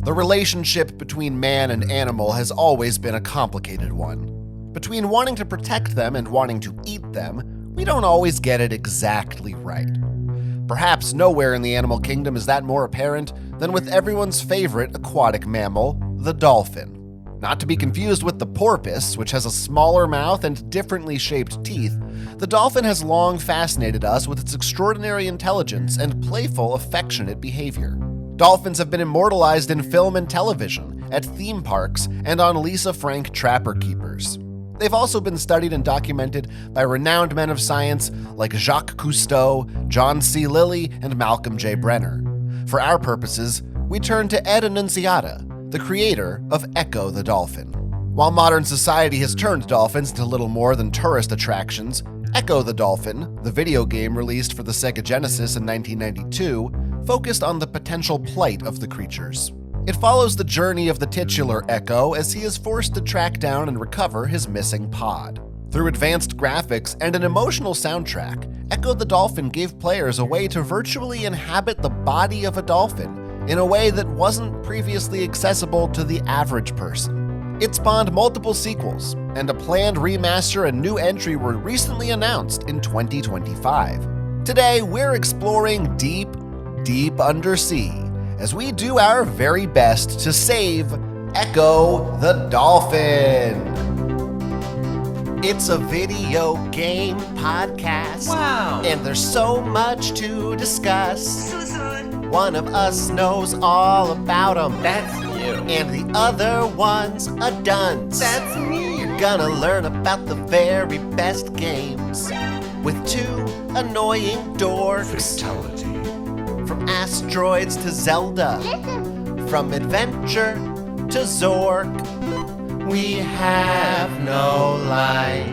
The relationship between man and animal has always been a complicated one. Between wanting to protect them and wanting to eat them, we don't always get it exactly right. Perhaps nowhere in the animal kingdom is that more apparent than with everyone's favorite aquatic mammal, the dolphin. Not to be confused with the porpoise, which has a smaller mouth and differently shaped teeth, the dolphin has long fascinated us with its extraordinary intelligence and playful, affectionate behavior. Dolphins have been immortalized in film and television, at theme parks, and on Lisa Frank Trapper Keepers. They've also been studied and documented by renowned men of science like Jacques Cousteau, John C. Lilly, and Malcolm J. Brenner. For our purposes, we turn to Ed Annunziata, the creator of Ecco the Dolphin. While modern society has turned dolphins into little more than tourist attractions, Ecco the Dolphin, the video game released for the Sega Genesis in 1992, focused on the potential plight of the creatures. It follows the journey of the titular Ecco as he is forced to track down and recover his missing pod. Through advanced graphics and an emotional soundtrack, Ecco the Dolphin gave players a way to virtually inhabit the body of a dolphin in a way that wasn't previously accessible to the average person. It spawned multiple sequels, and a planned remaster and new entry were recently announced in 2025. Today, we're exploring deep undersea as we do our very best to save Ecco the Dolphin. It's a video game podcast. Wow. And there's so much to discuss. One of us knows all about them. That's you. And the other one's a dunce. That's me. You're gonna learn about the very best games with two annoying dorks. Fatality. From asteroids to Zelda, from adventure to Zork. We have no life,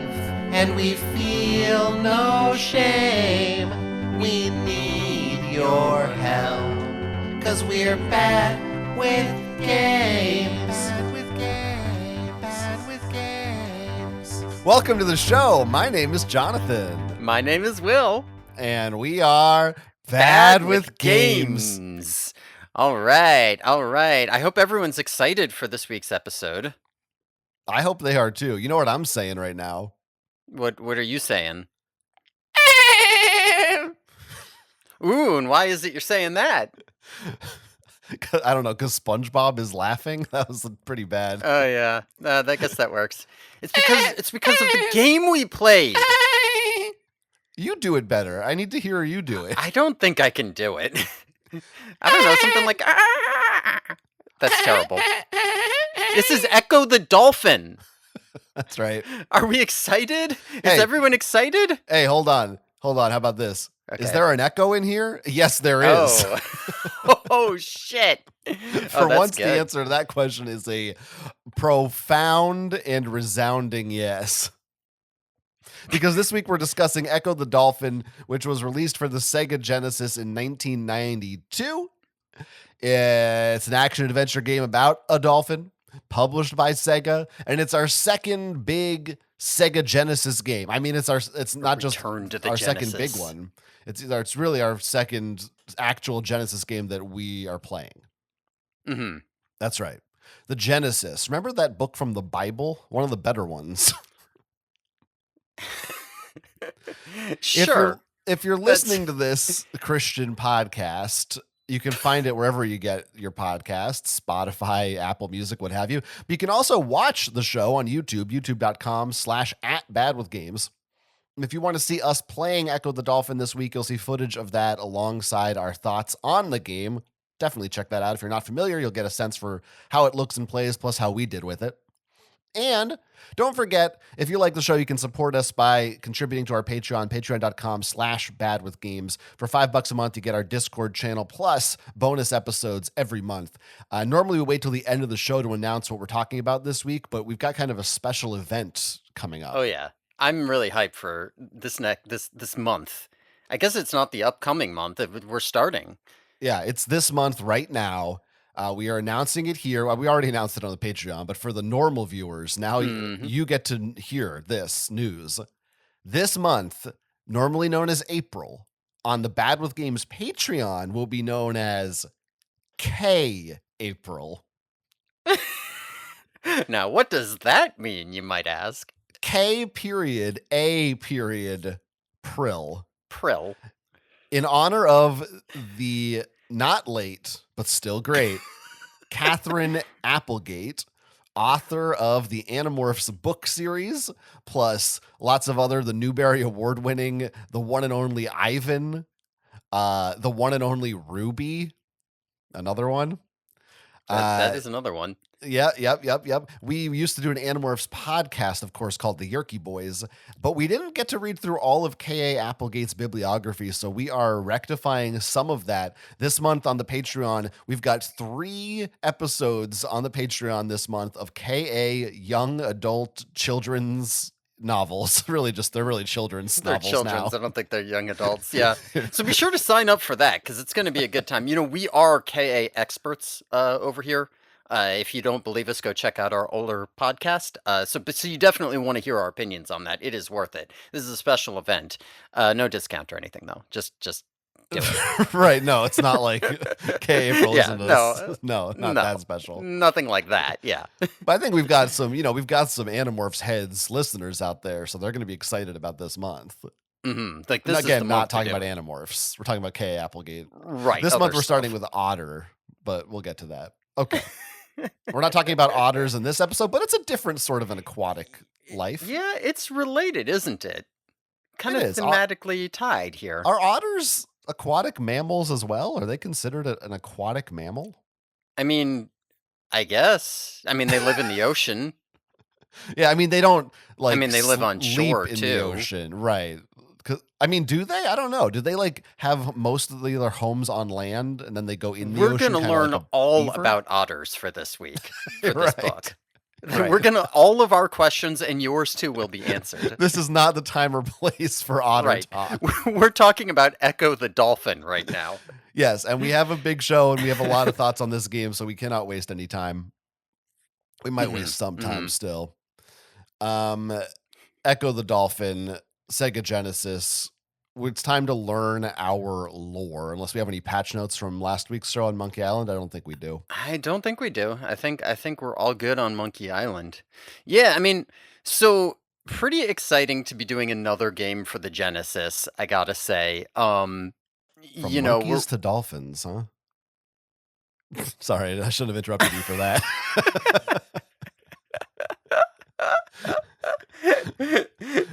and we feel no shame. We need your help, 'cause we're bad with games. Bad with games. Welcome to the show. My name is Jonathan. My name is Will. And we are Bad with games. All right. I hope everyone's excited for this week's episode. I hope they are too. You know what I'm saying right now? What are you saying? Ooh, and why is it you're saying that? I don't know, because SpongeBob is laughing? That was pretty bad. Oh yeah, I guess that works. It's because of the game we played. You do it better. I need to hear you do it. I don't think I can do it. I don't know, something like That's terrible. This is Ecco the Dolphin. That's right. Are we excited? Hey. Is everyone excited? Hey, hold on. How about this? Okay. Is there an echo in here? Yes, there is. Oh shit. For once, good. the answer to that question is a profound and resounding yes. Because this week we're discussing Ecco the Dolphin, which was released for the Sega Genesis in 1992. It's an action-adventure game about a dolphin, published by Sega, and it's our second big Sega Genesis game. I mean, it's not just our Genesis. Second big one. It's really our second actual Genesis game that we are playing. Mm-hmm. That's right. The Genesis. Remember that book from the Bible? One of the better ones. Sure. If you're listening to this Christian podcast, you can find it wherever you get your podcasts, Spotify, Apple Music, what have you. But you can also watch the show on YouTube, youtube.com/@badwithgames. And if you want to see us playing Ecco the Dolphin this week, you'll see footage of that alongside our thoughts on the game. Definitely check that out. If you're not familiar, you'll get a sense for how it looks and plays, plus how we did with it. And don't forget, if you like the show, you can support us by contributing to our Patreon, patreon.com/badwithgames. For $5 a month, you get our Discord channel plus bonus episodes every month. Normally, we wait till the end of the show to announce what we're talking about this week, but we've got kind of a special event coming up. Oh yeah, I'm really hyped for this month. I guess it's not the upcoming month. We're starting. Yeah, it's this month right now. We are announcing it here. Well, we already announced it on the Patreon, but for the normal viewers, now you get to hear this news. This month, normally known as April, on the Bad with Games Patreon will be known as K April. Now, what does that mean, you might ask? K period A period Prill. Prill. In honor of the not late, but still great, Catherine Applegate, author of the Animorphs book series, plus lots of other, the Newbery Award winning, the one and only Ivan, the one and only Ruby, another one. That is another one. Yep. We used to do an Animorphs podcast, of course, called the Yerky Boys, but we didn't get to read through all of K.A. Applegate's bibliography, so we are rectifying some of that this month on the Patreon. We've got 3 episodes on the Patreon this month of K.A. young adult children's novels. They're really children's novels now. I don't think they're young adults. Yeah. So be sure to sign up for that because it's going to be a good time. We are KA experts over here. If you don't believe us, go check out our older podcast. So you definitely want to hear our opinions on that. It is worth it. This is a special event. No discount or anything though. Just do it. Right. No, it's not like K April isn't not that special. Nothing like that. Yeah. But I think we've got some Animorphs heads listeners out there, so they're going to be excited about this month. Mm-hmm. Like this and again, is the not month talking about Animorphs. We're talking about K Applegate. Right. This month we're starting with Otter, but we'll get to that. Okay. We're not talking about otters in this episode, but it's a different sort of an aquatic life. Yeah, it's related, isn't it? Kind of thematically tied here. Are otters aquatic mammals as well? Are they considered an aquatic mammal? I mean, I guess. I mean, they live in the ocean. Yeah, I mean, they don't they live on shore in too. The ocean, right? Do they? I don't know. Do they have most of their homes on land and then they go in the ocean? We're going to learn all about otters for this week, for this book. Right. All of our questions and yours too will be answered. This is not the time or place for otter talk. We're talking about Ecco the Dolphin right now. Yes, and we have a big show and we have a lot of thoughts on this game, so we cannot waste any time. We might waste some time still. Ecco the Dolphin, Sega Genesis. It's time to learn our lore. Unless we have any patch notes from last week's show on Monkey Island, I don't think we do. I don't think we do. I think we're all good on Monkey Island. Yeah, I mean, so pretty exciting to be doing another game for the Genesis, I gotta say. From monkeys to dolphins, huh? Sorry, I should have interrupted you for that.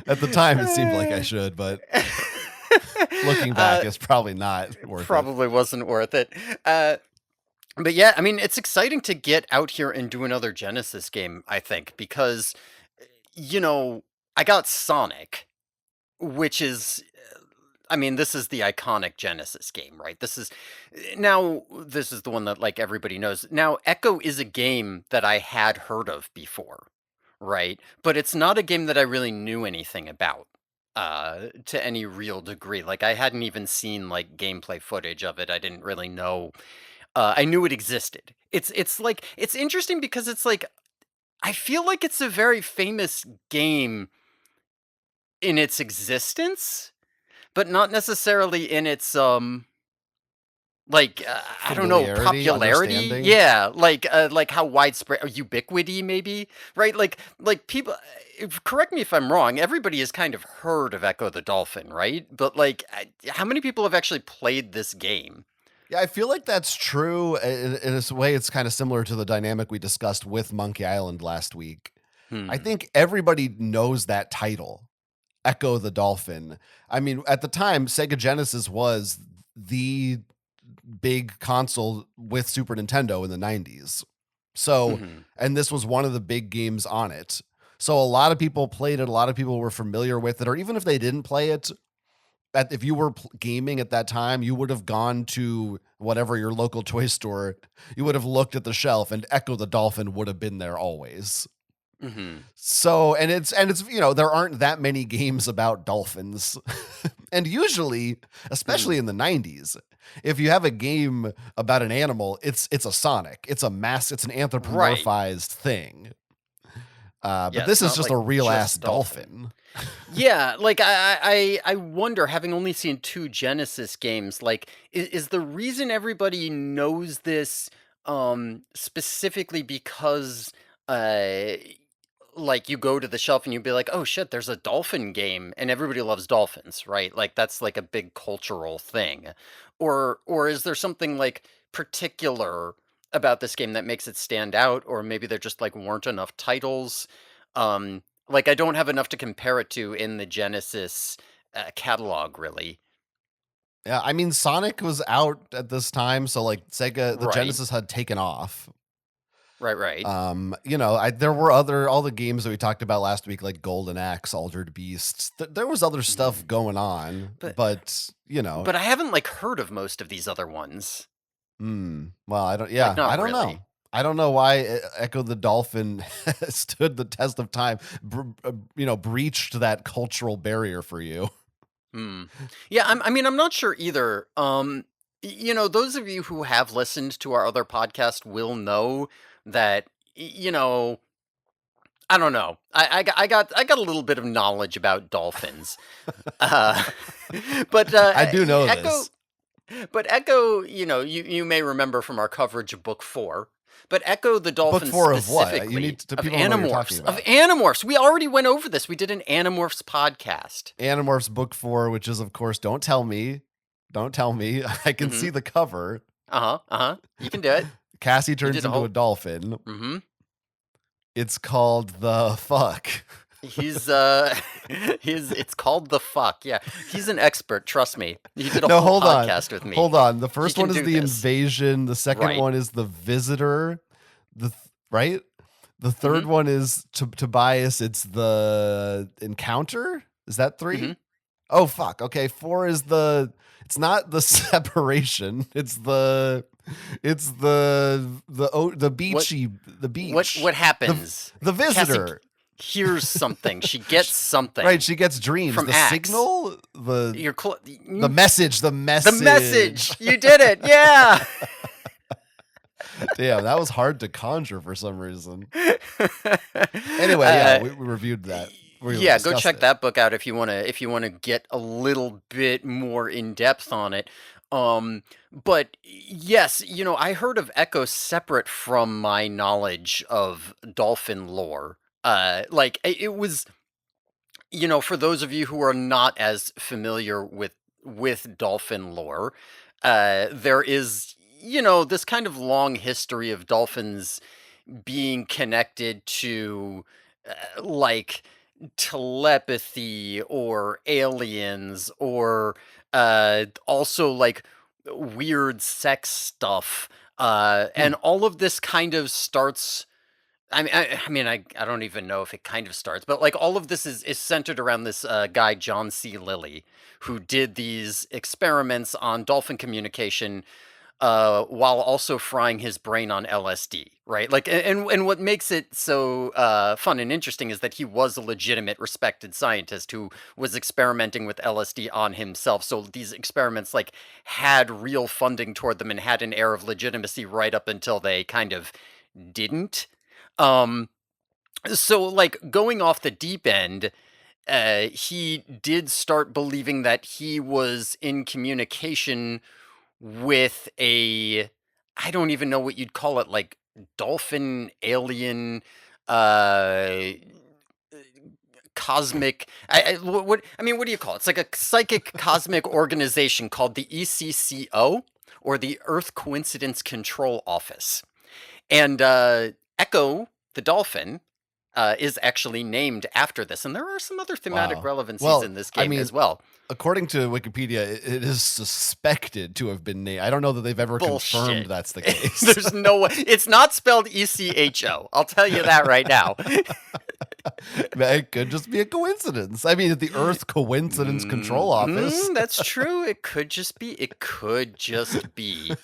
At the time, it seemed like I should, but looking back, it's probably not worth it. Probably wasn't worth it. But yeah, I mean, it's exciting to get out here and do another Genesis game, I think, because, I got Sonic, which is, this is the iconic Genesis game, right? This is the one that, everybody knows. Now, Ecco is a game that I had heard of before. Right. But it's not a game that I really knew anything about to any real degree. I hadn't even seen gameplay footage of it. I didn't really know. I knew it existed. It's interesting because it's I feel like it's a very famous game in its existence, but not necessarily in its I don't know, popularity. Yeah, how widespread, ubiquity, maybe, right? People. Correct me if I'm wrong. Everybody has kind of heard of Ecco the Dolphin, right? But how many people have actually played this game? Yeah, I feel like that's true. In a way, it's kind of similar to the dynamic we discussed with Monkey Island last week. I think everybody knows that title, Ecco the Dolphin. I mean, at the time, Sega Genesis was the big console with Super Nintendo in the 90s. So, and this was one of the big games on it. So a lot of people played it. A lot of people were familiar with it, or even if they didn't play it, if you were gaming at that time, you would have gone to whatever your local toy store. You would have looked at the shelf and Ecco the Dolphin would have been there always. So, and it's, there aren't that many games about dolphins. And usually, especially in the 90s, if you have a game about an animal, it's a Sonic. It's an anthropomorphized thing. But this is just a real ass dolphin. Yeah, I wonder, having only seen 2 Genesis games, is the reason everybody knows this specifically because, uh, like, you go to the shelf and you'd be like, "Oh shit, there's a dolphin game," and everybody loves dolphins, right? Like, that's like a big cultural thing. Or is there something like particular about this game that makes it stand out, or maybe there just like weren't enough titles? Like, I don't have enough to compare it to in the Genesis catalog, really. Yeah, I mean, Sonic was out at this time, so like Sega, the Right, Genesis had taken off. right. There were all the games that we talked about last week, like Golden Axe, Altered Beasts. There was other stuff Mhm. going on, But but but I haven't like heard of most of these other ones. well, Like, I not don't know. really. I don't know why Echo the Dolphin stood the test of time, breached that cultural barrier for you. Hmm. Yeah, I mean, I'm not sure either. Those of you who have listened to our other podcast will know that, I don't know. I got a little bit of knowledge about dolphins. Uh, but I do know Echo, this. but Echo, you may remember from our coverage of Book 4. But Echo the Book Dolphin 4 of what? You specifically need to of people don't know what you're talking Animorphs, of about. Animorphs. We already went over this. We did an Animorphs podcast. Animorphs Book 4, which is, of course, don't tell me. Don't tell me. I can Mm-hmm. see the cover. You can do it. Cassie You turns did a into a whole. dolphin. Mm-hmm. It's called the fuck. He's it's called the fuck. Yeah. He's an expert, trust me. He did a No, whole hold on. podcast with me. Hold on. The He first can one is do the this. invasion. The second Right. one is the visitor. Right? The third Mm-hmm. one is Tobias. It's the encounter. Is that 3? Mm-hmm. Oh fuck. Okay, 4 is the. It's not the separation. It's the What beachy the what beach. what happens? The Cassie visitor. hears something. She gets Right, something she gets dreams. from The Axe. signal, You're the message, the the message. message. You did it. Yeah. Damn, that was hard to conjure for some reason. Anyway, yeah, uh, we reviewed that. We yeah, go discussed check it. that book out if you wanna get a little bit more in depth on it. But yes, I heard of Echo separate from my knowledge of dolphin lore. Like it was, for those of you who are not as familiar with dolphin lore, there is, this kind of long history of dolphins being connected to like telepathy or aliens or also like weird sex stuff. Hmm. And all of this kind of starts. I don't even know if it kind of starts, but like all of this is centered around this guy John C. Lilly, who did these experiments on dolphin communication while also frying his brain on LSD, right? Like, and what makes it so fun and interesting is that he was a legitimate, respected scientist who was experimenting with LSD on himself. So these experiments like had real funding toward them and had an air of legitimacy right up until they kind of didn't. Um, so like going off the deep end, he did start believing that he was in communication with a, I don't even know what you'd call it, like dolphin alien uh cosmic what do you call it? It's like a psychic cosmic organization called the ECCO, or the Earth Coincidence Control Office. And Echo the dolphin is actually named after this, and there are some other thematic Wow. relevancies Well, in this I game mean, as well. according to Wikipedia, it is suspected to have been named. I don't know that they've ever confirmed Bullshit. that's the case. There's no way. It's not spelled ECHO. I'll tell you that right now. It could just be a coincidence. I mean, the Earth Coincidence Control Office That's true. It could just be. It could just be.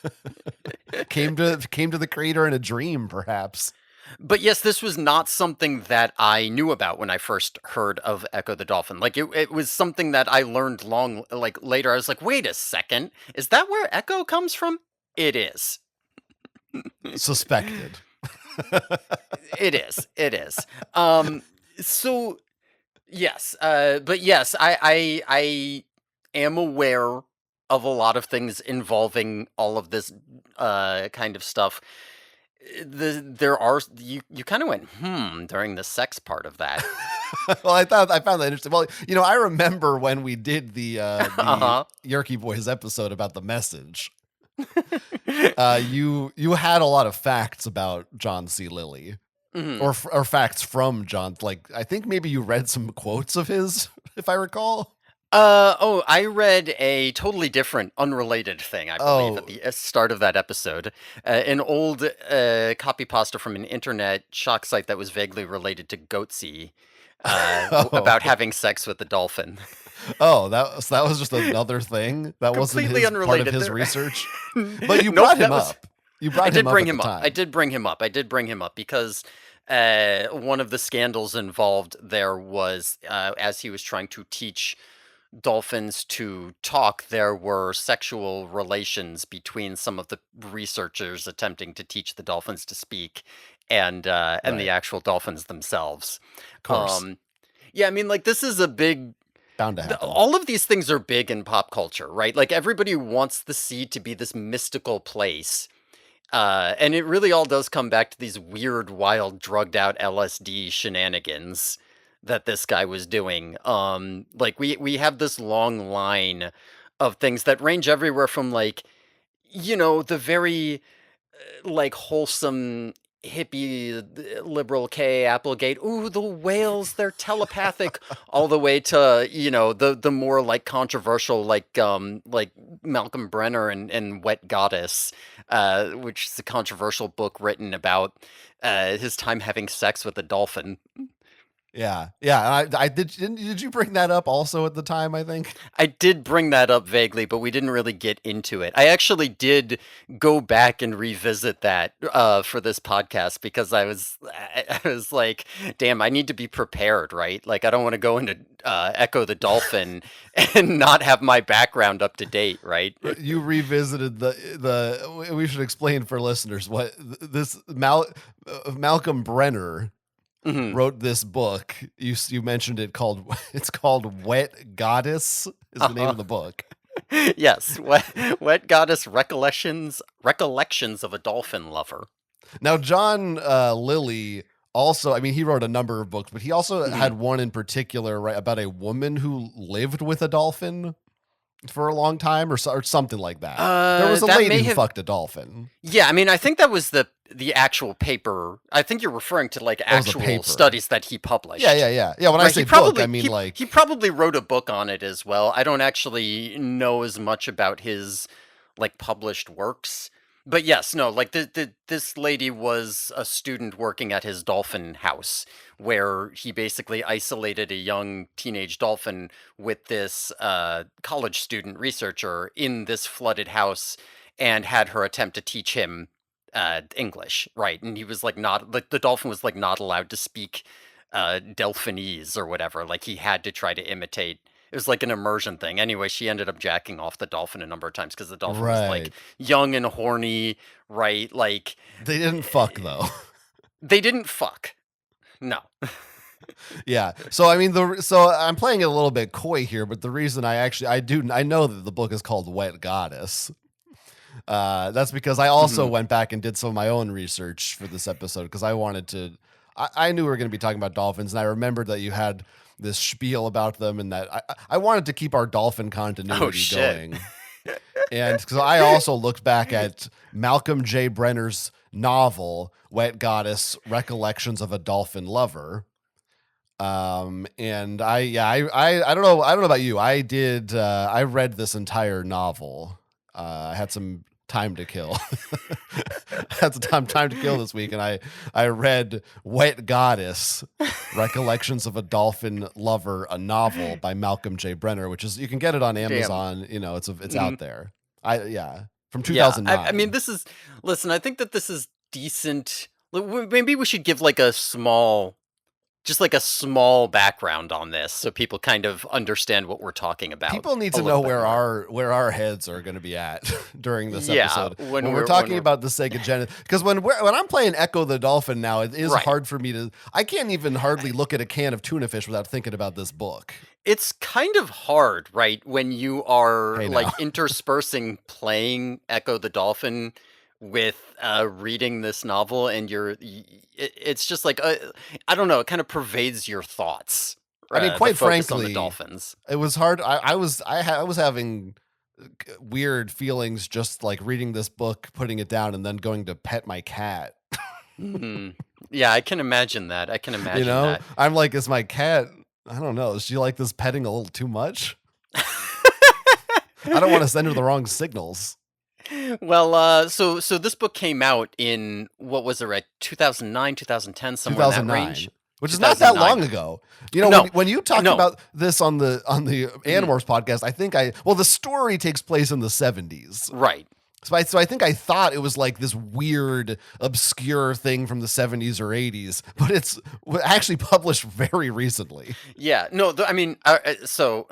came to the creator in a dream, perhaps. But yes, this was not something that I knew about when I first heard of Echo the Dolphin. Like it was something that I learned like later. I was like, wait a second, is that where Echo comes from? It is. Suspected. It is. It is. So yes, but yes, I am aware of a lot of things involving all of this kind of stuff. there are you kind of went during the sex part of that. Well, I found that interesting. Well, I remember when we did the Uh-huh. Yerky Boys episode about the message. You had a lot of facts about John C. Lilly, Mhm. or facts from John. Like, I think maybe you read some quotes of his, if I recall. Oh, I read a totally different, unrelated thing, I believe, at Oh, the start of that episode. An old copy pasta from an internet shock site that was vaguely related to Goatsy, about oh, having sex with the dolphin. oh, that was just another thing. That wasn't Completely his part of unrelated. his There. research. But you Nope, brought him that was. up. You I brought did him up bring at the him up. I time. did bring him up. I did bring him up because one of the scandals involved there was as he was trying to teach dolphins to talk, there were sexual relations between some of the researchers attempting to teach the dolphins to speak and the Right. actual dolphins themselves. Of course. Um, yeah, I mean, like this is a big. Bound to happen. All of these things are big in pop culture, right? Like everybody wants the sea to be this mystical place. And it really all does come back to these weird, wild, drugged out LSD shenanigans that this guy was doing. Like we have this long line of things that range everywhere from like, the very like wholesome hippie liberal K Applegate, ooh, the whales, they're telepathic, all the way to, the more like controversial like Malcolm Brenner and Wet Goddess, which is a controversial book written about his time having sex with a dolphin. Yeah, yeah. And I did you bring that up also at the time, I think? I did bring that up vaguely, but we didn't really get into it. I actually did go back and revisit that for this podcast because I was like, damn, I need to be prepared, right? Like, I don't want to go into Echo the Dolphin and not have my background up to date, right? You revisited the we should explain for listeners what this Malcolm Brenner Mhm. wrote this book. You mentioned it's called Wet Goddess is the name Uh-huh. of the book. Yes, wet goddess recollections of a dolphin lover. Now, John Lilly also, I mean, he wrote a number of books, but he also Mhm. had one in particular, right, about a woman who lived with a dolphin for a long time, or something like that. There was a That lady may who have. fucked a dolphin. Yeah, I mean, I think that was the actual paper. I think you're referring to like That was a actual paper. studies that he Yeah, published. yeah, yeah, yeah. When I Right? say book, I mean He like, probably wrote a book on it as well. I don't actually know as much about his like published works. But yes, no, like this lady was a student working at his dolphin house where he basically isolated a young teenage dolphin with this college student researcher in this flooded house and had her attempt to teach him English, right? And he was like not like the dolphin was like not allowed to speak Delphinese or whatever. Like he had to try to imitate. It was like an immersion thing. Anyway, she ended up jacking off the dolphin a number of times because the dolphin was like right. young and horny, right? Like They didn't fuck though. they didn't fuck. No. Yeah. So I mean, so I'm playing it a little bit coy here, but the reason I know that the book is called Wet Goddess. That's because I also Mhm. went back and did some of my own research for this episode because I wanted to. I knew we were going to be talking about dolphins, and I remembered that you had this spiel about them, and that I wanted to keep our dolphin Oh continuity shit. going. And so I also looked back at Malcolm J. Brenner's novel, Wet Goddess Recollections of a Dolphin Lover. And I don't know about you. I read this entire novel. I had some time to kill. Had some time to kill this week, and I read Wet Goddess Recollections of a Dolphin Lover, a novel by Malcolm J. Brenner, which is, you can get it on Damn. Amazon. It's Mhm. out there. From Yeah. I mean, 2009. this is. Listen, I think that this is decent. Maybe we should give like a small just like a small background on this so people kind of understand what we're talking about People need a to know little bit more. where our heads are going to be at during this Yeah, episode when when we're we're talking about the Sega Genesis. Because when I'm playing Echo the Dolphin now, it is right. hard for me to. I can't even hardly look at a can of tuna fish without thinking about this book. It's kind of hard, right, when you are Hey, like now. interspersing playing Echo the Dolphin with reading this novel, and it's just like I don't know, it kind of pervades your thoughts. I mean, The quite focus on the frankly, dolphins. it was hard. I was having weird feelings just like reading this book, putting it down, and then going to pet my cat. Mhm. Yeah, I can imagine that. I can You imagine know, that. I'm like, is my cat? I don't know. Is she like this petting a little too much? I don't want to send her the wrong signals. Well, so this book came out in what was it, right? 2009, 2010, somewhere in that range. 2009, which is not that 2009. long ago. You know, No, when you talked no. about this on the Mhm. Animorphs podcast, I think the story takes place in the 70s. Right. So I think I thought it was like this weird, obscure thing from the 70s or 80s, but it's actually published very recently. Yeah. No, I mean, so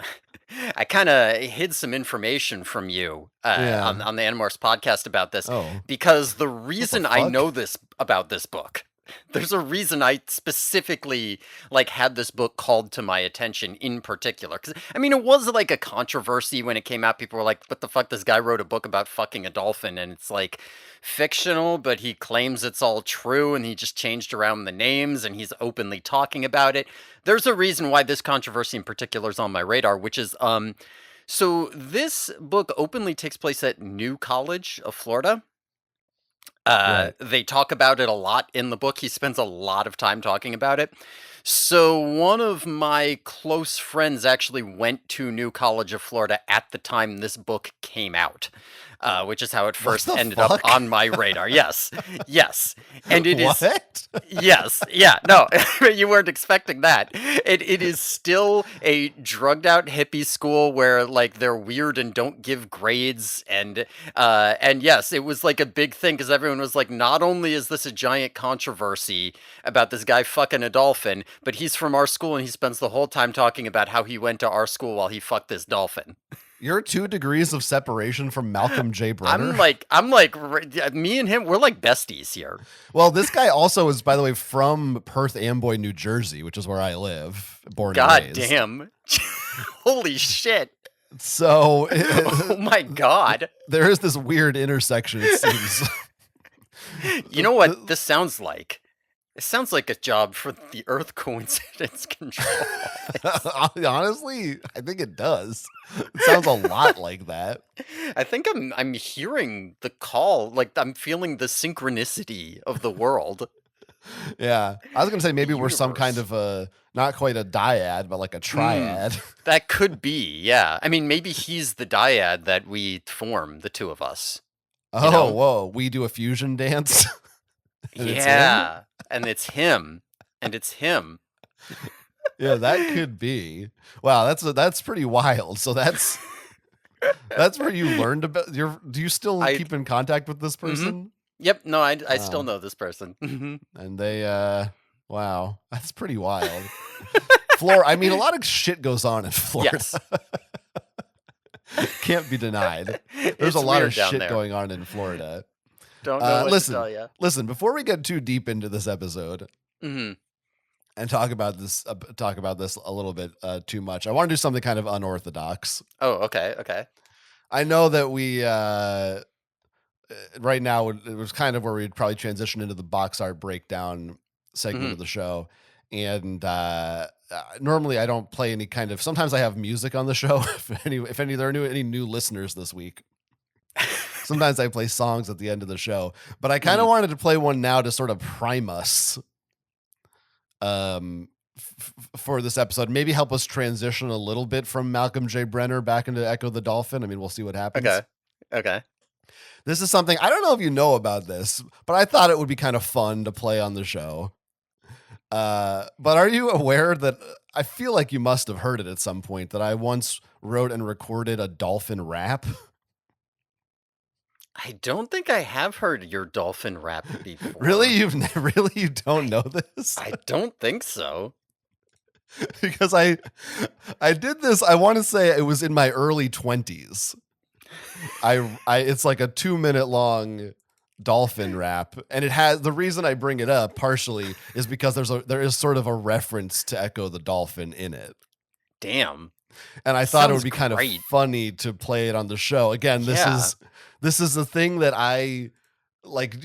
I kind of hid some information from you Yeah. on the Animorphs podcast about this Oh, because the what the reason I fuck? know this about this book, there's a reason I specifically like had this book called to my attention in particular. Because I mean, it was like a controversy when it came out. People were like, "What the fuck? This guy wrote a book about fucking a dolphin," and it's like fictional, but he claims it's all true, and he just changed around the names, and he's openly talking about it. There's a reason why this controversy in particular is on my radar, which is so this book openly takes place at New College of Florida. Right. They talk about it a lot in the book. He spends a lot of time talking about it. So one of my close friends actually went to New College of Florida at the time this book came out, which is how it What first the ended up fuck? on my radar. Yes, yes, and it is. What? Yes, yeah, no, you weren't expecting that. It is still a drugged out hippie school where like they're weird and don't give grades, and yes, it was like a big thing because everyone was like, not only is this a giant controversy about this guy fucking a dolphin, but he's from our school and he spends the whole time talking about how he went to our school while he fucked this dolphin. You're 2 degrees of separation from Malcolm J. Brenner. Me and him, we're like besties here. Well, this guy also is, by the way, from Perth Amboy, New Jersey, which is where I live, born and God raised. damn. Holy shit. So Oh my god. there is this weird intersection, it seems. You know what this sounds like? It sounds like a job for the Earth Coincidence Control. Honestly, I think it does. It sounds a lot like that. I think I'm hearing the call, like I'm feeling the synchronicity of the world, Yeah. I was going to say the maybe we're some kind universe. of not quite a dyad, but like a Mm, triad. that could be, yeah. I mean, maybe he's the dyad that we form, the two of us, you Oh, know? whoa. We do a fusion dance and it's him? Yeah. And it's him. And it's him. Yeah, that could be. Wow, that's pretty wild. So that's where you learned about do you still I, keep in contact with this hmm person? Yep, no, I still Wow. know this person. Mhm. And they wow, that's pretty wild. I mean a lot of shit goes on in Florida. Yes. Can't be denied. There's a It's lot of weird down shit there. going on in Florida. Don't know what to Listen, tell you. listen, before we get too deep into this episode Hmm. and talk about this a little bit too much. I want to do something kind of unorthodox. Oh, okay, okay. I know that we right now it was kind of where we'd probably transition into the box art breakdown segment Hmm. of the show. And normally I don't play any kind of. Sometimes I have music on the show. If there are any new listeners this week, sometimes I play songs at the end of the show. But I kind of Hmm. wanted to play one now to sort of prime us for this episode. Maybe help us transition a little bit from Malcolm J. Brenner back into Echo the Dolphin. I mean, we'll see what happens. Okay, okay. This is something I don't know if you know about this, but I thought it would be kind of fun to play on the show. But are you aware that I feel like you must have heard it at some point that I once wrote and recorded a dolphin rap? I don't think I have heard your dolphin rap Really, before. really you don't know this? I don't think so. Because I did this. I want to say it was in my early 20s. It's like a 2-minute long dolphin rap, and it has the reason I bring it up partially is because there is sort of a reference to Echo the Dolphin in it. Damn. And I thought it would Sounds be kind of great. funny to play it on the show. Again, Yeah. this is the thing that I like,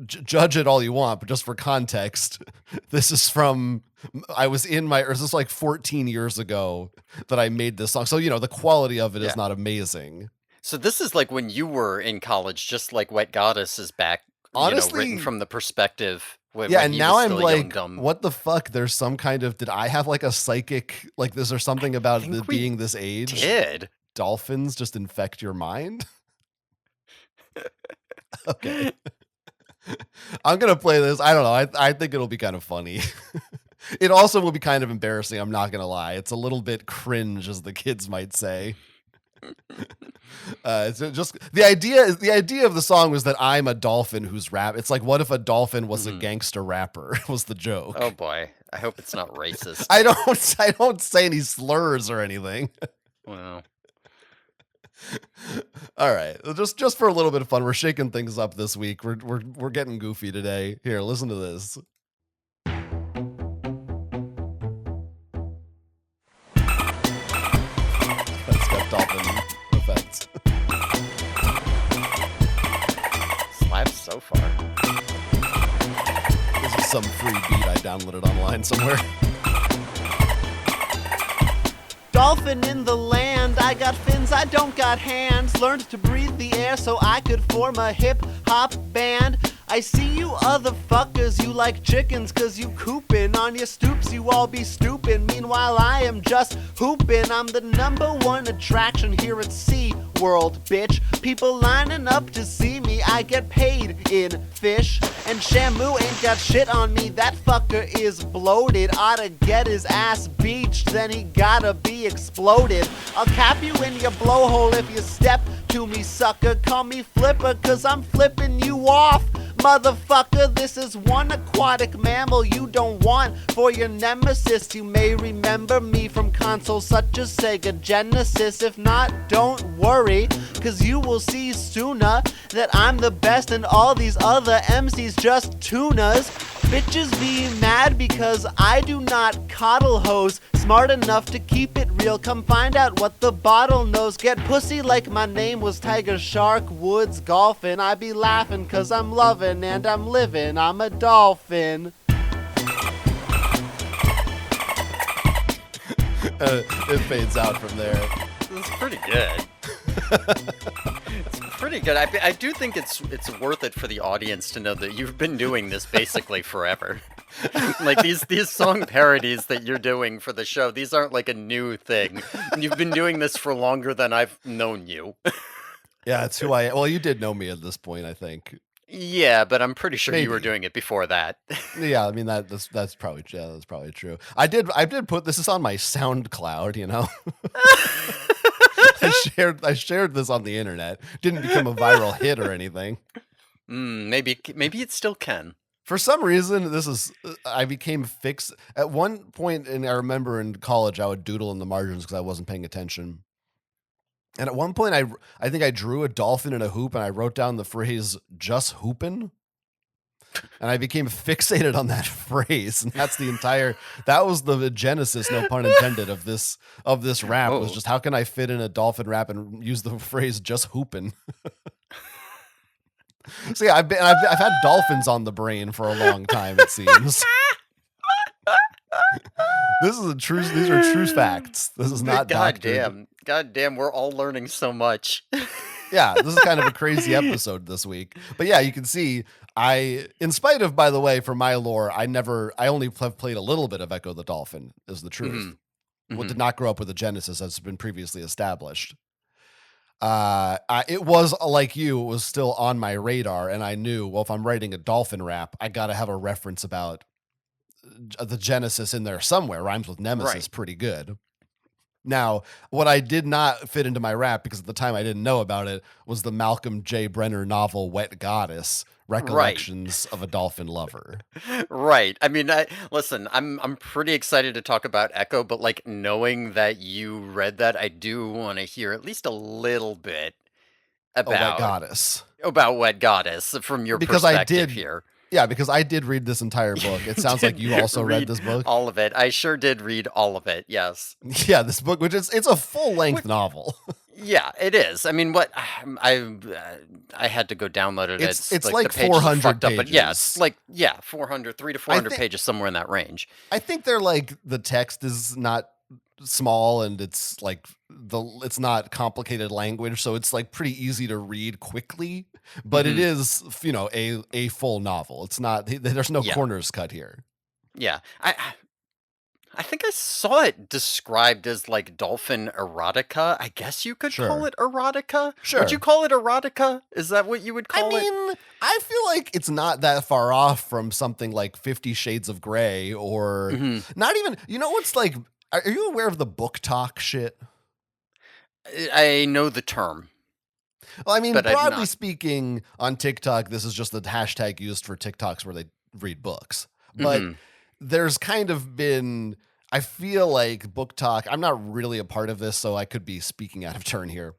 judge it all you want, but just for context, this is from, this is like 14 years ago that I made this song. So, the quality of it is Yeah. not amazing. So this is like when you were in college, just like Wet Goddess is back, Honestly, written from the perspective yeah, when and he now was I'm still a young, like, dumb. what the fuck? There's some kind of, did I have like a psychic, like, is there something about think we being this age? Did. Dolphins just infect your mind? Okay. I'm going to play this. I don't know. I think it'll be kind of funny. It also will be kind of embarrassing. I'm not going to lie. It's a little bit cringe, as the kids might say. It's just the idea of the song was that I'm a dolphin who's rap. It's like, what if a dolphin was a gangster rapper? Was the joke. Oh boy. I hope it's not racist. I don't say any slurs or anything. Well. All right. Just for a little bit of fun, we're shaking things up this week. We're getting goofy today. Here, listen to this. That's got dolphin effects. Slaps so far. This is some free beat I downloaded online somewhere. Dolphin in the land, I got fins, I don't got hands. Learned to breathe the air so I could form a hip-hop band. I see you other fuckers, you like chickens cause you coopin'. On your stoops you all be stooping, meanwhile I am just hoopin'. I'm the #1 attraction here at Sea World, bitch. People lining up to see me, I get paid in fish. And Shamu ain't got shit on me, that fucker is bloated. Oughta get his ass beached, then he gotta be exploded. I'll cap you in your blowhole if you step to me, sucker. Call me Flipper cause I'm flipping you off. Motherfucker, this is one aquatic mammal you don't want for your nemesis. You may remember me from consoles such as Sega Genesis. If not, don't worry, cause you will see sooner that I'm the best and all these other MCs just tuners. Bitches be mad because I do not coddle hoes. Smart enough to keep it real, come find out what the bottle knows. Get pussy like my name was Tiger Shark Woods Golfin'. I be laughing cause I'm loving and I'm living, I'm a dolphin. It fades out from there. It's pretty good. It's pretty good. I do think it's worth it for the audience to know that you've been doing this basically forever. Like these song parodies that you're doing for the show, these aren't like a new thing. You've been doing this for longer than I've known you. Yeah, it's who I am. Well, you did know me at this point, I think. Yeah, but I'm pretty sure you were Maybe. doing it before that. Yeah, I mean that's probably true. I did put this is on my SoundCloud, I shared this on the internet. Didn't become a viral hit or anything. Maybe it still can. For some reason, I became fixed at one point, and I remember in college I would doodle in the margins because I wasn't paying attention. And at one point, I think I drew a dolphin in a hoop, and I wrote down the phrase "just hoopin'," and I became fixated on that phrase. And that was the genesis, no pun intended, of this rap. Was just how can I fit in a dolphin rap and use the phrase "just hoopin'." So yeah, I've had dolphins on the brain for a long time, it seems. These are true facts. This is not doctored. God damn, we're all learning so much. Yeah, this is kind of a crazy episode this week. But yeah, you can see in spite of, by the way, for my lore, I only have played a little bit of Ecco the Dolphin, is the truth. Well, did not grow up with a Genesis, as has been previously established. It was like you, it was still on my radar, and I knew, well, if I'm writing a dolphin rap, I gotta have a reference about the Genesis in there somewhere. Rhymes with Nemesis, Right. pretty good. Now, what I did not fit into my rap, because at the time I didn't know about it, was the Malcolm J. Brenner novel Wet Goddess, Recollections of a Dolphin Lover. Right. I mean, listen, I'm pretty excited to talk about Echo, but like knowing that you read that, I do want to hear at least a little bit Wet Goddess. About Wet Goddess from your perspective here. Yeah, because I did read this entire book. It sounds like you also read this book. All of it. I sure did read all of it, yes. Yeah, this book, which it's a full-length novel. Yeah, it is. I mean, what I had to go download it. It's Like the like pages are 400 fucked up, but yeah, it's pages. like 400, 300 to I 400 think pages somewhere in that range. I think they're like the text is not small and it's like it's not complicated language, so it's like pretty easy to read quickly. But it Hmm. is, a full novel. It's not. There's no Yeah, corners cut here. yeah. I think I saw it described as like dolphin erotica. I guess you could call Sure, it erotica. Would you sure. call it erotica? Is that what you would I call it? mean, I feel like it's not that far off from something like 50 Shades of Grey, or Hmm. not even. You know what's like? Are you aware of the book talk shit? I know the term, Well, I mean, but I'm broadly not. speaking, on TikTok, this is just the hashtag used for TikToks where they read books. But Hmm. there's kind of been, I feel like book talk, I'm not really a part of this, so I could be speaking out of turn here.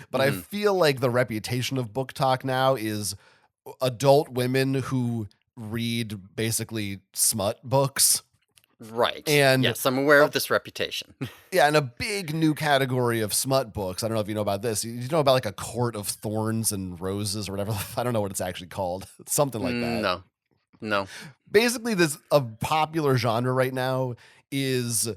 But I Hmm. feel like the reputation of book talk now is adult women who read basically smut books. Right. And Yes, I'm aware a of this reputation. Yeah, and a big new category of smut books. I don't know if you know about this. You know about like a court of thorns and roses or whatever. I don't know what it's actually called. Something like that. No, no. Basically, this a popular genre right now is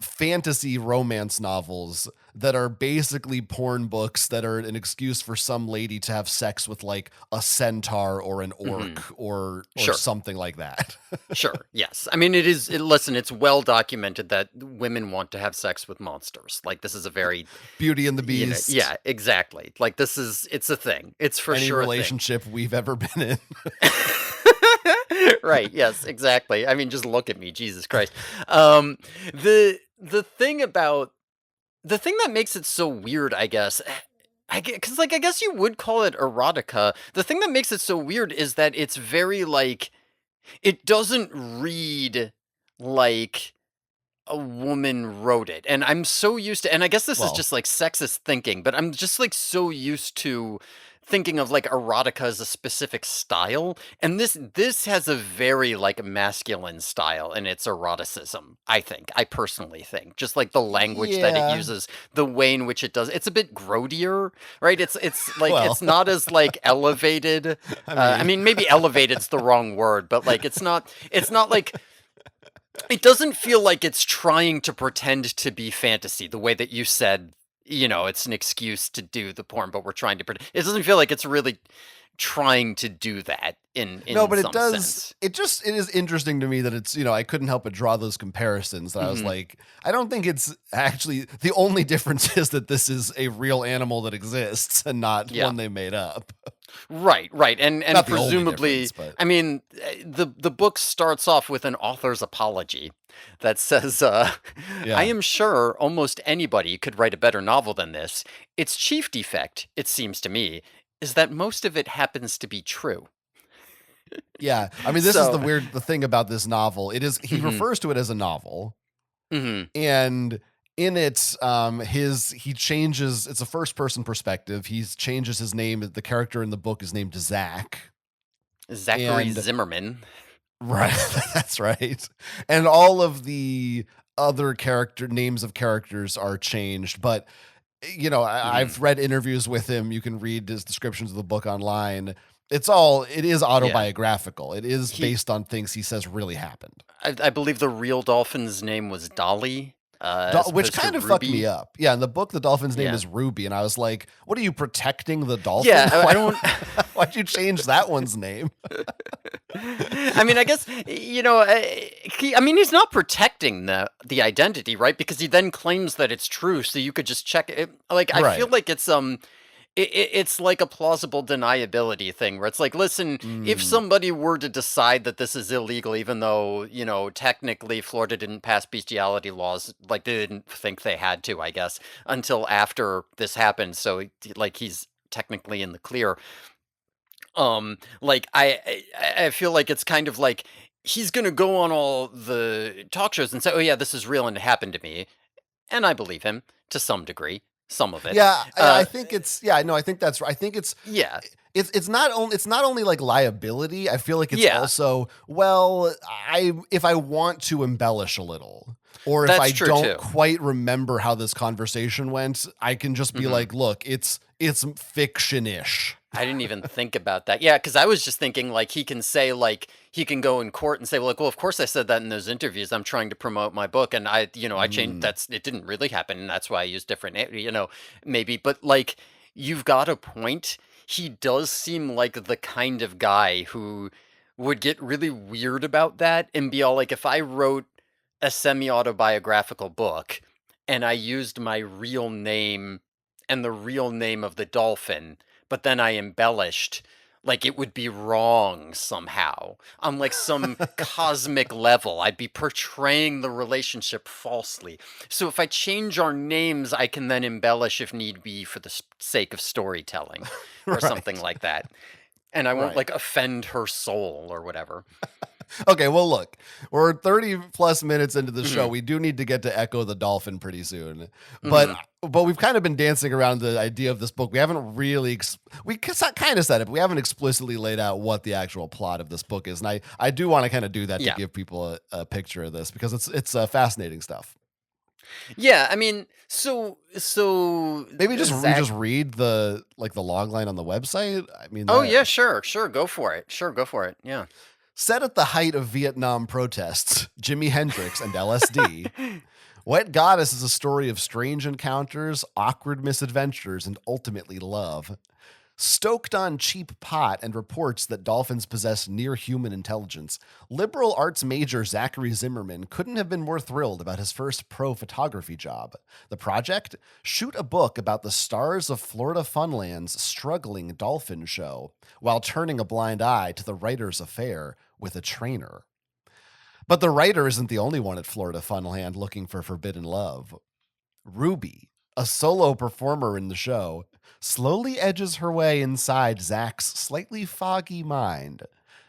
fantasy romance novels that are basically porn books that are an excuse for some lady to have sex with like a centaur or an Hmm. orc or Sure. something like that. Sure. Yes. I mean, it is. Listen, it's well documented that women want to have sex with monsters. Like this is a very, Beauty and the Beast. yeah, exactly. Like this is. It's a thing. It's for Any sure a thing. relationship we've ever been in. Right. Yes. Exactly. I mean, just look at me, Jesus Christ. Um, the thing about the thing that makes it so weird, I guess. Because like I guess you would call it erotica. The thing that makes it so weird is that it's very like it doesn't read like a woman wrote it. And I'm so used to, and I guess this is Well, just like sexist thinking, but I'm just like so used to thinking of like erotica as a specific style. And this has a very like masculine style in its eroticism, I think. I personally think. Just like the language that it yeah. uses, the way in which it does it's a bit grodier, right? It's like Well, it's not as like elevated. I I mean, mean maybe elevated's the wrong word, but like it's not like it doesn't feel like it's trying to pretend to be fantasy the way that you said, it's an excuse to do the porn, but we're trying to pretend. It doesn't feel like it's really trying to do that in no, in but it some does. sense. It is interesting to me that it's, I couldn't help but draw those comparisons. That I was Mhm. like, I don't think it's actually the only difference is that this is a real animal that exists and not Yeah. one they made up. Right, right. And Not the only difference, presumably, but I mean, the book starts off with an author's apology that says, I yeah. am sure almost anybody could write a better novel than this. Its chief defect, it seems to me, is that most of it happens to be true. Yeah. I mean, this is So, the thing about this novel. He mhm, refers to it as a novel, mhm. and in it, he changes, it's a first person perspective. He changes his name. The character in the book is named Zach. Zachary And Zimmerman. right, that's right. And all of the other character names of characters are changed, but Mhm. I've read interviews with him. You can read his descriptions of the book online. It is Yeah. autobiographical. It is He based on things he says really happened. I believe the real dolphin's name was Dolly, as Which opposed to kind of fucked me Ruby. up. Yeah, in the book, the dolphin's name Yeah. is Ruby, and I was like, "What are you protecting the dolphin? Yeah, I don't Why'd you change that one's name?" I mean, I guess I mean, he's not protecting the identity, right? Because he then claims that it's true, so you could just check it. Like, I feel Right. like it's like a plausible deniability thing, where it's like, listen, if Mm, somebody were to decide that this is illegal, even though technically Florida didn't pass bestiality laws, like they didn't think they had to, I guess, until after this happened. So, like, he's technically in the clear. Like I feel like it's kind of like he's gonna go on all the talk shows and say, "Oh yeah, this is real and it happened to me," and I believe him to some degree, some of it. yeah, I Uh, think it's. Yeah, no, I think that's. I think it's. yeah, it's not only like liability. I feel like it's Yeah. also, if I want to embellish a little, or if That's I true, don't too. quite remember how this conversation went, I can just be like, look, it's fiction-ish. I didn't even think about that. Yeah, because I was just thinking like he can say like he can go in court and say, well, of course I said that in those interviews. I'm trying to promote my book, and I changed. It didn't really happen, and that's why I used different, maybe. But like, you've got a point. He does seem like the kind of guy who would get really weird about that and be all like, if I wrote a semi-autobiographical book and I used my real name and the real name of the dolphin, but then I embellished, like it would be wrong somehow on like some cosmic level. I'd be portraying the relationship falsely. So if I change our names, I can then embellish if need be for the sake of storytelling or something like that. And I won't like offend her soul or whatever. Okay, well, look, we're 30 plus minutes into the show. We do need to get to Ecco the Dolphin pretty soon. But we've kind of been dancing around the idea of this book. We haven't really, we kind of said it, but we haven't explicitly laid out what the actual plot of this book is. And I do want to kind of do that to give people a picture of this, because it's fascinating stuff. Yeah, I mean, so maybe just Zach... we just read the log line on the website. I mean, yeah, sure, go for it. Yeah. Set at the height of Vietnam protests, Jimi Hendrix and LSD, Wet Goddess is a story of strange encounters, awkward misadventures, and ultimately love. Stoked on cheap pot and reports that dolphins possess near-human intelligence, liberal arts major Zachary Zimmerman couldn't have been more thrilled about his first pro-photography job. The project? Shoot a book about the stars of Florida Funland's struggling dolphin show, while turning a blind eye to the writer's affair with a trainer. But the writer isn't the only one at Florida Funland looking for forbidden love. Ruby, a solo performer in the show, slowly edges her way inside Zach's slightly foggy mind,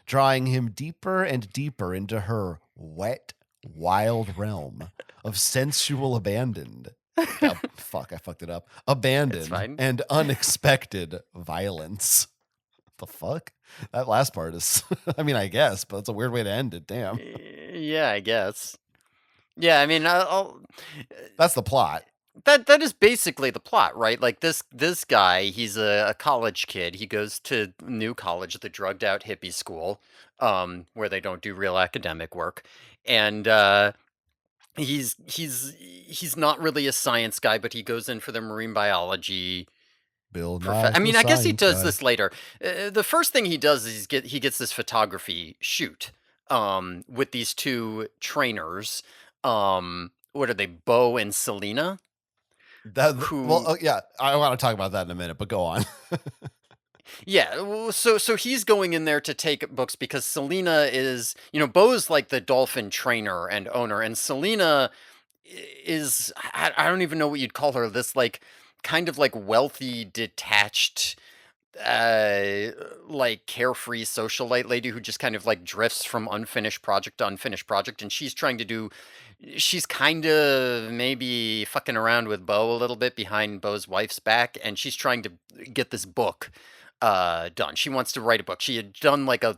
drawing him deeper and deeper into her wet, wild realm of sensual abandoned. Oh, fuck, I fucked it up. Abandoned and unexpected violence. The fuck? That last part is, I mean, I guess, but it's a weird way to end it. Damn. Yeah, I guess. Yeah, I mean, that's the plot. That is basically the plot, right? Like this guy, he's a college kid. He goes to New College, the drugged out hippie school, where they don't do real academic work, and he's not really a science guy, but he goes in for the marine biology. I mean, I guess he does this later. The first thing he does is he gets this photography shoot with these two trainers. What are they, Bo and Selena? Yeah, I want to talk about that in a minute, but go on. Yeah, so he's going in there to take books because Selena is, Bo's like the dolphin trainer and owner, and Selena is, I don't even know what you'd call her, this like kind of like wealthy, detached, like carefree socialite lady who just kind of like drifts from unfinished project to unfinished project, and she's kind of maybe fucking around with Bo a little bit behind Bo's wife's back, and she's trying to get this book done. She wants to write a book. She had done like a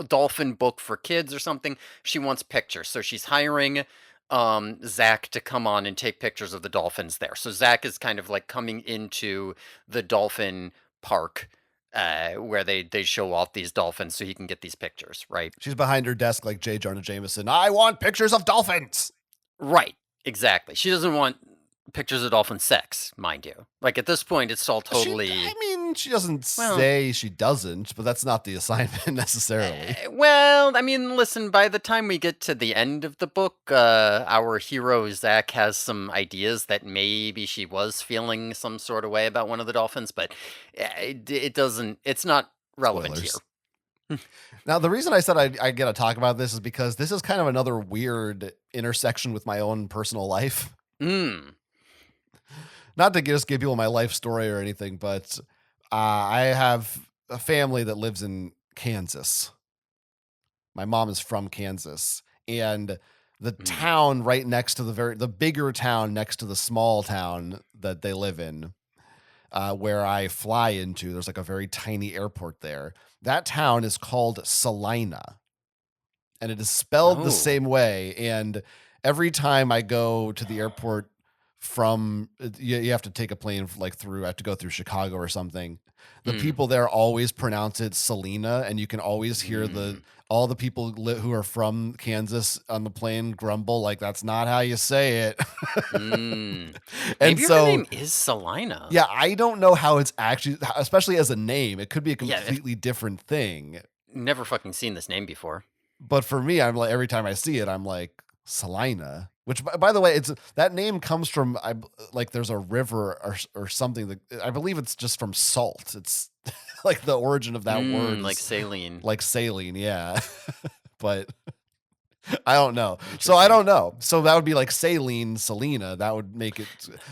dolphin book for kids or something. She wants pictures, so she's hiring Zach to come on and take pictures of the dolphins there. So Zach is kind of like coming into the dolphin park where they show off these dolphins so he can get these pictures, right? She's behind her desk like J. Jonah Jameson. I want pictures of dolphins. Right, exactly. She doesn't want pictures of dolphin sex, mind you. Like at this point, it's all totally... she doesn't say she doesn't, but that's not the assignment necessarily. Well, I mean, listen, by the time we get to the end of the book, our hero, Zach, has some ideas that maybe she was feeling some sort of way about one of the dolphins, but it's not relevant here. Now, the reason I said I get to talk about this is because this is kind of another weird intersection with my own personal life. Not to just give people my life story or anything, but I have a family that lives in Kansas. My mom is from Kansas, and the town right next to the bigger town next to the small town that they live in, where I fly into. There's like a very tiny airport there. That town is called Salina, and it is spelled the Oh. same way. And every time I go to the airport from, you have to take a plane like through, I have to go through Chicago or something. The people there always pronounce it Selena, and you can always hear all the people who are from Kansas on the plane grumble like that's not how you say it. And Maybe so, her name is Salina. yeah, I don't know how it's actually, especially as a name, it could be a Yeah, completely different thing. Never fucking seen this name before. But for me, I'm like, every time I see it, I'm like, Salina. Which, by the way, it's that name comes from like there's a river or something that I believe it's just from salt. It's like the origin of that word, Like saline. like saline, yeah. But I don't know. So I don't know. So that would be like saline, Selena. That would make it.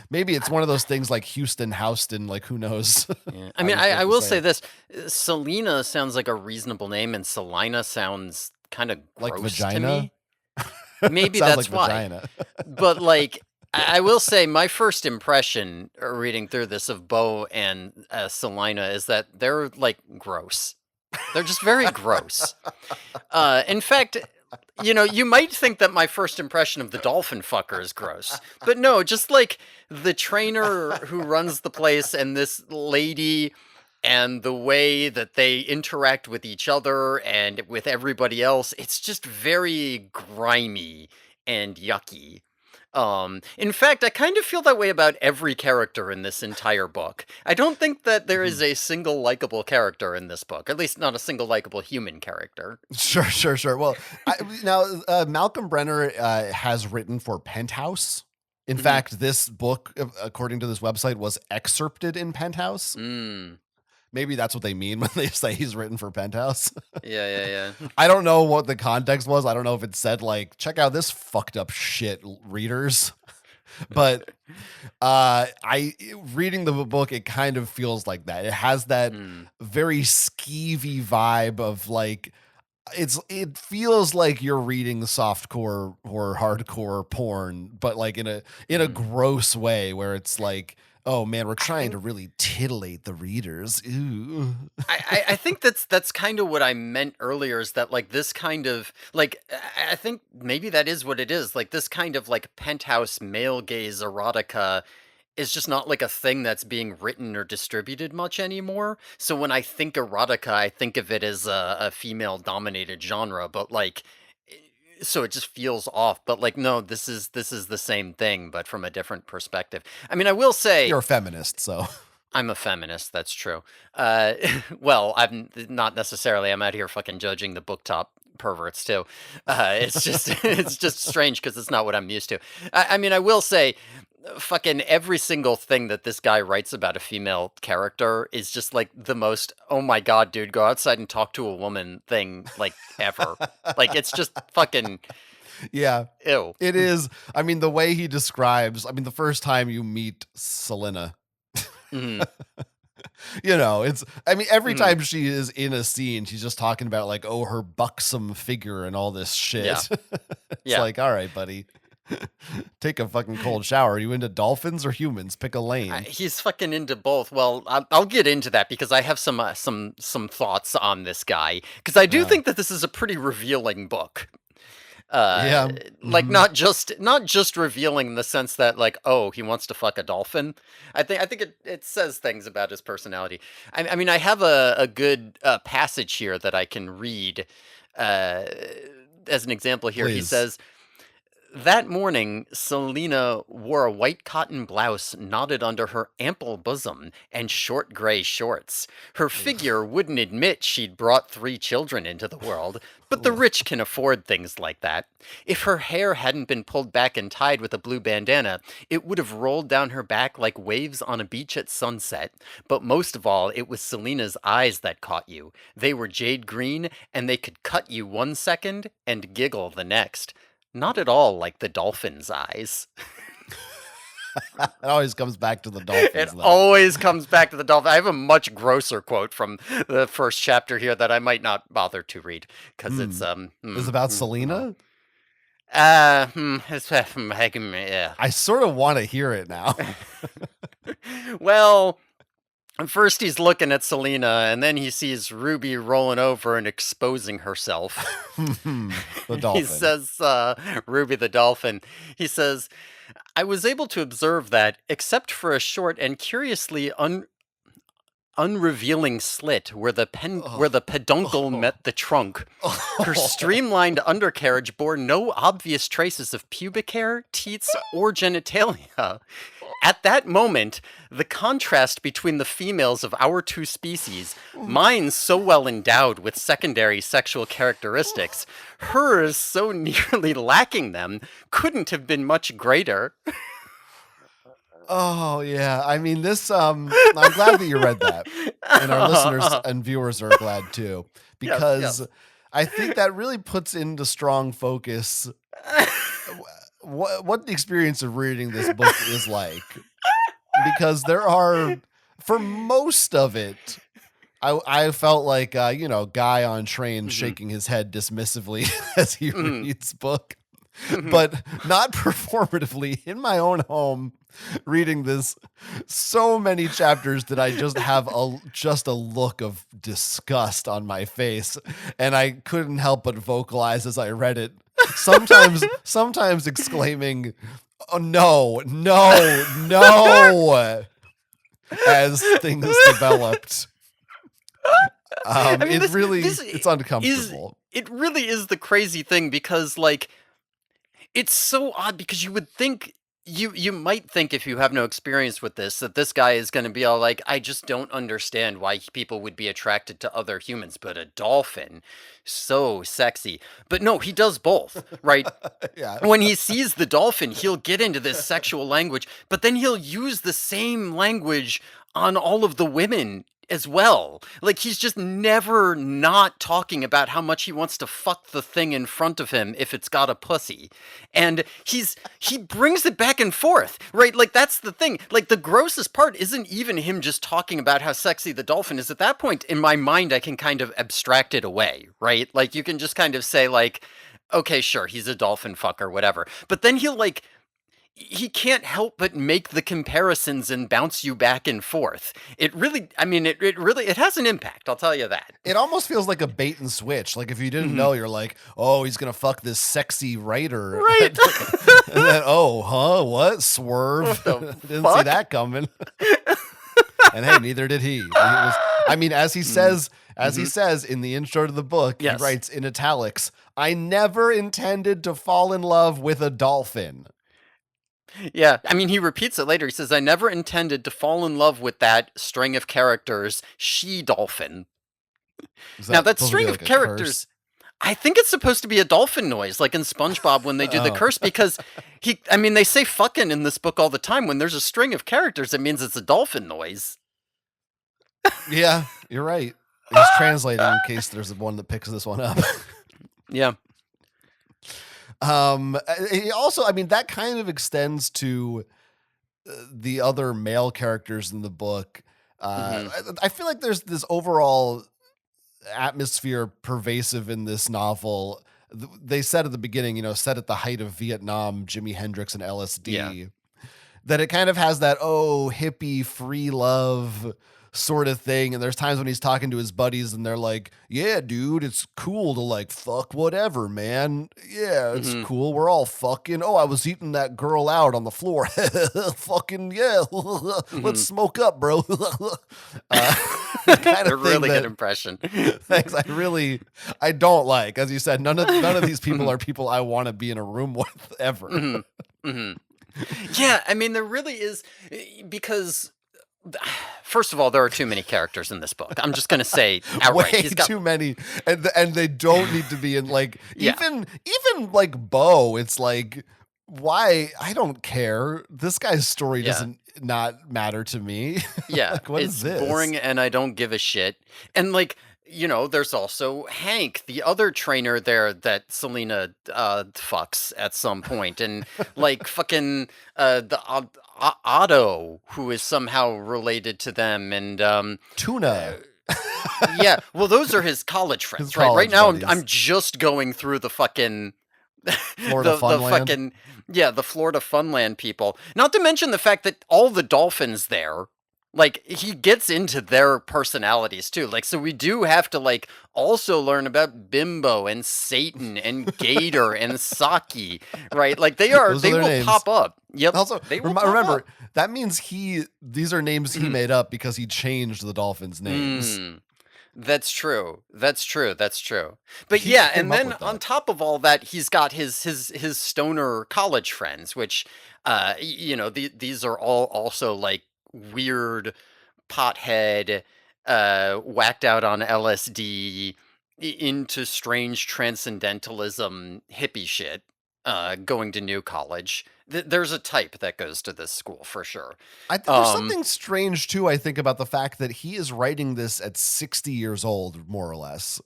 Maybe it's one of those things like Houston, Houston. Like who knows? Yeah. I mean, I will say this: Selena sounds like a reasonable name, and Salina sounds kind of like gross vagina. to me. Maybe Sounds that's like why. vagina. But like, I will say, my first impression reading through this of Bo and Selina is that they're like gross. They're just very gross. In fact, you might think that my first impression of the dolphin fucker is gross, but no, just like the trainer who runs the place and this lady and the way that they interact with each other and with everybody else, it's just very grimy and yucky. In fact, I kind of feel that way about every character in this entire book. I don't think that there is a single likable character in this book, at least not a single likable human character. Sure. Well, now Malcolm Brenner has written for Penthouse. In fact, this book, according to this website, was excerpted in Penthouse. Maybe that's what they mean when they say he's written for Penthouse. Yeah. I don't know what the context was. I don't know if it said like, check out this fucked up shit, readers. But reading the book, it kind of feels like that. It has that very skeevy vibe of like, it feels like you're reading softcore or hardcore porn, but like in a gross way where it's like, oh man, we're trying to really titillate the readers. Ooh. I think that's kind of what I meant earlier, is that like this kind of like, I think maybe that is what it is. Like this kind of like penthouse male gaze erotica is just not like a thing that's being written or distributed much anymore. So when I think erotica, I think of it as a female dominated genre, but like, so it just feels off. But like, no, this is the same thing, but from a different perspective. I mean, I will say You're a feminist, so. I'm a feminist. That's true. Well, I'm not necessarily. I'm out here fucking judging the book top perverts too. It's just it's just strange because it's not what I'm used to. I mean, I will say, fucking every single thing that this guy writes about a female character is just like the most, oh my god, dude, go outside and talk to a woman thing like ever. Like it's just fucking. Yeah. Ew. It is. I mean, the way he describes, I mean, the first time you meet Selena, it's, I mean, every time she is in a scene, she's just talking about like, oh, her buxom figure and all this shit. Yeah. It's like, all right, buddy, take a fucking cold shower. Are you into dolphins or humans? Pick a lane. He's fucking into both. Well, I'll get into that because I have some thoughts on this guy, because I do think that this is a pretty revealing book. Like not just revealing in the sense that like, oh, he wants to fuck a dolphin. I think it says things about his personality. I mean, I have a good passage here that I can read as an example here. Please. He says, that morning, Selena wore a white cotton blouse knotted under her ample bosom and short gray shorts. Her figure wouldn't admit she'd brought 3 children into the world, but the rich can afford things like that. If her hair hadn't been pulled back and tied with a blue bandana, it would have rolled down her back like waves on a beach at sunset. But most of all, it was Selena's eyes that caught you. They were jade green, and they could cut you 1 second and giggle the next. Not at all like the dolphin's eyes. It always comes back to the dolphins. Always comes back to the dolphin. I have a much grosser quote from the first chapter here that I might not bother to read because it's Is it about Selena? Yeah. I sort of want to hear it now. Well, First he's looking at Selena, and then he sees Ruby rolling over and exposing herself. The dolphin. He says, Ruby the dolphin, he says, I was able to observe that, except for a short and curiously unrevealing slit where the peduncle met the trunk, her streamlined undercarriage bore no obvious traces of pubic hair, teats, or genitalia. At that moment, the contrast between the females of our two species, mine so well endowed with secondary sexual characteristics, hers so nearly lacking them, couldn't have been much greater. Oh yeah, I mean this. I'm glad that you read that, and our listeners and viewers are glad too, because yes. I think that really puts into strong focus what the experience of reading this book is like. Because there are, for most of it, I felt like guy on train shaking his head dismissively as he reads book, but not performatively in my own home. Reading this, so many chapters that I just have a look of disgust on my face, and I couldn't help but vocalize as I read it. Sometimes exclaiming, "Oh no, no, no!" as things developed. I mean, it's uncomfortable. It really is the crazy thing because, like, it's so odd because you would think. You might think, if you have no experience with this, that this guy is going to be all like, I just don't understand why people would be attracted to other humans, but a dolphin, so sexy. But no, he does both, right? Yeah. When he sees the dolphin, he'll get into this sexual language, but then he'll use the same language on all of the women as well. Like, he's just never not talking about how much he wants to fuck the thing in front of him if it's got a pussy. And he brings it back and forth, right? Like, that's the thing. Like, the grossest part isn't even him just talking about how sexy the dolphin is. At that point, in my mind, I can kind of abstract it away, right? Like, you can just kind of say, like, okay, sure, he's a dolphin fucker, whatever. But then he can't help but make the comparisons and bounce you back and forth. It really, I mean, it really has an impact. I'll tell you that. It almost feels like a bait and switch. Like, if you didn't know, you're like, oh, he's going to fuck this sexy writer. Right. And then, oh, huh? What? Swerve. Didn't see that coming. And hey, neither did he. As he says, he says in the intro to the book, yes. He writes in italics, I never intended to fall in love with a dolphin. Yeah, I mean, he repeats it later. He says, I never intended to fall in love with that string of characters, she-dolphin. Now, that string of characters, I think it's supposed to be a dolphin noise, like in SpongeBob when they do the curse, because they say fucking in this book all the time. When there's a string of characters, it means it's a dolphin noise. Yeah, you're right. He's translating in case there's one that picks this one up. Yeah. He also, that kind of extends to the other male characters in the book. I feel like there's this overall atmosphere pervasive in this novel. They said at the beginning, set at the height of Vietnam, Jimi Hendrix and LSD, that it kind of has that, hippie, free love sort of thing. And there's times when he's talking to his buddies and they're like, yeah, dude, it's cool to like fuck whatever, man. Yeah, it's cool. We're all fucking. Oh, I was eating that girl out on the floor. Fucking yeah. Let's smoke up, bro. Kind of really good impression. Thanks. I don't like, as you said, none of these people are people I want to be in a room with ever. Yeah, there really is, because first of all, there are too many characters in this book. I'm just going to say outright. Way too many. And they don't need to be in, like, even like Bo, it's like, why? I don't care. This guy's story doesn't not matter to me. Yeah. Like, what is this? Boring and I don't give a shit. And like, there's also Hank, the other trainer there that Selena fucks at some point. And like fucking the Otto, who is somehow related to them. And Tuna. Yeah, well, those are his college friends, right? Right now, I'm just going through the fucking Florida Funland. The Florida Funland people. Not to mention the fact that all the dolphins there Like, he gets into their personalities too. Like, so we do have to, like, also learn about Bimbo and Satan and Gator and Saki, right? Like, Those are they their will names. pop up. Yep, Also, they will pop remember, up. that means these are names he made up because he changed the Dolphins' names. Mm, that's true. That's true. That's true. But He yeah, came and up then with on that. top of all that, he's got his stoner college friends, which these are all also like weird pothead, whacked out on LSD, into strange transcendentalism hippie shit, going to New College. There's a type that goes to this school for sure. There's Um, something strange too, I think, about the fact that he is writing this at 60 years old, more or less,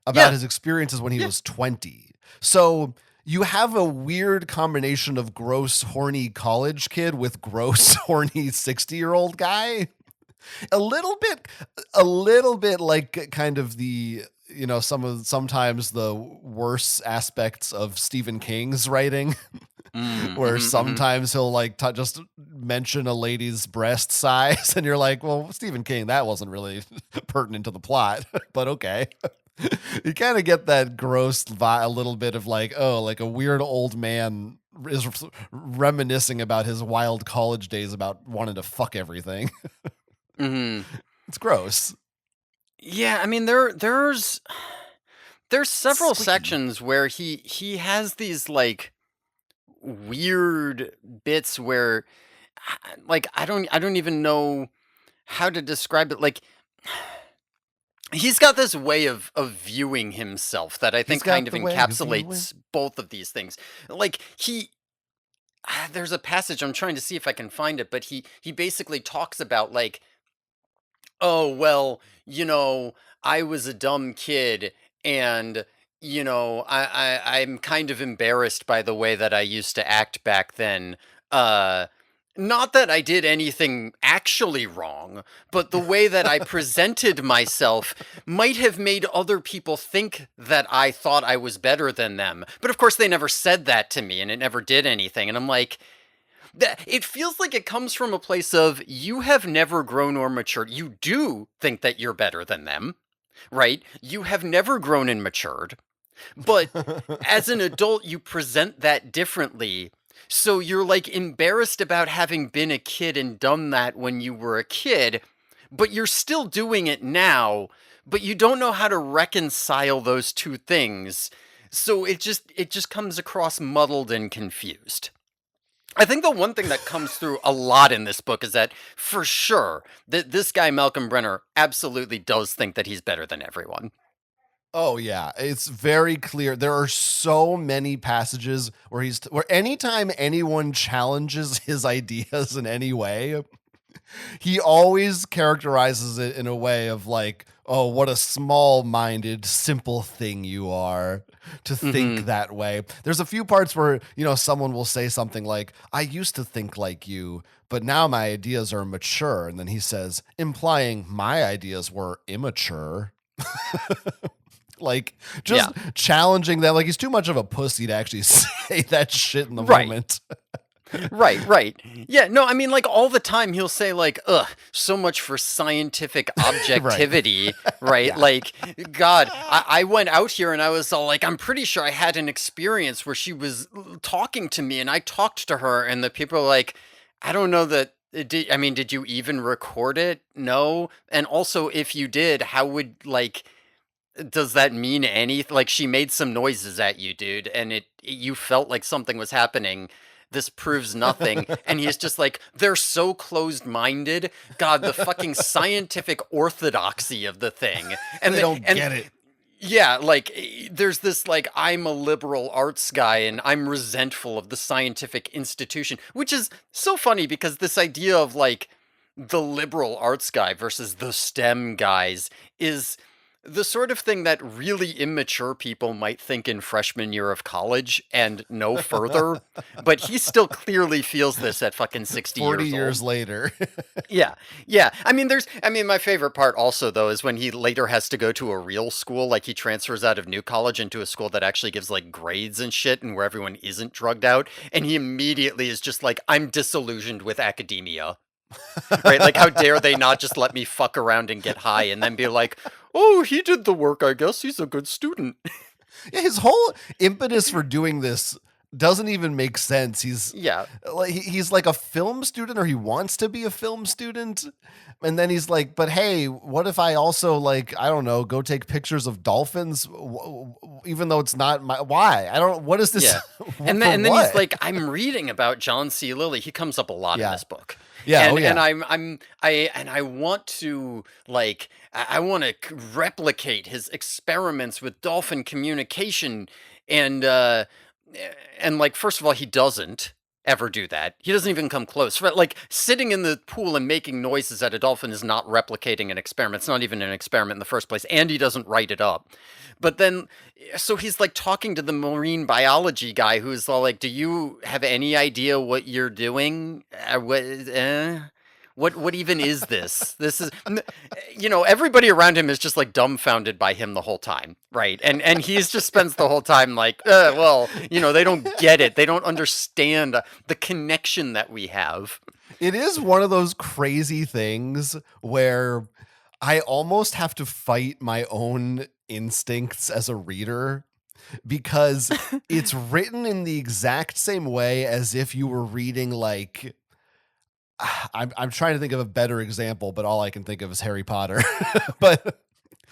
about yeah, his experiences when he yeah. was 20. So you have a weird combination of gross, horny college kid with gross, horny 60-year-old guy. A little bit, like kind of the, sometimes the worse aspects of Stephen King's writing, where Mhm. sometimes he'll like just mention a lady's breast size, and you're like, well, Stephen King, that wasn't really pertinent to the plot, but okay. You kind of get that gross vibe, a little bit of like, oh, like a weird old man is reminiscing about his wild college days about wanting to fuck everything. Mhm. It's gross. Yeah, I mean there's It's several squicky. sections where he has these like weird bits where like I don't even know how to describe it. Like, he's got this way of viewing himself that I He's think kind got of the way of viewing. encapsulates both of these things. Like, there's a passage, I'm trying to see if I can find it, but he basically talks about like, oh, well, I was a dumb kid, and I'm kind of embarrassed by the way that I used to act back then. Uh Not that I did anything actually wrong, but the way that I presented myself might have made other people think that I thought I was better than them. But of course they never said that to me, and it never did anything. And I'm like, that it feels like it comes from a place of, you have never grown or matured. You do think that you're better than them, right? You have never grown and matured, but as an adult, you present that differently. So you're like embarrassed about having been a kid and done that when you were a kid, but you're still doing it now, but you don't know how to reconcile those two things. So it just comes across muddled and confused. I think the one thing that comes through a lot in this book is that, for sure, that this guy Malcolm Brenner absolutely does think that he's better than everyone. Oh yeah, it's very clear. There are so many passages where where anytime anyone challenges his ideas in any way, he always characterizes it in a way of like, oh, what a small-minded, simple thing you are to think Hmm. that way. There's a few parts where, someone will say something like, I used to think like you, but now my ideas are mature. And then he says, implying my ideas were immature. Like, just Yeah. challenging that. Like, he's too much of a pussy to actually say that shit in the Right. moment. Right. Right. Yeah. No, I mean, like, all the time he'll say, like, ugh, so much for scientific Right. objectivity, right? Yeah. Like, God, I went out here and I was all like, I'm pretty sure I had an experience where she was talking to me and I talked to her, and the people are like, I don't know that. I mean, did you even record it? No. And also, if you did, how would, like, does that mean anything? Like, she made some noises at you, dude, and you felt like something was happening. This proves nothing. And he's just like, they're so closed-minded. God, the fucking scientific orthodoxy of the thing. And They don't and get it. yeah, like, there's this like, I'm a liberal arts guy and I'm resentful of the scientific institution, which is so funny because this idea of like the liberal arts guy versus the STEM guys is the sort of thing that really immature people might think in freshman year of college and no further. But he still clearly feels this at fucking 60 40 years years old. later. Yeah. Yeah. I mean, my favorite part also, though, is when he later has to go to a real school. Like, he transfers out of New College into a school that actually gives, like, grades and shit and where everyone isn't drugged out. And he immediately is just like, I'm disillusioned with academia. Right? Like, how dare they not just let me fuck around and get high and then be like, oh, he did the work, I guess. He's a good student. Yeah, his whole impetus for doing this doesn't even make sense. Yeah. He's like a film student, or he wants to be a film student, and then he's like, but hey, what if I also, like, I don't know, go take pictures of dolphins, even though it's not my, why? I don't, what is this? Yeah. And then he's like, I'm reading about John C. Lilly. He comes up a lot in this book. Yeah, and I want to, like, I want to replicate his experiments with dolphin communication, and like, first of all, he doesn't ever do that. He doesn't even come close. Like, sitting in the pool and making noises at a dolphin is not replicating an experiment. It's not even an experiment in the first place, and he doesn't write it up. But then, so he's like talking to the marine biology guy, who's all like, do you have any idea what you're doing? What even is this? This is, everybody around him is just like dumbfounded by him the whole time, right? And he's just spends the whole time like, they don't get it. They don't understand the connection that we have. It is one of those crazy things where I almost have to fight my own instincts as a reader, because it's written in the exact same way as if you were reading, like, I'm trying to think of a better example, but all I can think of is Harry Potter. But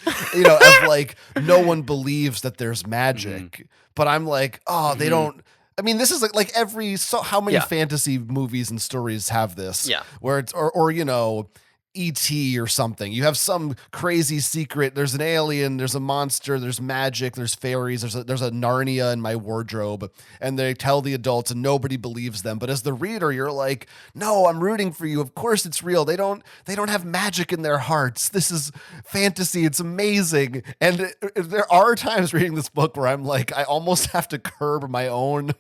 of like, no one believes that there's magic, but I'm like, oh, they don't. I mean, this is like how many fantasy movies and stories have this? Yeah, where it's or E.T. or something. You have some crazy secret. There's an alien. There's a monster. There's magic. There's fairies. There's a Narnia in my wardrobe, and they tell the adults, and nobody believes them. But as the reader, you're like, no, I'm rooting for you. Of course, it's real. They don't have magic in their hearts. This is fantasy. It's amazing. And there are times reading this book where I'm like, I almost have to curb my own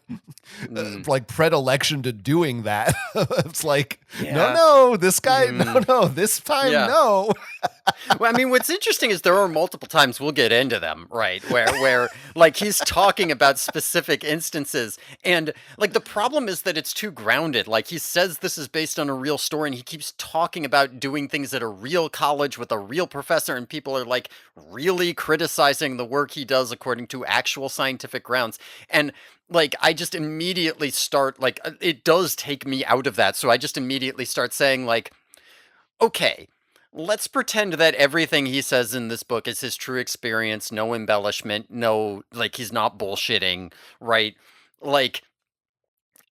like predilection to doing that. It's like, no, this guy, no, this time, no. Well, I mean, what's interesting is there are multiple times, we'll get into them, right, where like he's talking about specific instances, and like the problem is that it's too grounded. Like, he says this is based on a real story, and he keeps talking about doing things at a real college with a real professor, and people are like really criticizing the work he does according to actual scientific grounds. And like, I just immediately start, like, it does take me out of that. So I just immediately start saying, like, okay, let's pretend that everything he says in this book is his true experience, no embellishment, no, like, he's not bullshitting, right? Like,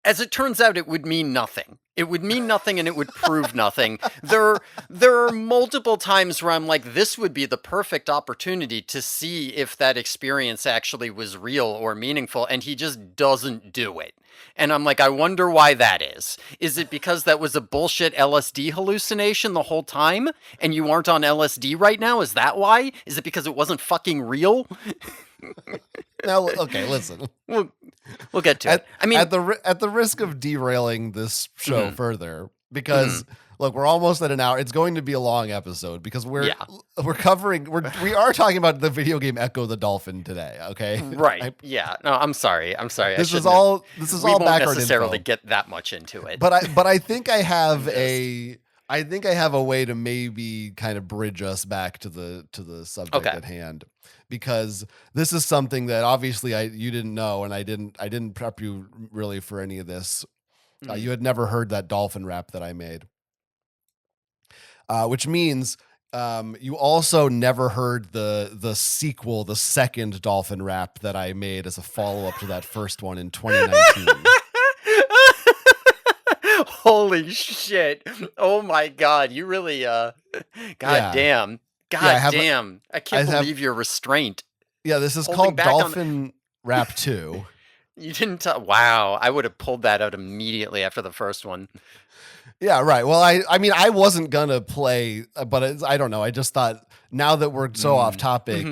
as it turns out, it would mean nothing. It would mean nothing, and it would prove nothing. There are multiple times where I'm like, this would be the perfect opportunity to see if that experience actually was real or meaningful, and he just doesn't do it. And I'm like, I wonder why that is. Is it because that was a bullshit LSD hallucination the whole time, and you aren't on LSD right now? Is that why? Is it because it wasn't fucking real? Now, okay, listen. We'll get to it. I mean, at the risk of derailing this show further, because look, we're almost at an hour. It's going to be a long episode because we are talking about the video game Ecco the Dolphin today. Okay, right? No, I'm sorry. This is all we won't background necessarily info. get that much into it. But I think I have a way to maybe kind of bridge us back to the subject at hand, because this is something that obviously you didn't know, and I didn't prep you really for any of this. You had never heard that dolphin rap that I made, which means you also never heard the sequel, the second dolphin rap that I made as a follow up to that first one in 2019. Holy shit. Oh my God. You really, damn. Damn. I can't believe your restraint. Yeah, this is called Dolphin Rap 2. You didn't wow. I would have pulled that out immediately after the first one. Yeah, right. Well, I mean, I wasn't going to play, but I don't know. I just thought, now that we're so off topic,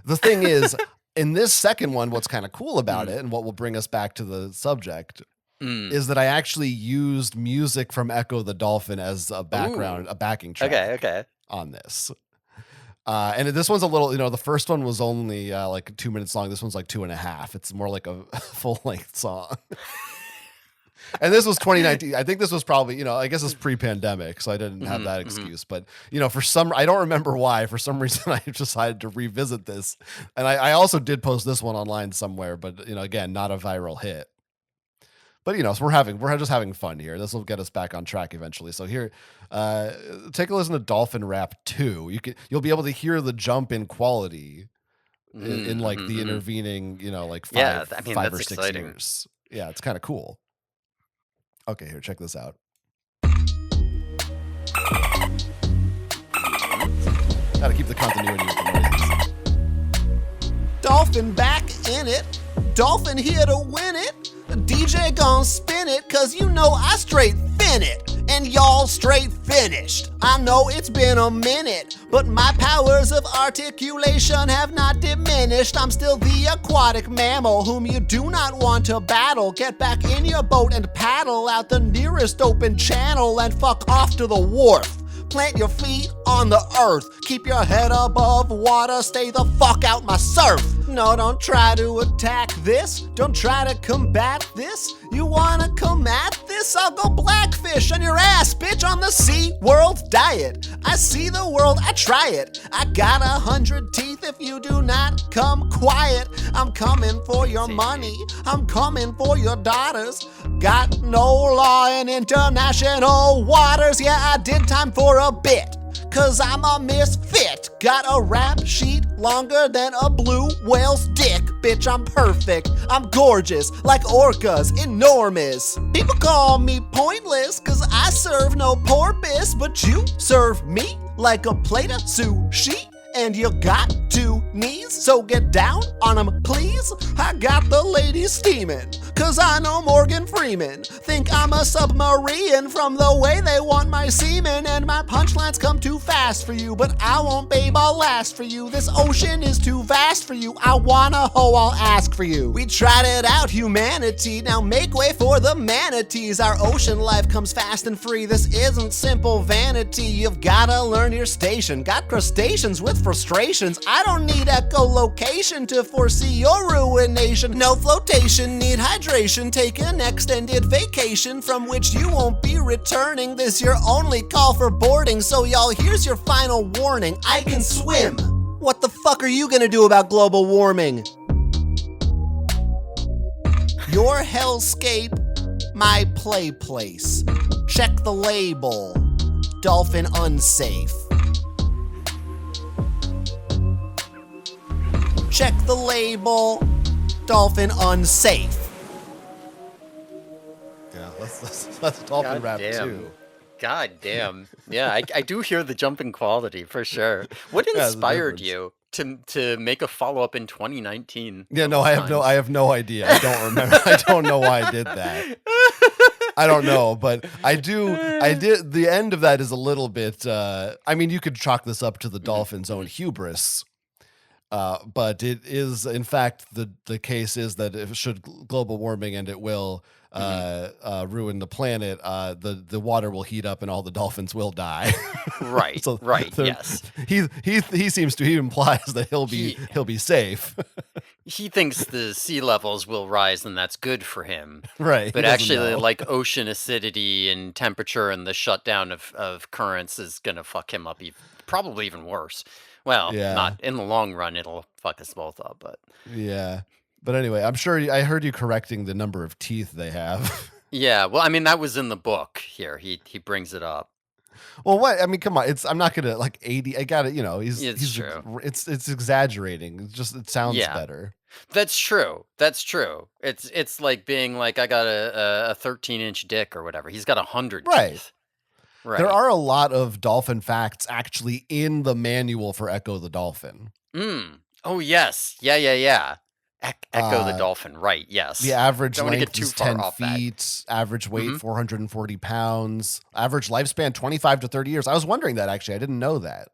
the thing is, in this second one, what's kind of cool about it, and what will bring us back to the subject, is that I actually used music from Ecco the Dolphin as a background, a backing track on this. And this one's a little, the first one was only like 2 minutes long. This one's like 2.5. It's more like a full length song. And this was 2019. I think this was probably, I guess it's pre-pandemic, so I didn't have that excuse. But, I don't remember why. For some reason, I decided to revisit this. And I also did post this one online somewhere, but, again, not a viral hit. But, so we're just having fun here. This will get us back on track eventually. So here, take a listen to Dolphin Rap 2. You'll be able to hear the jump in quality in like the intervening, like five or 6 exciting. years. Yeah, it's kind of cool. Okay, here, check this out. Gotta keep the continuity with the noises. Dolphin back in it. Dolphin here to win it. The DJ gon' spin it, cause I straight fin it. And y'all straight finished. I know it's been a minute, but my powers of articulation have not diminished. I'm still the aquatic mammal whom you do not want to battle. Get back in your boat and paddle out the nearest open channel and fuck off to the wharf. Plant your feet on the earth. Keep your head above water. Stay the fuck out my surf. No, don't try to attack this. Don't try to combat this. You wanna come at this? I'll go blackfish on your ass, bitch, on the Sea World diet. I see the world, I try it. I got 100 teeth if you do not come quiet. I'm coming for your money. I'm coming for your daughters. Got no law in international waters. Yeah, I did time for a bit, cause I'm a misfit. Got a rap sheet longer than a blue whale's dick. Bitch, I'm perfect. I'm gorgeous, like orcas, enormous. People call me pointless, cause I serve no porpoise. But you serve me like a plate of sushi. And you got 2 knees, so get down on them, please. I got the ladies steaming, cause I know Morgan Freeman. Think I'm a submarine from the way they want my semen. And my punchlines come too fast for you, but I won't, babe, I'll last for you. This ocean is too vast for you. I want a hoe, I'll ask for you. We tried it out, humanity. Now make way for the manatees. Our ocean life comes fast and free. This isn't simple vanity. You've gotta learn your station. Got crustaceans with frustrations. I don't need echolocation to foresee your ruination. No flotation, need hydration. Take an extended vacation from which you won't be returning. This your only call for boarding. So y'all, here's your final warning. I can swim. What the fuck are you gonna do about global warming? Your hellscape, my play place. Check the label. Dolphin unsafe. Check the label. Dolphin unsafe. Yeah, that's Dolphin Rap too. God damn. Yeah, I do hear the jump in quality for sure. What inspired you to make a follow-up in 2019? Yeah, no, I have no idea. I don't remember. I don't know why I did that. I don't know, but I did. The end of that is a little bit, I mean, you could chalk this up to the dolphin's own hubris. But it is, in fact, the case is that if should global warming, and it will, ruin the planet, the water will heat up and all the dolphins will die. Right. So right. Yes. He implies that he'll be safe. He thinks the sea levels will rise and that's good for him. Right. But actually, like ocean acidity and temperature and the shutdown of currents is gonna fuck him up, probably even worse. Well, not in the long run, it'll fuck us both up, but yeah. But anyway, I'm sure I heard you correcting the number of teeth they have. Yeah, well, I mean, that was in the book here. He brings it up. Well, what? I mean, come on. I'm not gonna like 80. I got it. He's true. It's exaggerating. It sounds better. That's true. It's like being like, I got a 13-inch dick or whatever. He's got 100 teeth. Right. There are a lot of dolphin facts actually in the manual for Ecco the Dolphin. Oh, yes. Yeah. Ecco the Dolphin, right, yes. The average length is 10 feet, average weight 440 pounds, average lifespan 25 to 30 years. I was wondering that, actually. I didn't know that.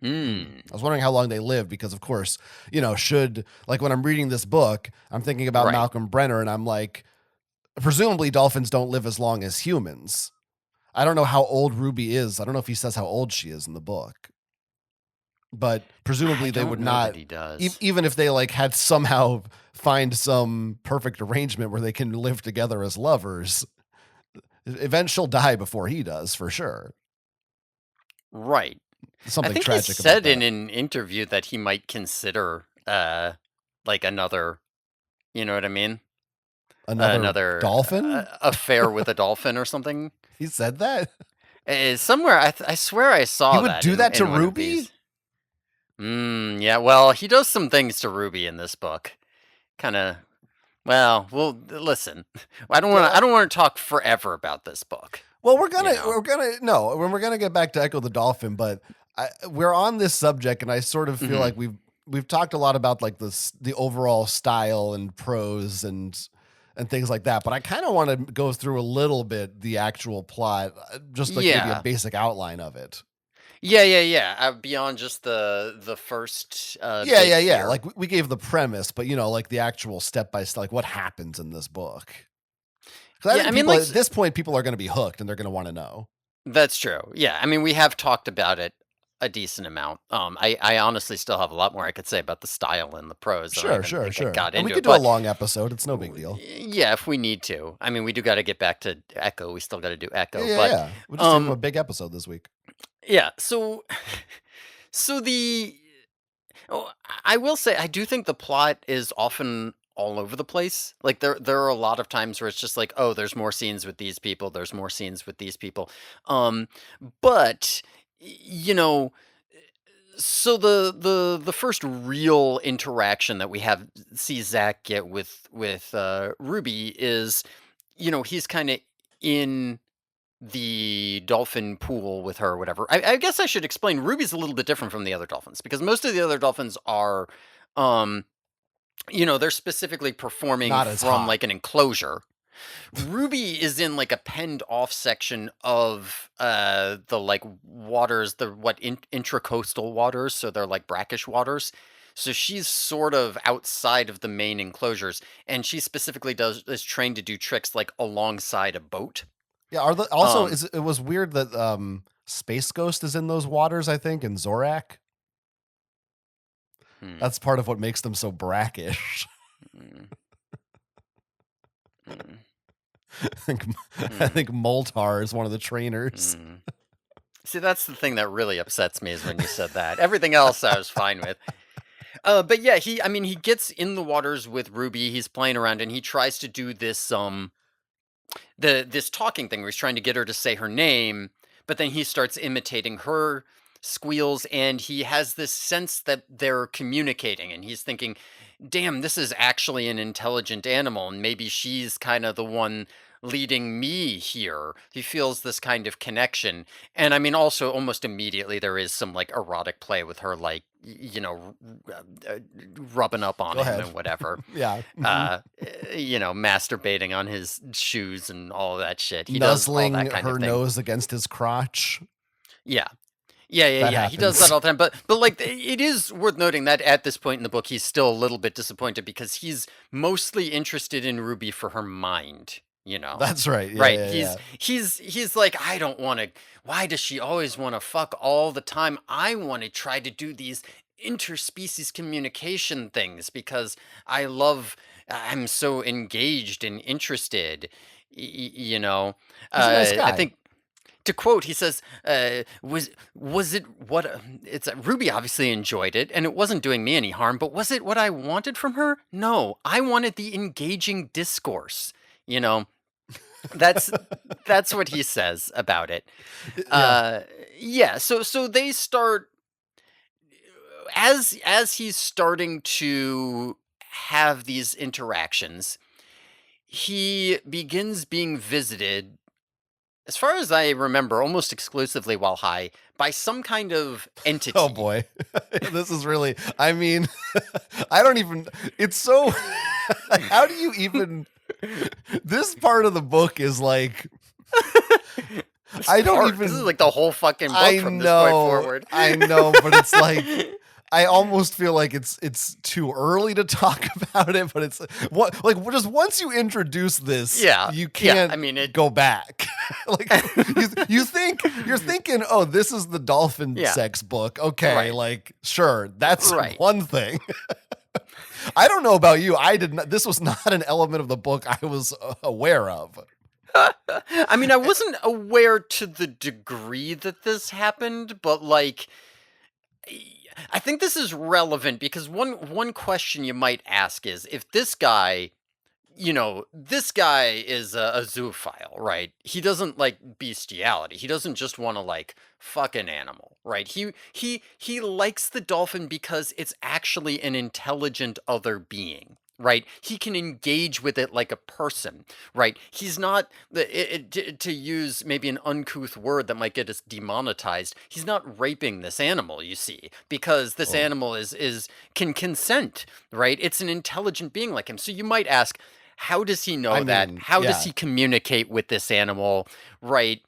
I was wondering how long they live because, of course, when I'm reading this book, I'm thinking about Malcolm Brenner, and I'm like, presumably dolphins don't live as long as humans. I don't know how old Ruby is. I don't know if he says how old she is in the book. But presumably they would not, even if they had somehow find some perfect arrangement where they can live together as lovers, Eventually she'll die before he does, for sure. Right. Something I think tragic he said about in that. an interview that he might consider like another, you know what I mean? Another Another dolphin? affair with a dolphin or something. He said that? Somewhere, I swear I He saw would that do that to in one of Ruby? these. Yeah, well, he does some things to Ruby in this book. Kind of. Well, listen. I don't want to talk forever about this book. Well, you know? we're gonna get back to Echo the Dolphin, but we're on this subject, and I sort of feel like we've talked a lot about like the overall style and prose and things like that. But I kind of want to go through a little bit the actual plot, just like maybe a basic outline of it. Yeah. Beyond just the first. Yeah. Here. Like we gave the premise, but like the actual step by step, like what happens in this book. Because I think at this point, people are going to be hooked and they're going to want to know. That's true. Yeah, I mean, we have talked about it a decent amount. I honestly still have a lot more I could say about the style and the prose. Sure. And we could do a long episode. It's no big deal. Yeah, if we need to. I mean, we do got to get back to Echo. We still got to do Echo. Yeah. We'll just do a big episode this week. Yeah. So I will say, I do think the plot is often all over the place. Like there are a lot of times where it's just like, oh, there's more scenes with these people, there's more scenes with these people. But so the first real interaction that we see Zach get with Ruby is, he's kind of in the dolphin pool with her or whatever. I guess I should explain, Ruby's a little bit different from the other dolphins, because most of the other dolphins are they're specifically performing from like an enclosure. Ruby is in like a penned off section of the like waters, intracoastal waters, so they're like brackish waters. So she's sort of outside of the main enclosures, and she specifically is trained to do tricks like alongside a boat. Yeah, it was weird that Space Ghost is in those waters, I think, and Zorak. That's part of what makes them so brackish. I think Moltar is one of the trainers. See, that's the thing that really upsets me, is when you said that. Everything else I was fine with. But yeah, he gets in the waters with Ruby, he's playing around, and he tries to do this this talking thing where he's trying to get her to say her name, but then he starts imitating her squeals, and he has this sense that they're communicating, and he's thinking, damn, this is actually an intelligent animal, and maybe she's kind of the one leading me here. He feels this kind of connection. And I mean, also almost immediately there is some like erotic play with her, like, rubbing up on him and whatever. Yeah. Masturbating on his shoes and all of that shit. He nuzzling does all that kind her of thing. nose against his crotch. Yeah. Happens. He does that all the time. But like, it is worth noting that at this point in the book, he's still a little bit disappointed, because he's mostly interested in Ruby for her mind. That's right. Yeah, right. Yeah, He's like, I don't want to. Why does she always want to fuck all the time? I want to try to do these interspecies communication things because I'm so engaged and interested. He's a nice guy. I think, to quote, he says, was it what it's Ruby obviously enjoyed it, and it wasn't doing me any harm, but was it what I wanted from her? No, I wanted the engaging discourse. That's what he says about it. So they start, as he's starting to have these interactions, he begins being visited, as far as I remember, almost exclusively while high, by some kind of entity. Oh boy. This is really, I mean, I don't even, it's so, how do you even, this part of the book is like, this is like the whole fucking book from this point forward. I know, but it's like, I almost feel like it's too early to talk about it, but it's just once you introduce this, you can't go back. Like you're thinking, oh, this is the dolphin sex book. Okay, right. Like sure, that's one thing. I don't know about you. This was not an element of the book I was aware of. I mean, I wasn't aware to the degree that this happened, but like, I think this is relevant because one question you might ask is if this guy, this guy is a zoophile, right? He doesn't like bestiality. He doesn't just want to like fuck an animal, right? He likes the dolphin because it's actually an intelligent other being. Right, he can engage with it like a person. Right, he's not to use maybe an uncouth word that might get us demonetized. He's not raping this animal, you see, because this Oh. animal is can consent. Right, it's an intelligent being like him. So you might ask, how does he know I that? mean, How does yeah. he communicate with this animal? Right,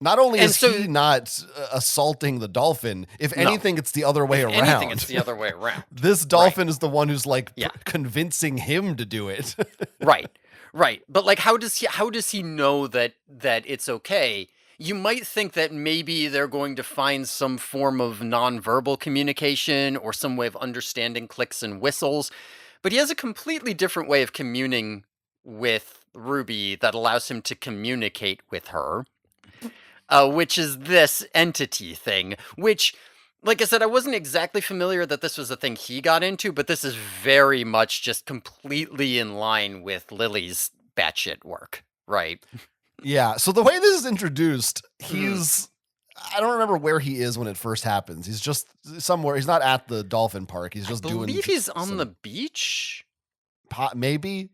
Not only and is he so not assaulting the dolphin, if no, anything, it's the other way if anything, it's around. the other way around. This Right. dolphin is the one who's like Yeah. convincing him to do it. Right. Right. But like how does he know that it's okay? You might think that maybe they're going to find some form of nonverbal communication or some way of understanding clicks and whistles, but he has a completely different way of communing with Ruby that allows him to communicate with her, which is this entity thing, which, like I said, I wasn't exactly familiar that this was a thing he got into, but this is very much just completely in line with Lily's batshit work, right? Yeah. So the way this is introduced, Mhm. I don't remember where he is when it first happens. He's just somewhere. He's not at the dolphin park. He's I just doing believe he's on the some beach. maybe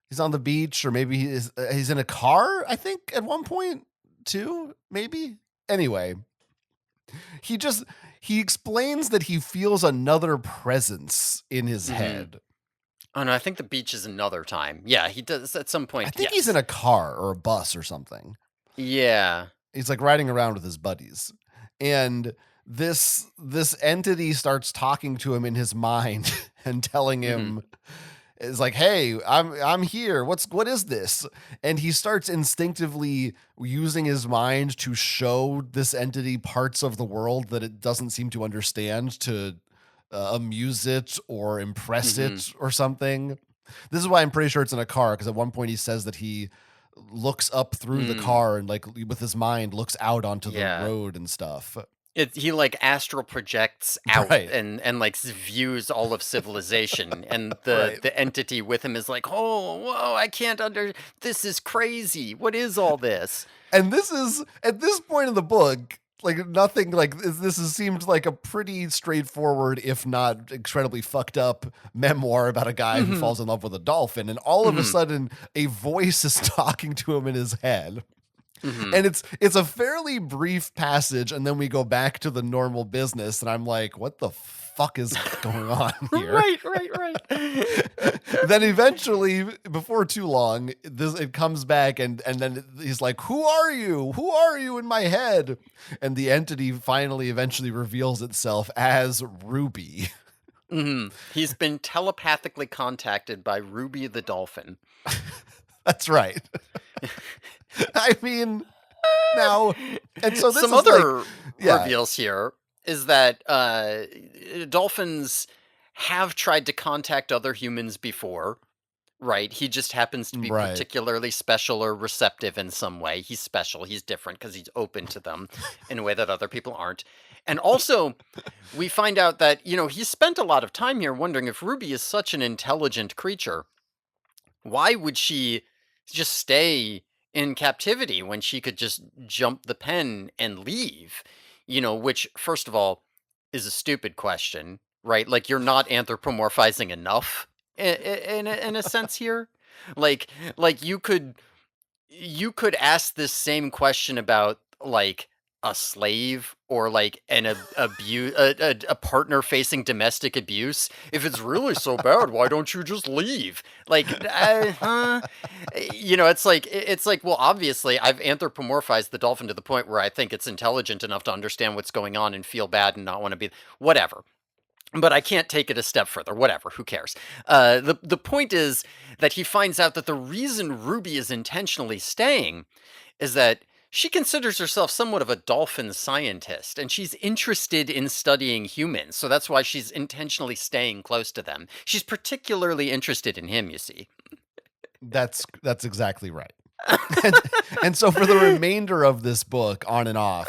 he's on the beach, or maybe he's in a car, I think, at one point too, maybe. Anyway, he just he explains that he feels another presence in his Mhm. head. Oh no, I think the beach is another time. Yeah, he does at some I point. think he's in a car or a bus or something. Yeah. He's like riding around with his buddies. And this entity starts talking to him in his mind and telling Mhm. him, is like, "Hey, I'm here. What is this?" And he starts instinctively using his mind to show this entity parts of the world that it doesn't seem to understand, to amuse it or impress Mhm. it or something. This is why I'm pretty sure it's in a car, because at one point he says that he looks up through the Mm. car and like with his mind looks out onto the Yeah. road and stuff. He like astral projects out Right. and like views all of civilization, and Right. the entity with him is like, oh, whoa, I can't this is crazy. What is all this? And this is at this point in the book, like nothing like this has seemed like a pretty straightforward, if not incredibly fucked up memoir about a guy who Mhm. falls in love with a dolphin, and all of a Mhm. sudden a voice is talking to him in his head. Mhm. And it's a fairly brief passage, and then we go back to the normal business, and I'm like, what the fuck is going on here? Right. Then eventually, before too long, it comes back, and then he's like, "Who are you? Who are you in my head?" And the entity finally, eventually reveals itself as Ruby. Mhm. He's been telepathically contacted by Ruby the dolphin. That's right. I mean, now, and so this Some is like, other yeah, reveals here is that dolphins have tried to contact other humans before, right? He just happens to be right. particularly special or receptive in some way. He's special, he's different because he's open to them in a way that other people aren't. And also, we find out that, he spent a lot of time here wondering if Ruby is such an intelligent creature, why would she just stay in captivity when she could just jump the pen and leave? Which, first of all, is a stupid question, right? Like, you're not anthropomorphizing enough in a sense here. Like, like you could ask this same question about like a slave or like an abuse a partner facing domestic abuse. If it's really so bad, why don't you just leave? Like, it's like, well, obviously I've anthropomorphized the dolphin to the point where I think it's intelligent enough to understand what's going on and feel bad and not want to be whatever, but I can't take it a step further. Whatever, who cares? The point is that he finds out that the reason Ruby is intentionally staying is that she considers herself somewhat of a dolphin scientist, and she's interested in studying humans. So that's why she's intentionally staying close to them. She's particularly interested in him, you see. That's exactly right. and, and so for the remainder of this book, on and off,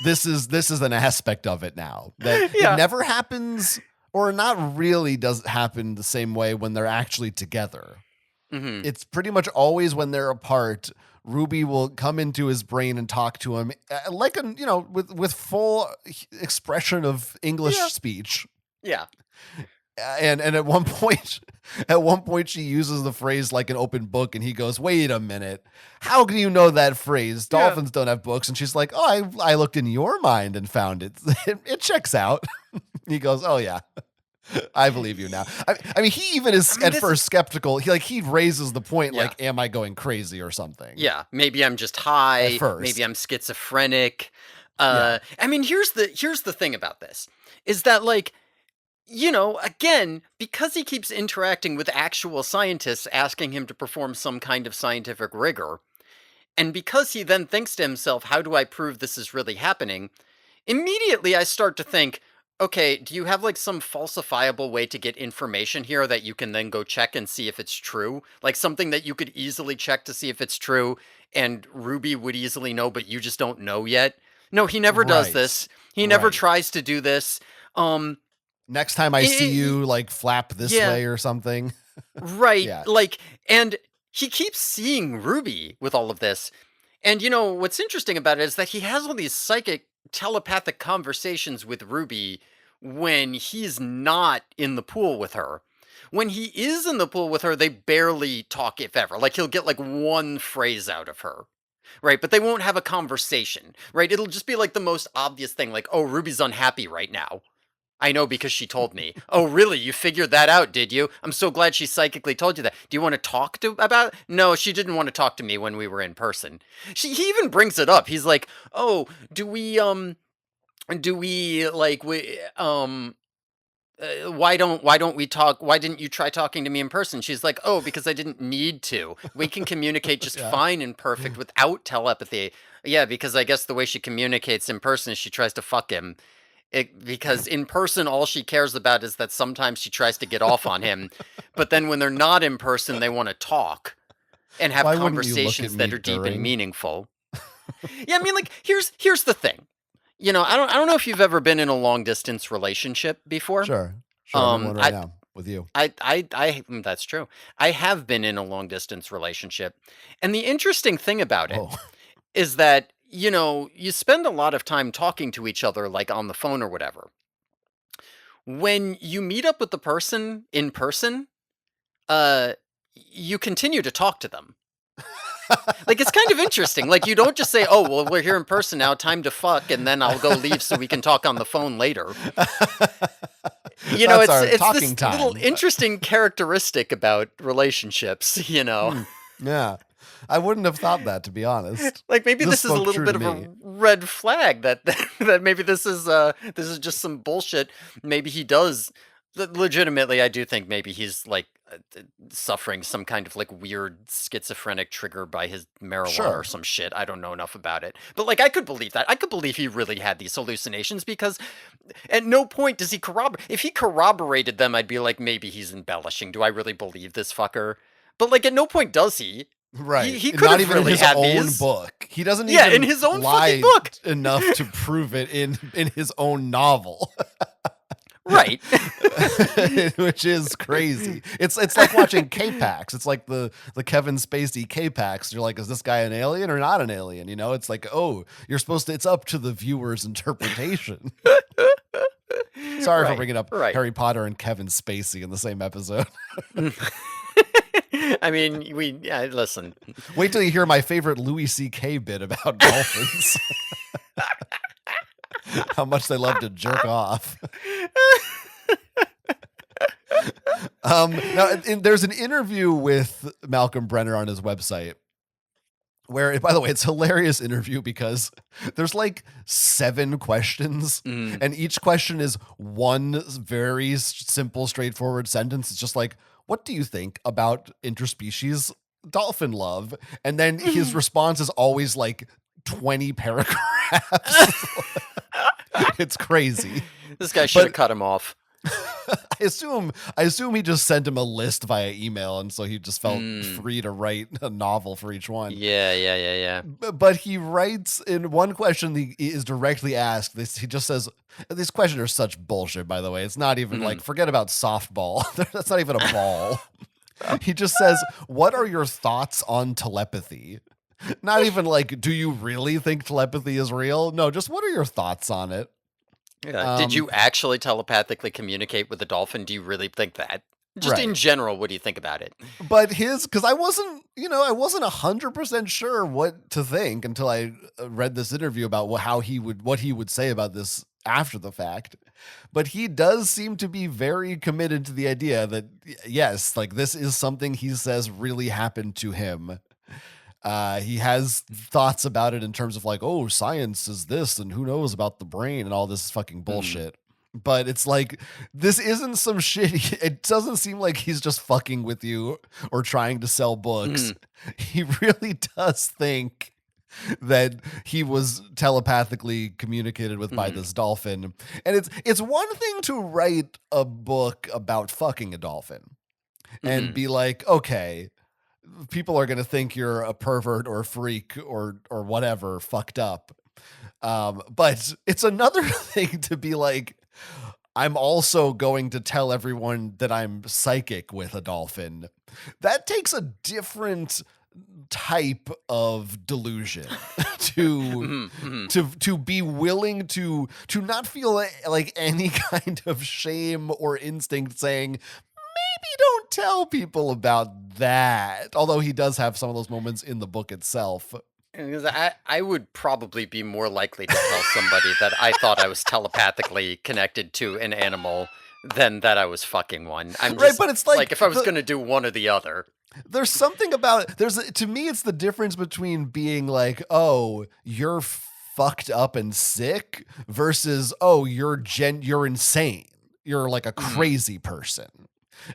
this is an aspect of it now that it never happens, or not really doesn't happen the same way when they're actually together. Mm-hmm. It's pretty much always when they're apart. Ruby will come into his brain and talk to him like with full expression of English speech. Yeah. And at one point she uses the phrase like an open book, and he goes, "Wait a minute. How can you know that phrase? Dolphins don't have books." And she's like, "Oh, I looked in your mind and found it. It checks out." He goes, "Oh yeah. I believe you now." I mean, he even is at first skeptical. He raises the point, like, "Am I going crazy or something?" Yeah, maybe I'm just high. At first. Maybe I'm schizophrenic. I mean, here's the thing about this is that, like, again, because he keeps interacting with actual scientists asking him to perform some kind of scientific rigor, and because he then thinks to himself, "How do I prove this is really happening?" Immediately I start to think, okay, do you have like some falsifiable way to get information here that you can then go check and see if it's true? Like something that you could easily check to see if it's true and Ruby would easily know, but you just don't know yet? No, he never does this. He never tries to do this. Next time I see you, like, flap this way or something. Right. Like, and he keeps seeing Ruby with all of this. And what's interesting about it is that he has all these psychic telepathic conversations with Ruby when he's not in the pool with her. When he is in the pool with her, they barely talk, if ever. Like, he'll get like one phrase out of her, right? But they won't have a conversation, right? It'll just be like the most obvious thing, like, "Oh, Ruby's unhappy right now. I know because she told me." "Oh, really? You figured that out, did you? I'm so glad she psychically told you that. Do you want to talk about it?" "No, she didn't want to talk to me when we were in person." He even brings it up. He's like, "Oh, do we like, why don't we talk? Why didn't you try talking to me in person?" She's like, "Oh, because I didn't need to. We can communicate just fine and perfect without telepathy." "Yeah, because I guess the way she communicates in person is she tries to fuck him. Because in person, all she cares about is that sometimes she tries to get off on him, but then when they're not in person, they want to talk and have conversations that are deep and meaningful." Yeah, I mean, like, here's the thing. I don't know if you've ever been in a long distance relationship before. Sure. I'm one right now with you. That's true. I have been in a long distance relationship, and the interesting thing about it is that you spend a lot of time talking to each other, like on the phone or whatever. When you meet up with the person in person, you continue to talk to them. Like, it's kind of interesting. Like, you don't just say, "Oh, well, we're here in person now, time to fuck, and then I'll go leave so we can talk on the phone later." It's this little interesting characteristic about relationships, Yeah. I wouldn't have thought that, to be honest. Like, maybe this is a little bit of a red flag that maybe this is just some bullshit. Maybe he does legitimately. I do think maybe he's like suffering some kind of like weird schizophrenic trigger by his marijuana or some shit. I don't know enough about it, but like, I could believe that. I could believe he really had these hallucinations, because at no point does he corroborate. If he corroborated them, I'd be like, maybe he's embellishing. Do I really believe this fucker? But like, at no point does he. Right. He could have really in his had own these. book. He doesn't even in his own lie fucking book enough to prove it in his own novel. Right. Which is crazy. It's like watching K-Pax. It's like the Kevin Spacey K-Pax. You're like, is this guy an alien or not an alien? It's like, oh, you're supposed to, it's up to the viewer's interpretation. Sorry for bringing up Harry Potter and Kevin Spacey in the same episode. I mean, listen. Wait till you hear my favorite Louis C.K. bit about dolphins. How much they love to jerk off. Now, there's an interview with Malcolm Brenner on his website where, by the way, it's a hilarious interview because there's like 7 questions and each question is one very simple, straightforward sentence. It's just like, what do you think about interspecies dolphin love? And then his response is always like 20 paragraphs. It's crazy. This guy should have cut him off. I assume he just sent him a list via email, and so he just felt free to write a novel for each one. Yeah. But he writes in one question he is directly asked. He just says, "These questions are such bullshit." By the way, it's not even like forget about softball. That's not even a ball. He just says, "What are your thoughts on telepathy?" Not even like, "Do you really think telepathy is real?" No, just what are your thoughts on it? Yeah. Did you actually telepathically communicate with the dolphin? Do you really think that? Just in Right. general, what do you think about it? But because I wasn't 100% sure what to think until I read this interview about what he would say about this after the fact. But he does seem to be very committed to the idea that yes, like this is something he says really happened to him. He has thoughts about it in terms of like, oh, science is this, and who knows about the brain and all this fucking bullshit. But it's like, this isn't some shit. It doesn't seem like he's just fucking with you or trying to sell books. He really does think that he was telepathically communicated with by this dolphin. And it's one thing to write a book about fucking a dolphin and be like, okay, people are going to think you're a pervert or a freak or whatever, fucked up. But it's another thing to be like, I'm also going to tell everyone that I'm psychic with a dolphin. That takes a different type of delusion to be willing to not feel like any kind of shame or instinct saying, maybe don't tell people about that. Although he does have some of those moments in the book itself. Because I would probably be more likely to tell somebody that I thought I was telepathically connected to an animal than that I was fucking one. I'm just, right, but it's like if I was going to do one or the other. There's something about to me it's the difference between being like, oh, you're fucked up and sick versus, oh, you're insane. You're like a crazy person.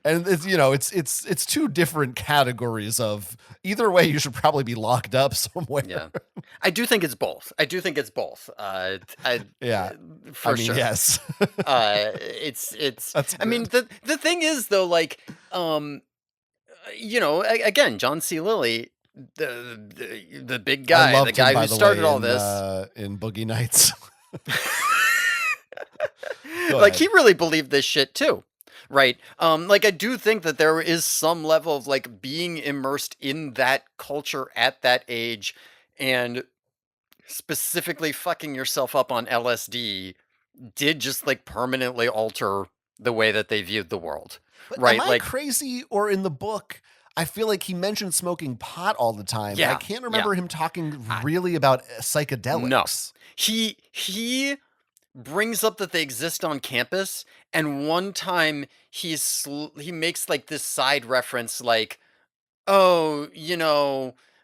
And it's two different categories of either way. You should probably be locked up somewhere. Yeah, I do think it's both. Yeah, for sure. Yes. It's. I mean, the thing is though, like, again, John C. Lilly, the big guy, the guy who started all this in Boogie Nights. Like, he really believed this shit too. Right. Like, I do think that there is some level of like being immersed in that culture at that age and specifically fucking yourself up on LSD did just like permanently alter the way that they viewed the world. But right. Am I like crazy, or in the book, I feel like he mentioned smoking pot all the time. Yeah, I can't remember him talking really about psychedelics. No. He brings up that they exist on campus, and one time he makes like this side reference like, oh,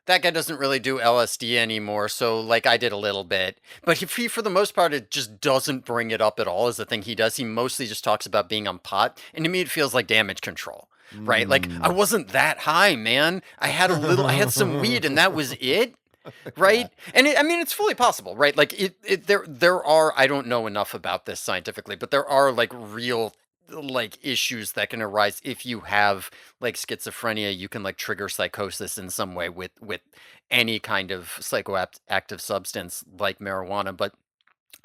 that guy doesn't really do LSD anymore, so like I did a little bit. But he for the most part, it just doesn't bring it up at all as the thing he does. He mostly just talks about being on pot, and to me it feels like damage control. Right? Like, I wasn't that high, man. I had some weed and that was it. Right. And it's fully possible, right? Like there are, I don't know enough about this scientifically, but there are like real like issues that can arise if you have like schizophrenia. You can like trigger psychosis in some way with any kind of psychoactive substance like marijuana. But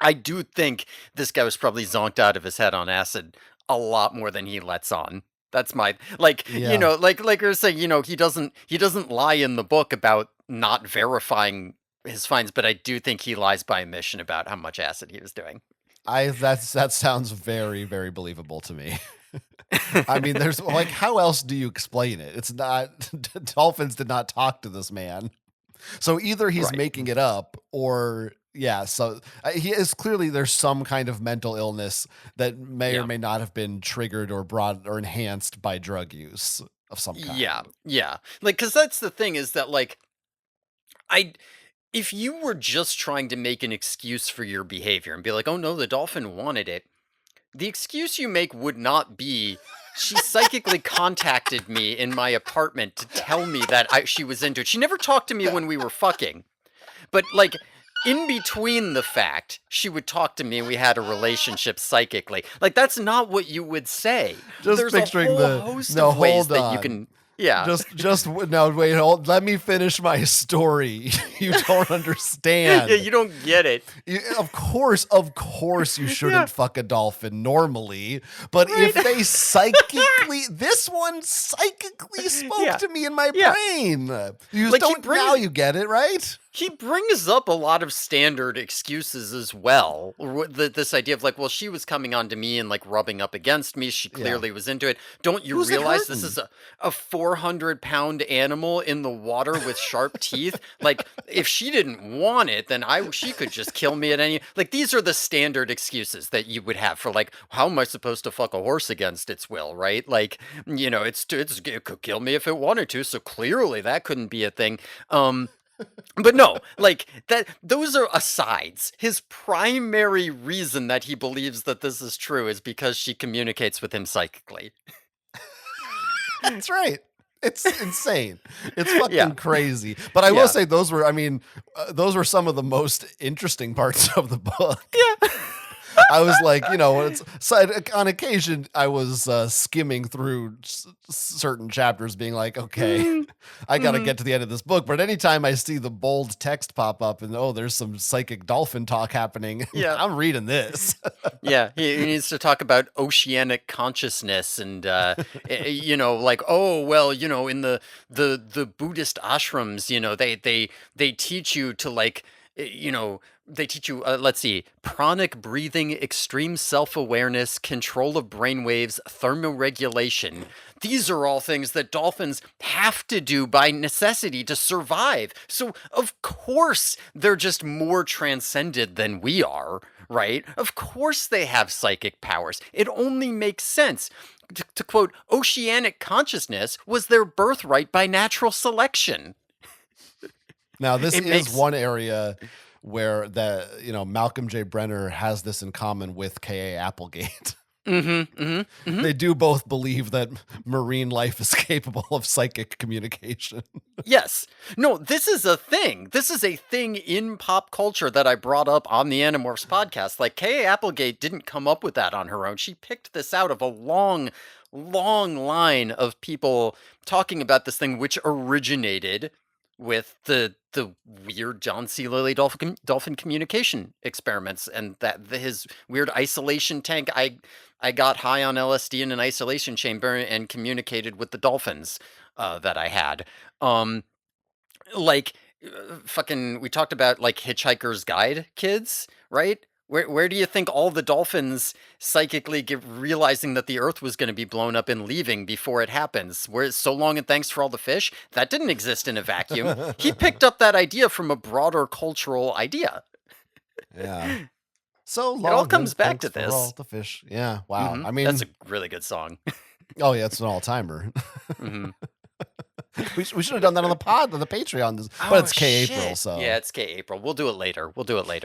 I do think this guy was probably zonked out of his head on acid a lot more than he lets on. That's my like like you're saying, he doesn't lie in the book about not verifying his finds, but I do think he lies by omission about how much acid he was doing. That sounds very, very believable to me. I mean, there's like, how else do you explain it? It's not dolphins did not talk to this man. So either he's making it up or so he is clearly there's some kind of mental illness that may or may not have been triggered or brought or enhanced by drug use of some kind. Yeah. Like, cause that's the thing is that like, if you were just trying to make an excuse for your behavior and be like, oh no, the dolphin wanted it, the excuse you make would not be, she psychically contacted me in my apartment to tell me that she was into it. She never talked to me when we were fucking. But like, in between the fact she would talk to me and we had a relationship psychically. Like, that's not what you would say. Just There's picturing a whole host of ways that you can. Yeah. Just no, wait, hold. Let me finish my story. You don't understand. Yeah, you don't get it. Of course, you shouldn't fuck a dolphin normally. But if they psychically, this one psychically spoke to me in my brain. You Like, don't now. You get it, right? He brings up a lot of standard excuses as well. This idea of like, well, she was coming on to me and like rubbing up against me. She clearly was into it. Don't you realize this is a 400-pound animal in the water with sharp teeth? Like, if she didn't want it, then she could just kill me at any. Like, these are the standard excuses that you would have for like, how am I supposed to fuck a horse against its will, right? Like, you know, it could kill me if it wanted to. So clearly that couldn't be a thing. But no, like those are asides. His primary reason that he believes that this is true is because she communicates with him psychically. That's right. It's insane. It's fucking crazy. But I will say those were some of the most interesting parts of the book. Yeah. I was like, you know, on occasion I was skimming through certain chapters being like, okay, I got to get to the end of this book. But anytime I see the bold text pop up and, there's some psychic dolphin talk happening, I'm reading this. Yeah, he needs to talk about oceanic consciousness and, you know, like, oh, well, you know, in the Buddhist ashrams, you know, they teach you to like, you know, they teach you, let's see, pranic breathing, extreme self-awareness, control of brainwaves, thermoregulation. These are all things that dolphins have to do by necessity to survive. So, of course, they're just more transcended than we are, right? Of course they have psychic powers. It only makes sense. To quote, oceanic consciousness was their birthright by natural selection. Now, this is one area where Malcolm J. Brenner has this in common with K.A. Applegate. They do both believe that marine life is capable of psychic communication. Yes. No, this is a thing. This is a thing in pop culture that I brought up on the Animorphs podcast. Like, K.A. Applegate didn't come up with that on her own. She picked this out of a long line of people talking about this thing, which originated with the weird John C. Lilly dolphin communication experiments, and his weird isolation tank. I got high on LSD in an isolation chamber and communicated with the dolphins that I had. Fucking, we talked about like Hitchhiker's Guide kids, right? Where do you think all the dolphins psychically realizing that the Earth was going to be blown up and leaving before it happens? Where so long and thanks for all the fish? That didn't exist in a vacuum. He picked up that idea from a broader cultural idea. Yeah. So long. It all comes back to this. All the fish. Yeah. Wow. Mm-hmm. I mean, that's a really good song. Oh yeah, it's an all-timer. We should have done that on the Patreon, but it's K-April, so yeah, it's K-April. We'll do it later.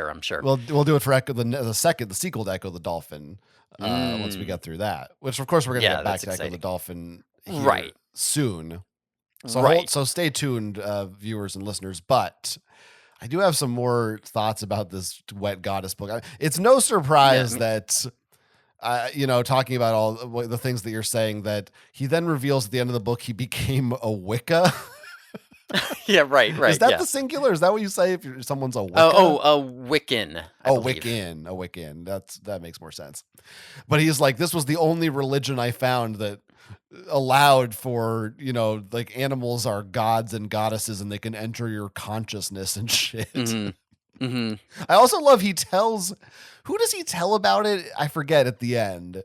I'm sure. We'll do it for Echo the sequel to Echo the Dolphin once we get through that. Which of course we're gonna get back to Echo the Dolphin here soon. So stay tuned, viewers and listeners. But I do have some more thoughts about this Wet Goddess book. It's no surprise that. Talking about all the things that you're saying, that he then reveals at the end of the book he became a Wicca. Yeah, right. Is that the singular? Is that what you say if someone's a Wicca? A Wiccan. A Wiccan. That makes more sense. But he's like, this was the only religion I found that allowed for, like animals are gods and goddesses and they can enter your consciousness and shit. Mm-hmm. I also love who does he tell about it? I forget at the end.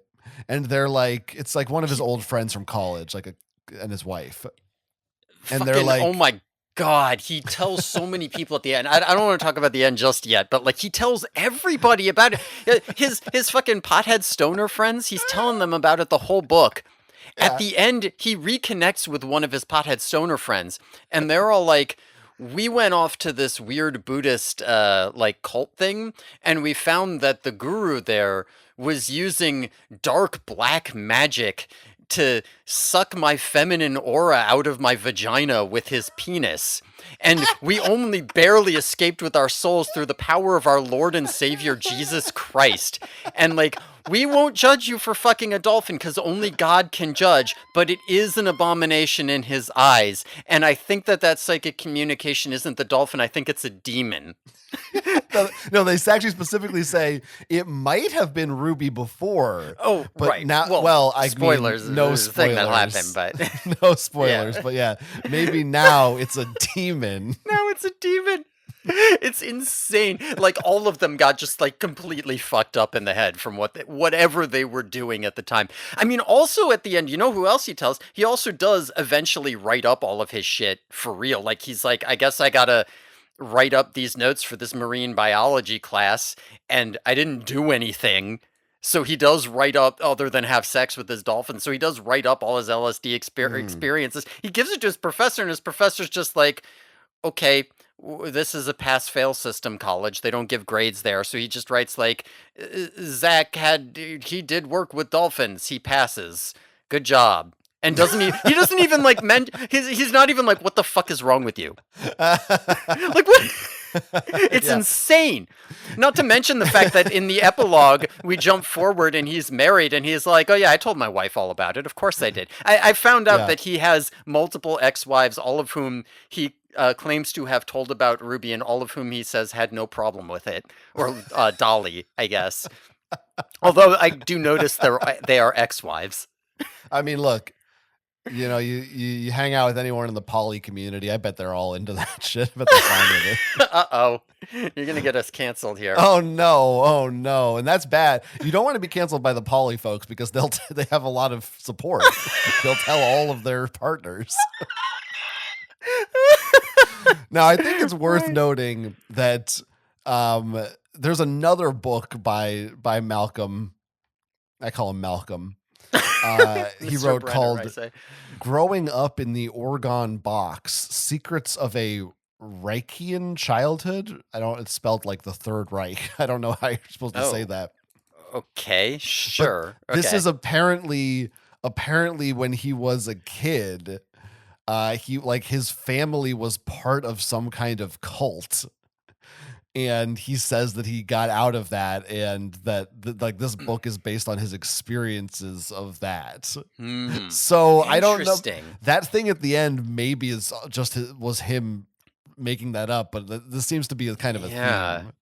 And they're like, it's like one of his old friends from college, and his wife. And they're like, oh my God, he tells so many people at the end. I don't want to talk about the end just yet, but like he tells everybody about it. His fucking pothead stoner friends, he's telling them about it the whole book. Yeah. At the end, he reconnects with one of his pothead stoner friends, and they're all like, we went off to this weird Buddhist cult thing, and we found that the guru there was using dark black magic to suck my feminine aura out of my vagina with his penis. And we only barely escaped with our souls through the power of our Lord and Savior Jesus Christ. And like, we won't judge you for fucking a dolphin because only God can judge, but it is an abomination in his eyes. And I think that psychic communication isn't the dolphin. I think it's a demon. No, they actually specifically say it might have been Ruby before. Oh, but right. now, spoilers. No There's a thing spoilers. that happened, but no spoilers. Yeah. But yeah, maybe now it's a demon. now it's a demon. It's insane. Like all of them got just like completely fucked up in the head from whatever they were doing at the time. I mean, also at the end, you know who else he tells? He also does eventually write up all of his shit for real. Like he's like, I guess I gotta write up these notes for this marine biology class, and I didn't do anything. So he does write up, other than have sex with his dolphin. So he does write up all his LSD experiences. He gives it to his professor, and his professor's just like, okay, this is a pass-fail system college. They don't give grades there. So he just writes like, Zach he did work with dolphins. He passes. Good job. And he doesn't even like he's not even like, what the fuck is wrong with you? Like what? It's insane. Not to mention the fact that in the epilogue, we jump forward and he's married and he's like, oh yeah, I told my wife all about it. Of course I did. I found out that he has multiple ex-wives, all of whom he claims to have told about Ruby and all of whom he says had no problem with it. Or Dolly, I guess. Although I do notice they are ex-wives. I mean, look, you know, you hang out with anyone in the poly community. I bet they're all into that shit. I bet they're fine with it. Uh-oh. You're going to get us canceled here. Oh no. And that's bad. You don't want to be canceled by the poly folks because they have a lot of support. They'll tell all of their partners. Now, I think it's worth noting that there's another book by Malcolm. I call him Malcolm. He wrote Brenner, called Growing Up in the Orgon Box, Secrets of a Reichian Childhood. It's spelled like the Third Reich. I don't know how you're supposed to say that. Okay, sure. This is apparently when he was a kid, his family was part of some kind of cult. And he says that he got out of that, and that this book is based on his experiences of that. So I don't know. That thing at the end maybe was him making that up, but this seems to be a kind of a theme.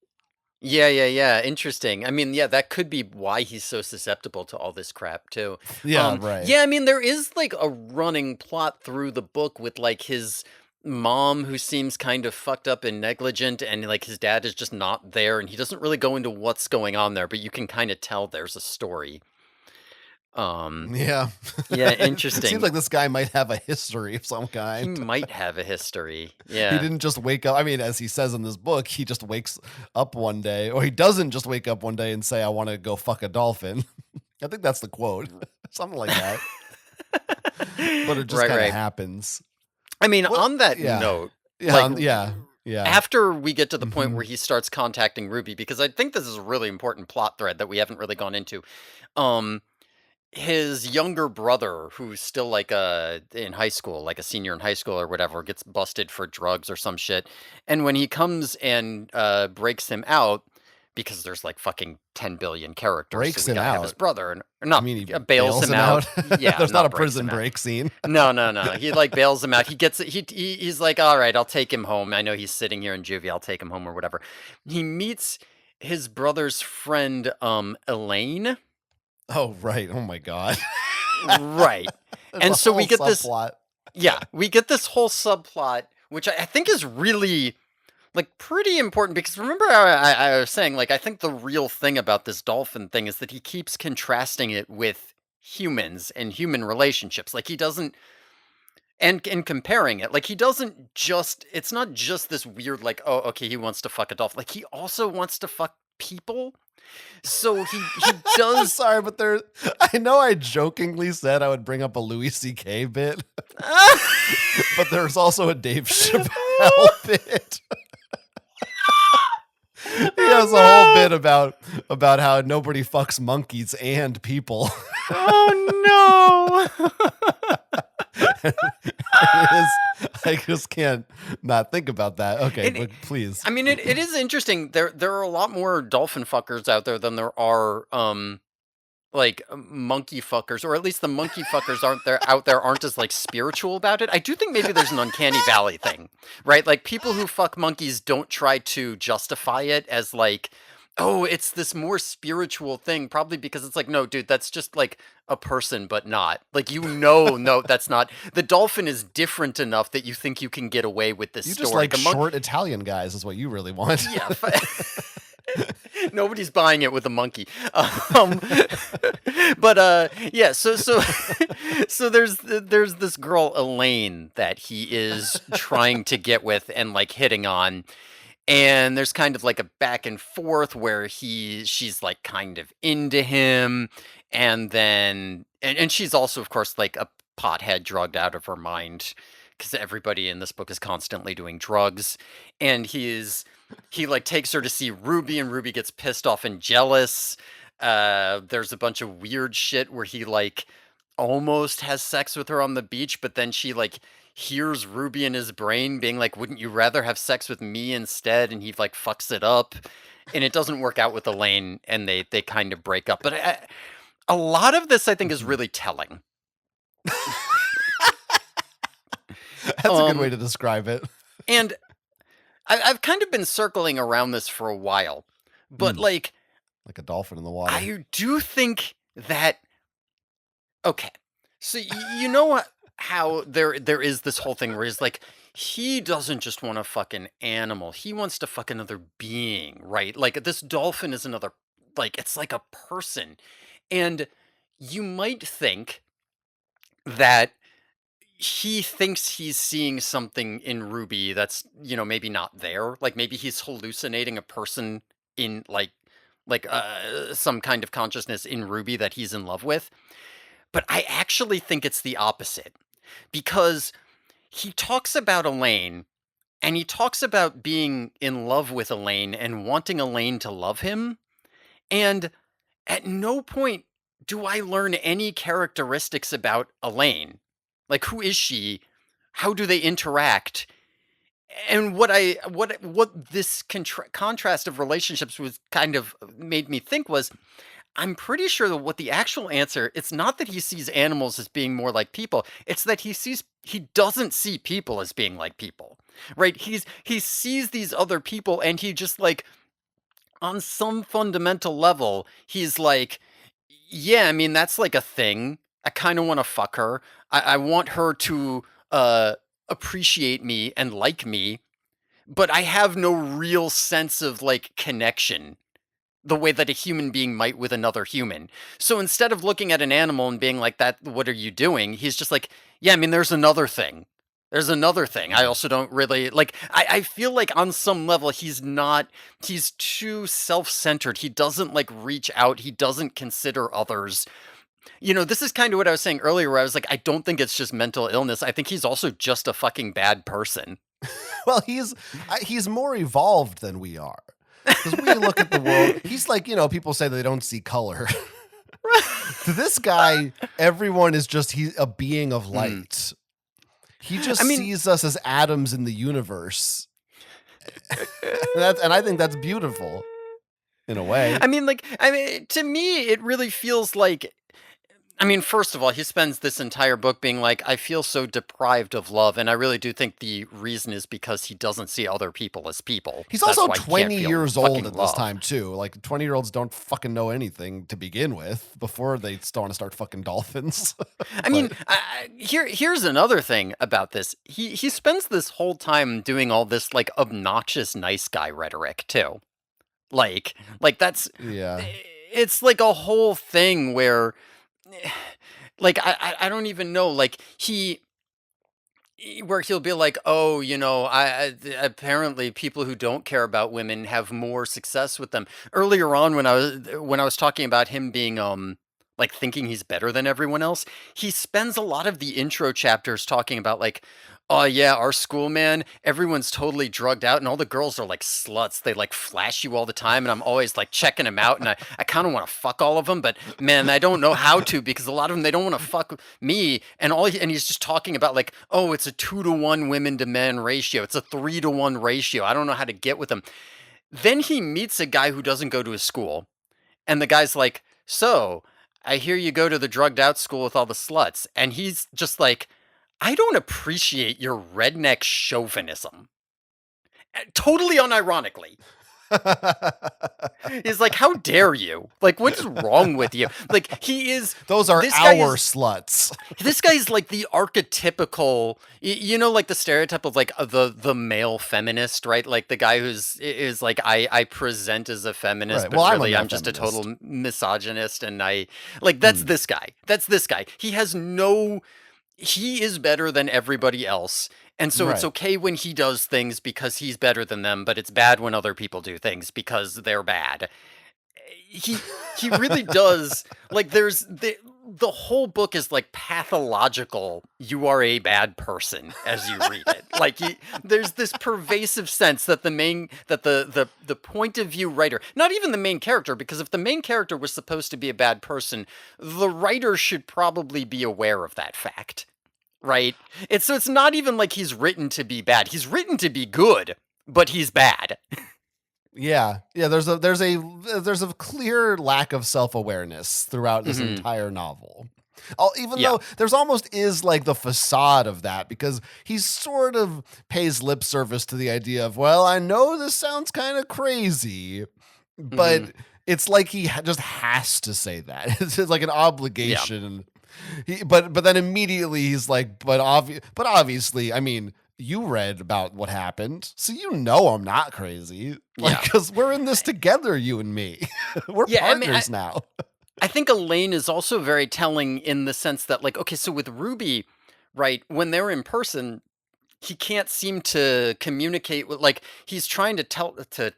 Yeah. Interesting. I mean, that could be why he's so susceptible to all this crap too. Yeah, right. Yeah, I mean, there is like a running plot through the book with like his mom who seems kind of fucked up and negligent, and like his dad is just not there, and he doesn't really go into what's going on there, but you can kind of tell there's a story. Yeah, interesting. It seems like this guy might have a history of some kind. He might have a history. Yeah, he didn't just wake up. I mean, as he says in this book, he just wakes up one day, or he doesn't just wake up one day and say, I want to go fuck a dolphin. I think that's the quote. Something like that. But it just kind of happens. I mean, on that note, after we get to the point where he starts contacting Ruby, because I think this is a really important plot thread that we haven't really gone into. His younger brother, who's still like in high school, like a senior in high school or whatever, gets busted for drugs or some shit. And when he comes and breaks him out, because there's like fucking 10 billion characters. Breaks so we him gotta out. Have his brother, he bails him out. Yeah, there's not a prison break scene. No. He like bails him out. He gets he's like, all right, I'll take him home. I know he's sitting here in juvie. I'll take him home or whatever. He meets his brother's friend, Elaine. Oh right. Oh my god. Right. And so we get subplot. we get this whole subplot, which I think is really like pretty important, because remember I was saying, like, I think the real thing about this dolphin thing is that he keeps contrasting it with humans and human relationships. Like he doesn't, and comparing it, like he doesn't just, it's not just this weird, like, oh, okay, he wants to fuck a dolphin. Like he also wants to fuck people. So he does. I'm sorry, but I know I jokingly said I would bring up a Louis C.K. bit, but there's also a Dave Chappelle bit. He has a whole bit about how nobody fucks monkeys and people. Oh no. It is, I just can't not think about that. Okay, It- but please. I mean, it is interesting. There are a lot more dolphin fuckers out there than there are like monkey fuckers, or at least the monkey fuckers aren't as like spiritual about it. I do think maybe there's an uncanny valley thing, right? Like people who fuck monkeys don't try to justify it as like, oh, it's this more spiritual thing, probably because it's like, no, dude, that's just like a person, but not. Like, no, that's not. The dolphin is different enough that you think you can get away with this You story. just like The short Italian guys is what you really want. Yeah. Nobody's buying it with a monkey. Um, but yeah, so there's this girl Elaine that he is trying to get with and like hitting on. And there's kind of like a back and forth where she's like kind of into him, and then and she's also of course like a pothead drugged out of her mind because everybody in this book is constantly doing drugs, and he like takes her to see Ruby, and Ruby gets pissed off and jealous. There's a bunch of weird shit where he like almost has sex with her on the beach, but then she like hears Ruby in his brain being like, "Wouldn't you rather have sex with me instead?" And he like fucks it up, and it doesn't work out with Elaine, and they kind of break up. But a lot of this I think is really telling. That's a good way to describe it. And I've kind of been circling around this for a while, but like a dolphin in the water. I do think that okay. So you know what? How there is this whole thing where he's like, he doesn't just want to fuck an animal. He wants to fuck another being, right? Like this dolphin is another, like it's like a person. And you might think that he thinks he's seeing something in Ruby that's, maybe not there. Like maybe he's hallucinating a person in some kind of consciousness in Ruby that he's in love with. But I actually think it's the opposite, because he talks about Elaine, and he talks about being in love with Elaine and wanting Elaine to love him. And at no point do I learn any characteristics about Elaine. Like, who is she? How do they interact? And what this contrast of relationships was kind of made me think was, I'm pretty sure that what the actual answer, it's not that he sees animals as being more like people. It's that he doesn't see people as being like people, right? He sees these other people, and he just like, on some fundamental level, he's like, yeah, I mean, that's like a thing. I kind of want to fuck her. I want her to appreciate me and like me, but I have no real sense of like connection the way that a human being might with another human. So instead of looking at an animal and being like, that, what are you doing? He's just like, yeah, I mean, there's another thing. There's another thing. I also don't really like, I feel like on some level, he's too self-centered. He doesn't like reach out. He doesn't consider others. This is kind of what I was saying earlier, where I was like, I don't think it's just mental illness. I think he's also just a fucking bad person. Well, he's more evolved than we are. Because we look at the world, he's like, people say they don't see color. To this guy, everyone is just a being of light. He just sees us as atoms in the universe. And I think that's beautiful, in a way. I mean, to me, it really feels like, first of all, he spends this entire book being like, I feel so deprived of love. And I really do think the reason is because he doesn't see other people as people. He's also 20 years old at this time, too. Like, 20-year-olds don't fucking know anything to begin with before they want to start fucking dolphins. Here's another thing about this. He spends this whole time doing all this, like, obnoxious nice guy rhetoric, too. Like that's... Yeah. It's like a whole thing where... Like, I don't even know, like, where he'll be like, oh, apparently people who don't care about women have more success with them. Earlier on, when I was talking about him being, like, thinking he's better than everyone else, he spends a lot of the intro chapters talking about, like, Oh yeah, our school, man, everyone's totally drugged out and all the girls are like sluts. They like flash you all the time and I'm always like checking them out and I kind of want to fuck all of them, but man, I don't know how to because a lot of them, they don't want to fuck me. And and he's just talking about like, oh, it's a 2-to-1 women to men ratio. It's a 3-to-1 ratio. I don't know how to get with them. Then he meets a guy who doesn't go to his school and the guy's like, so I hear you go to the drugged out school with all the sluts. And he's just like, I don't appreciate your redneck chauvinism. Totally unironically. He's like, how dare you? Like, what's wrong with you? Like, he is... Those are our sluts. This guy's like the archetypical, you know, like the stereotype of like the male feminist, right? Like the guy is like, I present as a feminist, Right. but Well, really I'm I'm just a total misogynist. And that's this guy. That's this guy. He is better than everybody else. And so it's Right. okay when he does things because he's better than them, but it's bad when other people do things because they're bad. He really does. Like there's the whole book is like pathological. You are a bad person as you read it. Like there's this pervasive sense that the point of view writer, not even the main character, because if the main character was supposed to be a bad person, the writer should probably be aware of that fact. Right? It's not even like he's written to be bad. He's written to be good, but he's bad. Yeah. There's a clear lack of self-awareness throughout this entire novel. Even though there's almost is like the facade of that, because he sort of pays lip service to the idea of, well, I know this sounds kind of crazy, but it's like he just has to say that. It's like an obligation. But then immediately he's like, but obviously, I mean, you read about what happened, so you know I'm not crazy. Like, because we're in this together, you and me. We're partners now. I think Elaine is also very telling in the sense that, like, okay, so with Ruby, right, when they're in person, he can't seem to communicate with, like, he's trying to telepathy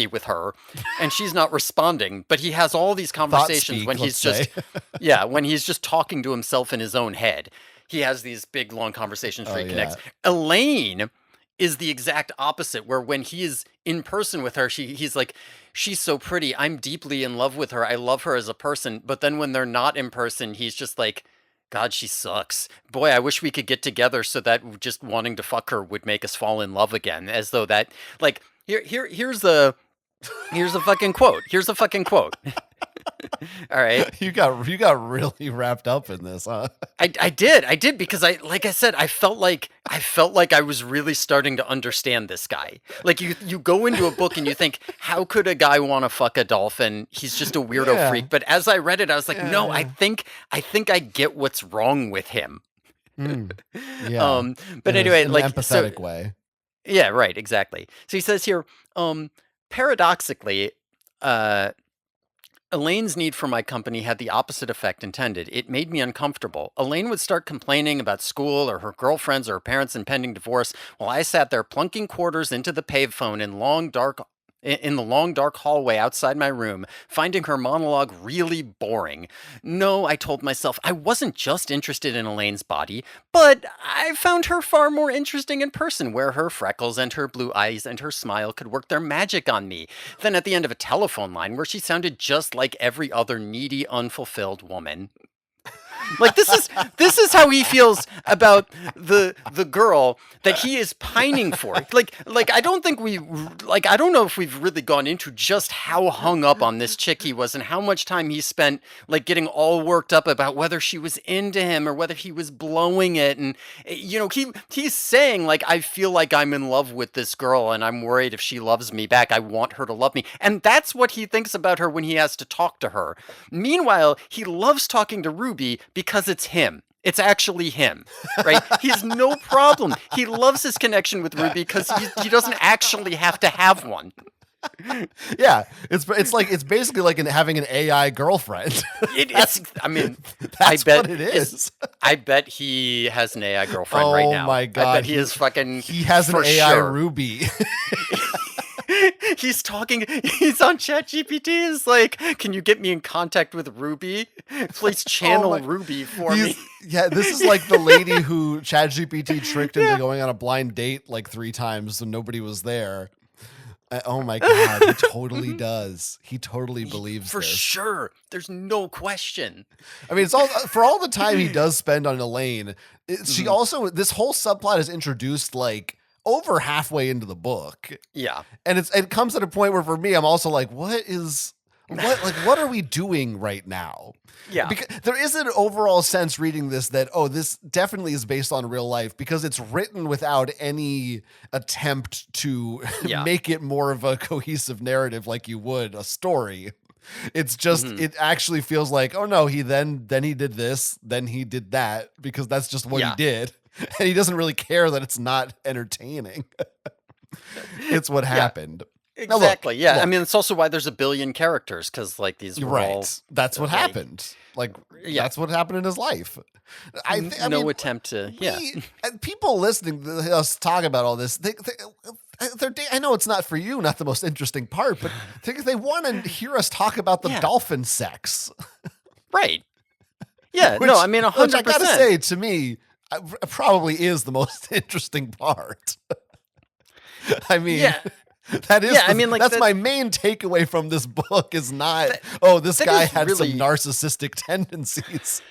with her and she's not responding, but he has all these conversations when he's just when he's just talking to himself in his own head. He has these big long conversations where he connects. Elaine is the exact opposite, where when he is in person with her, he's like, she's so pretty, I'm deeply in love with her, I love her as a person. But then when they're not in person, he's just like, God, she sucks. Boy, I wish we could get together so that just wanting to fuck her would make us fall in love again. As though that, like, here's a fucking quote. Here's a fucking quote. All right. You got really wrapped up in this, huh? I did because like I said, I felt like I was really starting to understand this guy. Like you go into a book and you think, how could a guy want to fuck a dolphin? He's just a weirdo freak. But as I read it, I was like, no, I think I get what's wrong with him. Yeah. But anyway, in like an empathetic way. Yeah, right, exactly. So he says here, paradoxically, Elaine's need for my company had the opposite effect intended. It made me uncomfortable. Elaine would start complaining about school or her girlfriends or her parents' impending divorce while I sat there plunking quarters into the payphone in the long dark hallway outside my room, finding her monologue really boring. No, I told myself, I wasn't just interested in Elaine's body, but I found her far more interesting in person, where her freckles and her blue eyes and her smile could work their magic on me, than at the end of a telephone line where she sounded just like every other needy, unfulfilled woman. Like this is how he feels about the girl that he is pining for. Like I don't know if we've really gone into just how hung up on this chick he was and how much time he spent like getting all worked up about whether she was into him or whether he was blowing it. And you know, he's saying like, I feel like I'm in love with this girl and I'm worried if she loves me back, I want her to love me. And that's what he thinks about her when he has to talk to her. Meanwhile, he loves talking to Ruby because it's him. It's actually him, right? He has no problem. He loves his connection with Ruby because he doesn't actually have to have one. Yeah, it's basically like having an AI girlfriend. It's. I mean, that's what it is. I bet he has an AI girlfriend right now. Oh my God, I bet he is fucking. He has an AI sure. Ruby. He's talking, he's on ChatGPT. He's like, can you get me in contact with Ruby? Please channel Ruby for me. Yeah, this is like the lady who ChatGPT tricked into going on a blind date like 3 times so nobody was there. Oh my God, he totally does. He totally believes For this. sure. There's no question. I mean, it's all for all the time he does spend on Elaine. She also, this whole subplot is introduced like over halfway into the book. Yeah. And it comes at a point where for me, I'm also like, what are we doing right now? Yeah. Because there is an overall sense reading this that, oh, this definitely is based on real life because it's written without any attempt to make it more of a cohesive narrative like you would a story. It's just, it actually feels like, oh no, he then he did this, then he did that, because that's just what he did. And he doesn't really care that it's not entertaining. It's what happened. Exactly. Look. I mean, it's also why there's a billion characters, because like these were all... That's what happened. Like, that's what happened in his life. I mean, attempt to... people listening to us talk about all this, I know it's not for you, not the most interesting part, but they want to hear us talk about the dolphin sex. Right. Yeah, Which I mean, 100%. Which I gotta say, to me, probably is the most interesting part. I mean... That is, that's my main takeaway from this book is not, this guy had some narcissistic tendencies.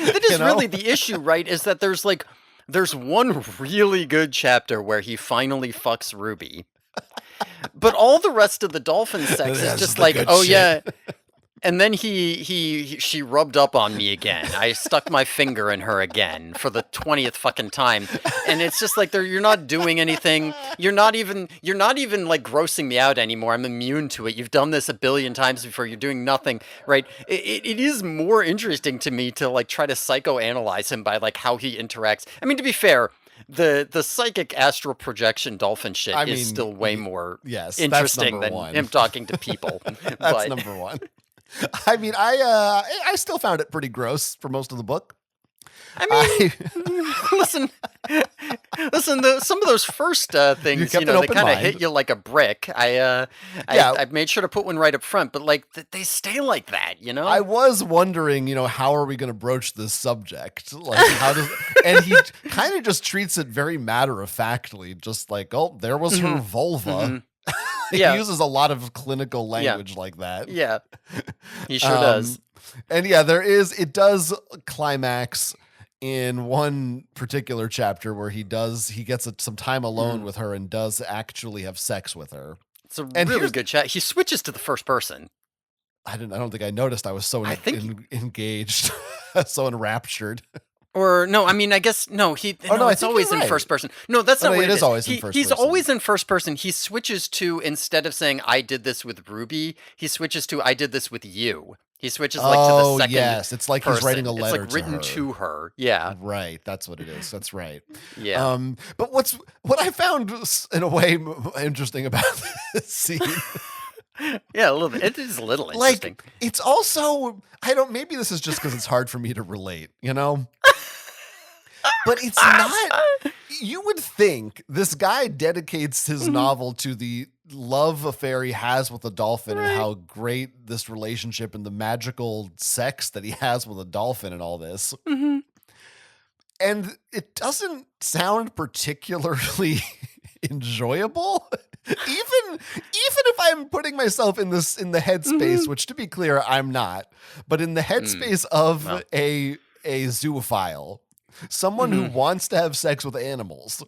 That is really the issue, right? Is that there's one really good chapter where he finally fucks Ruby, but all the rest of the dolphin sex is just like, and then she rubbed up on me again. I stuck my finger in her again for the 20th fucking time. And it's just like you're not doing anything. You're not even like grossing me out anymore. I'm immune to it. You've done this a billion times before. You're doing nothing, right? It is more interesting to me to like try to psychoanalyze him by like how he interacts. I mean, to be fair, the psychic astral projection dolphin shit is still way more interesting than him talking to people. That's number one. I mean, I still found it pretty gross for most of the book. I mean, listen. Some of those first things, they kind of hit you like a brick. I made sure to put one right up front, but like they stay like that, I was wondering, how are we going to broach this subject? Like, and he kind of just treats it very matter of factly, just like, oh, there was her vulva. Mm-hmm. He uses a lot of clinical language like that. Yeah, he sure does. And it does climax in one particular chapter where he gets some time alone with her and does actually have sex with her. It's a really good chat. He switches to the first person. I don't think I noticed. I was so engaged, so enraptured. Or no, I mean, I guess no. It's always in first person. No, that's not what it is. Always in first person. He's always in first person. He switches to, instead of saying "I did this with Ruby," he switches to "I did this with you." He switches to the second. Yes, it's like he's writing a letter. It's like written to her. Yeah, right. That's what it is. That's right. Yeah. But what I found in a way interesting about this scene. Yeah, a little bit. It is a little interesting. Like, it's also, maybe this is just because it's hard for me to relate, But it's not, you would think this guy dedicates his novel to the love affair he has with a dolphin and how great this relationship and the magical sex that he has with a dolphin and all this. Mm-hmm. And it doesn't sound particularly enjoyable. Even if I'm putting myself in the headspace, which to be clear, I'm not, but in the headspace of a zoophile, someone who wants to have sex with animals,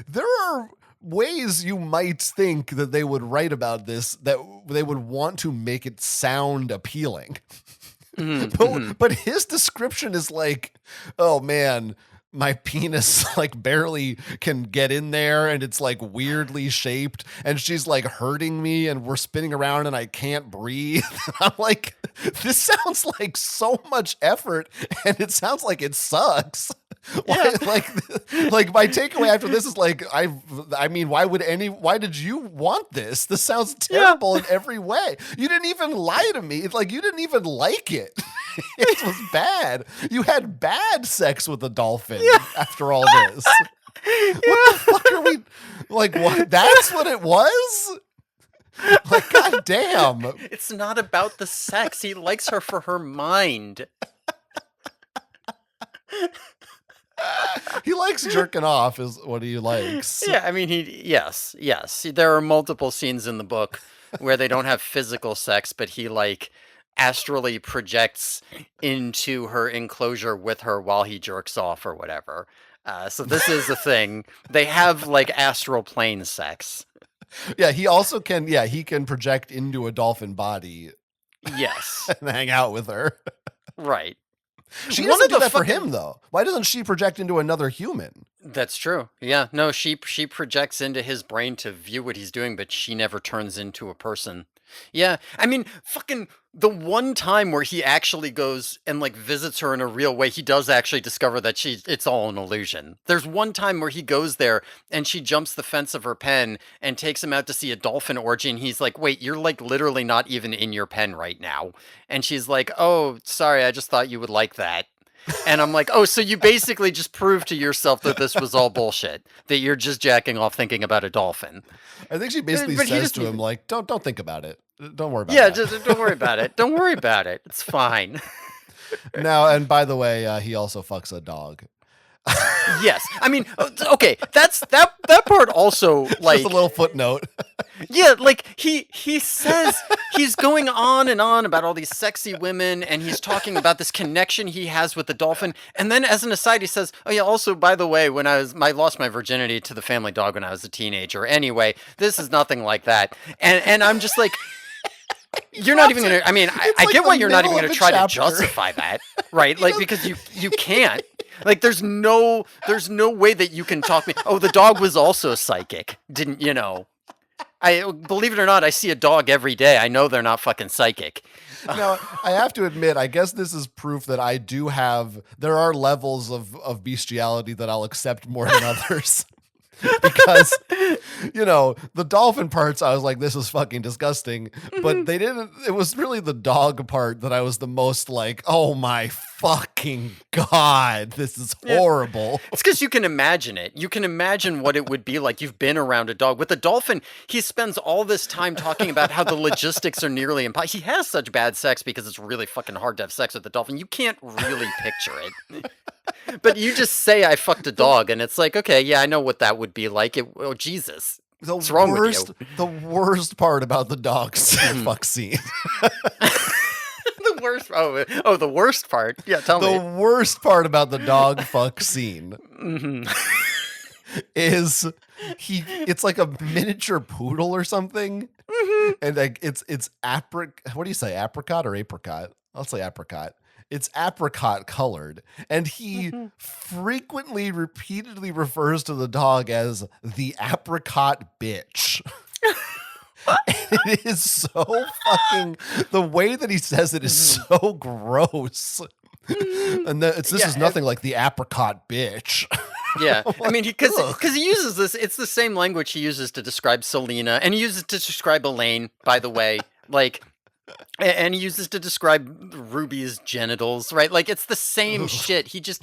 there are ways you might think that they would write about this, that they would want to make it sound appealing. But his description is like, oh man, my penis like barely can get in there and it's like weirdly shaped and she's like hurting me and we're spinning around and I can't breathe. I'm like, this sounds like so much effort and it sounds like it sucks. Why, like my takeaway after this is like, I mean, why did you want this? This sounds terrible in every way. You didn't even lie to me. It's like, you didn't even like it. It was bad. You had bad sex with a dolphin after all this. What the fuck are we, like, what? That's what it was? Like, god damn. It's not about the sex. He likes her for her mind. He likes jerking off is what he likes. Yeah, I mean, yes. There are multiple scenes in the book where they don't have physical sex, but he like astrally projects into her enclosure with her while he jerks off or whatever. So this is a thing. They have like astral plane sex. Yeah, he also can, he can project into a dolphin body Yes. and hang out with her. Right. She One doesn't of do the that for fucking- him, though. Why doesn't she project into another human? That's true. Yeah. No, she projects into his brain to view what he's doing, but she never turns into a person. Yeah. I mean, fucking the one time where he actually goes and like visits her in a real way, he does actually discover that it's all an illusion. There's one time where he goes there and she jumps the fence of her pen and takes him out to see a dolphin orgy, and he's like, "Wait, you're like literally not even in your pen right now." And she's like, "Oh, sorry, I just thought you would like that." And I'm like, "Oh, so you basically just proved to yourself that this was all bullshit, that you're just jacking off thinking about a dolphin." I think she basically But he says doesn't to him, even- like, don't think about it. Don't worry about Yeah, that. just don't worry about it. Don't worry about it. It's fine. Now, and by the way, he also fucks a dog. Yes. I mean, okay, that part also, like, Just a little footnote. yeah, like he says he's going on and on about all these sexy women, and he's talking about this connection he has with the dolphin, and then as an aside he says, "Oh yeah, also by the way, when I lost my virginity to the family dog when I was a teenager. Anyway, this is nothing like that." And I'm just like, you're not even gonna. I mean, I like get the why you're not even middle gonna of a try to chapter. justify that, right? Like, because you can't. Like, there's no way that you can talk me. Oh, the dog was also psychic, didn't you know? I believe it or not, I see a dog every day. I know they're not fucking psychic. Now, I have to admit, I guess this is proof that I do have. There are levels of bestiality that I'll accept more than others. Because, the dolphin parts, I was like, this is fucking disgusting. But they didn't, it was really the dog part that I was the most like, oh my fucking God, this is horrible. It's because you can imagine it. You can imagine what it would be like. You've been around a dog. With a dolphin, he spends all this time talking about how the logistics are nearly impossible. He has such bad sex because it's really fucking hard to have sex with a dolphin. You can't really picture it. But you just say, "I fucked a dog," and it's like, okay, yeah, I know what that would be like. Oh, Jesus. What's wrong with you? The worst part about the dog's fuck scene. The worst. The worst part. Yeah, tell The me. worst part about the dog fuck scene is it's like a miniature poodle or something. And like it's what do you say, apricot or apricot? I'll say apricot. It's apricot colored, and he frequently, repeatedly refers to the dog as the apricot bitch. It is so fucking, the way that he says it is so gross. And this is nothing like the apricot bitch. Yeah, I mean, because he uses this. It's the same language he uses to describe Selena, and he uses it to describe Elaine. By the way, like. And he uses to describe Ruby's genitals, right? Like, it's the same shit. He just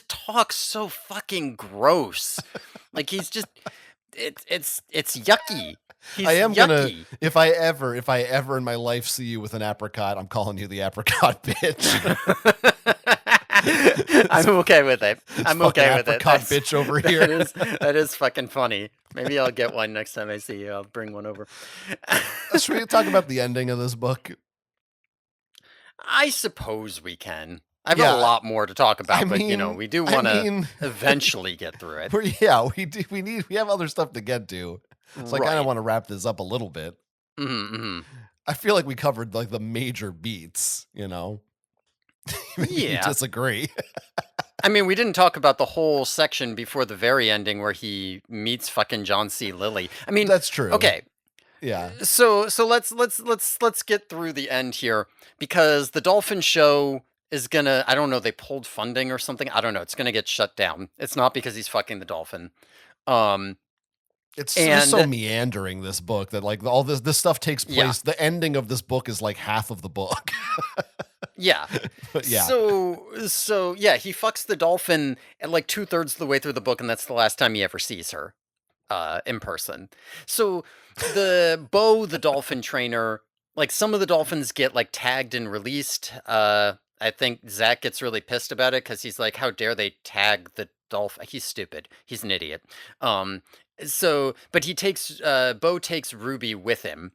talks so fucking gross. Like, he's just it's yucky. He's I am yucky. gonna, if I ever in my life see you with an apricot, I'm calling you the apricot bitch. I'm okay with it. I'm okay with it. Apricot bitch over here. That is fucking funny. Maybe I'll get one next time I see you. I'll bring one over. Should we talk about the ending of this book? I suppose we can. I have Yeah. a lot more to talk about, but mean- we do I want to mean- eventually get through it. we do. We have other stuff to get to. So I kind of Right. want to wrap this up a little bit. Mm-hmm. I feel like we covered like the major beats, Maybe you Yeah. disagree. I mean, we didn't talk about the whole section before the very ending where he meets fucking John C. Lilly. I mean, That's true. okay. Yeah. So let's get through the end here, because the Dolphin Show is gonna, I don't know, they pulled funding or something. I don't know. It's gonna get shut down. It's not because he's fucking the dolphin. It's And- so meandering, this book, that like all this stuff takes place. Yeah. The ending of this book is like half of the book. Yeah. But yeah. So yeah, he fucks the dolphin at like 2/3 of the way through the book, and that's the last time he ever sees her. in person. So Bo, the dolphin trainer, like some of the dolphins get like tagged and released. I think Zach gets really pissed about it because he's like, how dare they tag the dolphin? He's stupid. He's an idiot. Um, but Bo takes Ruby with him,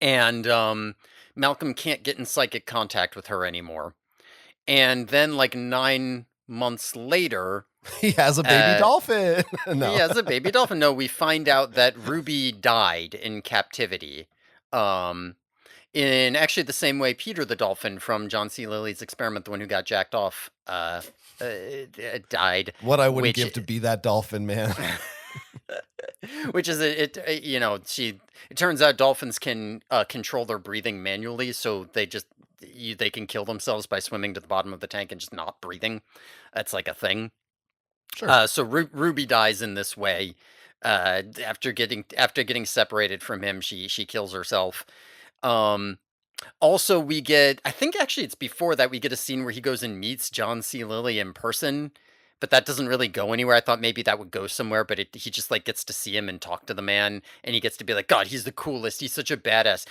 and Malcolm can't get in psychic contact with her anymore. And then, like 9 months later, He has a baby dolphin. No. he has a baby dolphin. No, we find out that Ruby died in captivity. In actually the same way Peter the dolphin from John C. Lilly's Experiment, the one who got jacked off, died. What I wouldn't give to be that dolphin, man. Which is it turns out dolphins can control their breathing manually, so they can kill themselves by swimming to the bottom of the tank and just not breathing. That's like a thing. Sure. So Ruby dies in this way. After getting separated from him, she kills herself. Also, I think actually it's before that we get a scene where he goes and meets John C. Lilly in person, but that doesn't really go anywhere. I thought maybe that would go somewhere, but he just like gets to see him and talk to the man, and he gets to be like, God, he's the coolest. He's such a badass.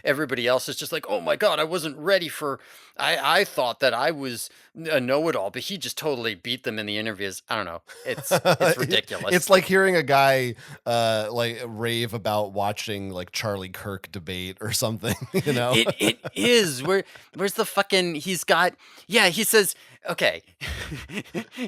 Everybody else is just like, oh my God, I wasn't ready for. I thought that I was a know-it-all, but he just totally beat them in the interviews. I don't know. It's ridiculous. It's like hearing a guy like rave about watching like Charlie Kirk debate or something, you know? It is. Where's the fucking he says, okay.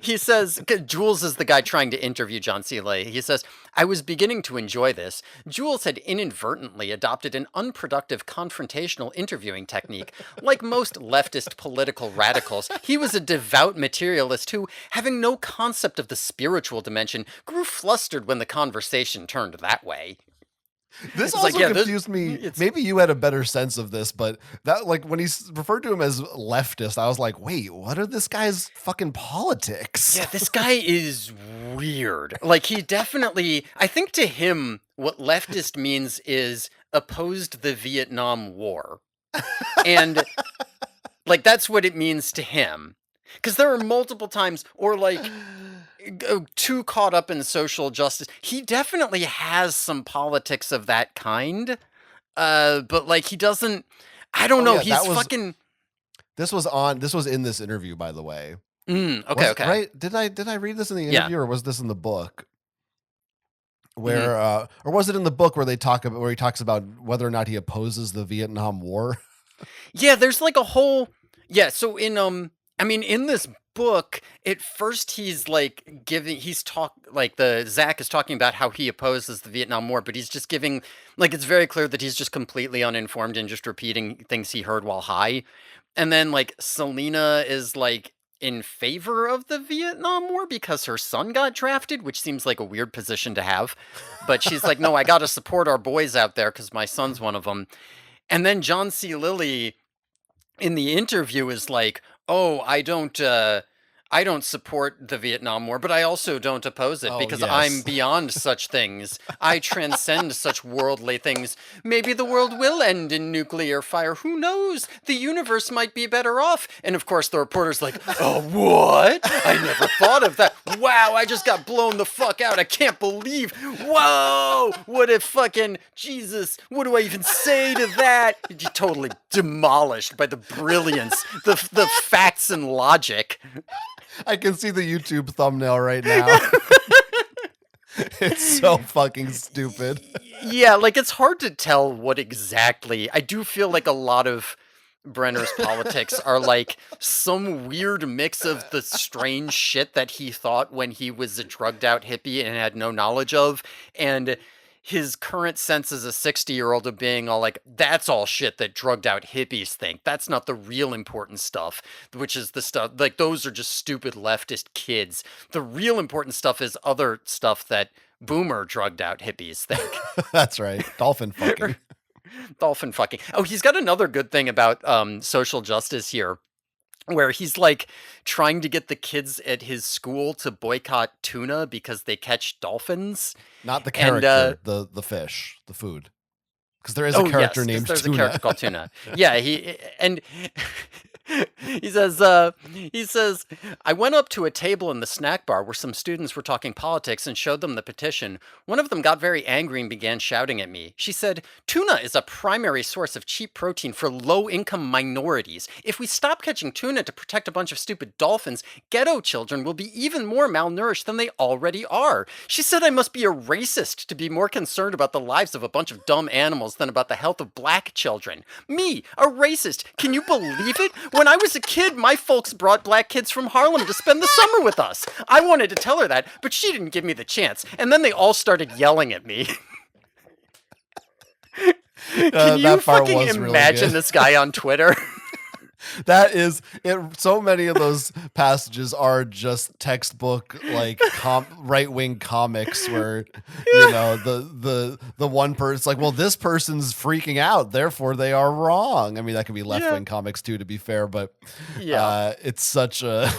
He says, Jules is the guy trying to interview John C. Lilly. He says, I was beginning to enjoy this. Jules had inadvertently adopted an unproductive confrontational interviewing technique. Like most leftist political radicals, he was a devout materialist who, having no concept of the spiritual dimension, grew flustered when the conversation turned that way. This also confused me. Maybe you had a better sense of this, but that like when he referred to him as leftist, I was like, wait, what are this guy's fucking politics? Yeah, this guy is weird. Like he definitely, I think to him, what leftist means is opposed the Vietnam War. And like that's what it means to him. Because there are multiple times, or like too caught up in social justice. He definitely has some politics of that kind, but like he doesn't. I don't know. Yeah, He's fucking. This was in this interview, by the way. Okay. Right? Did I read this in the interview, or was this in the book? Where or was it in the book where he talks about whether or not he opposes the Vietnam War? Yeah, there's like a whole. Yeah, so in this book, at first he's like Zach is talking about how he opposes the Vietnam War, but he's just giving, like, it's very clear that he's just completely uninformed and just repeating things he heard while high. And then like Selena is like in favor of the Vietnam War because her son got drafted, which seems like a weird position to have. But she's like, no, I got to support our boys out there because my son's one of them. And then John C. Lilly in the interview is like, oh, I don't support the Vietnam War, but I also don't oppose it because I'm beyond such things. I transcend such worldly things. Maybe the world will end in nuclear fire. Who knows? The universe might be better off. And of course, the reporter's like, oh, what? I never thought of that. Wow, I just got blown the fuck out. I can't believe. Whoa, what a fucking Jesus. What do I even say to that? You're totally demolished by the brilliance, the facts and logic. I can see the YouTube thumbnail right now. It's so fucking stupid. Yeah, like it's hard to tell what exactly. I do feel like a lot of Brenner's politics are like some weird mix of the strange shit that he thought when he was a drugged out hippie and had no knowledge of, and his current sense as a 60-year-old of being all like, that's all shit that drugged out hippies think. That's not the real important stuff, which is the stuff, like, those are just stupid leftist kids. The real important stuff is other stuff that boomer drugged out hippies think. That's right. Dolphin fucking. Dolphin fucking. Oh, he's got another good thing about social justice here, where he's like trying to get the kids at his school to boycott tuna because they catch dolphins. Not the character, the fish, the food. Because there is a character named there's Tuna. A character called Tuna. Yeah, he says, I went up to a table in the snack bar where some students were talking politics and showed them the petition. One of them got very angry and began shouting at me. She said, tuna is a primary source of cheap protein for low-income minorities. If we stop catching tuna to protect a bunch of stupid dolphins, ghetto children will be even more malnourished than they already are. She said I must be a racist to be more concerned about the lives of a bunch of dumb animals than about the health of black children. Me, a racist. Can you believe it? When I was a kid, my folks brought black kids from Harlem to spend the summer with us. I wanted to tell her that, but she didn't give me the chance. And then they all started yelling at me. Can you fucking imagine really this guy on Twitter? That is it. So many of those passages are just textbook like right-wing comics where the one person's like, well, this person's freaking out, therefore they are wrong. I mean, that could be left-wing comics too, to be fair, but it's such a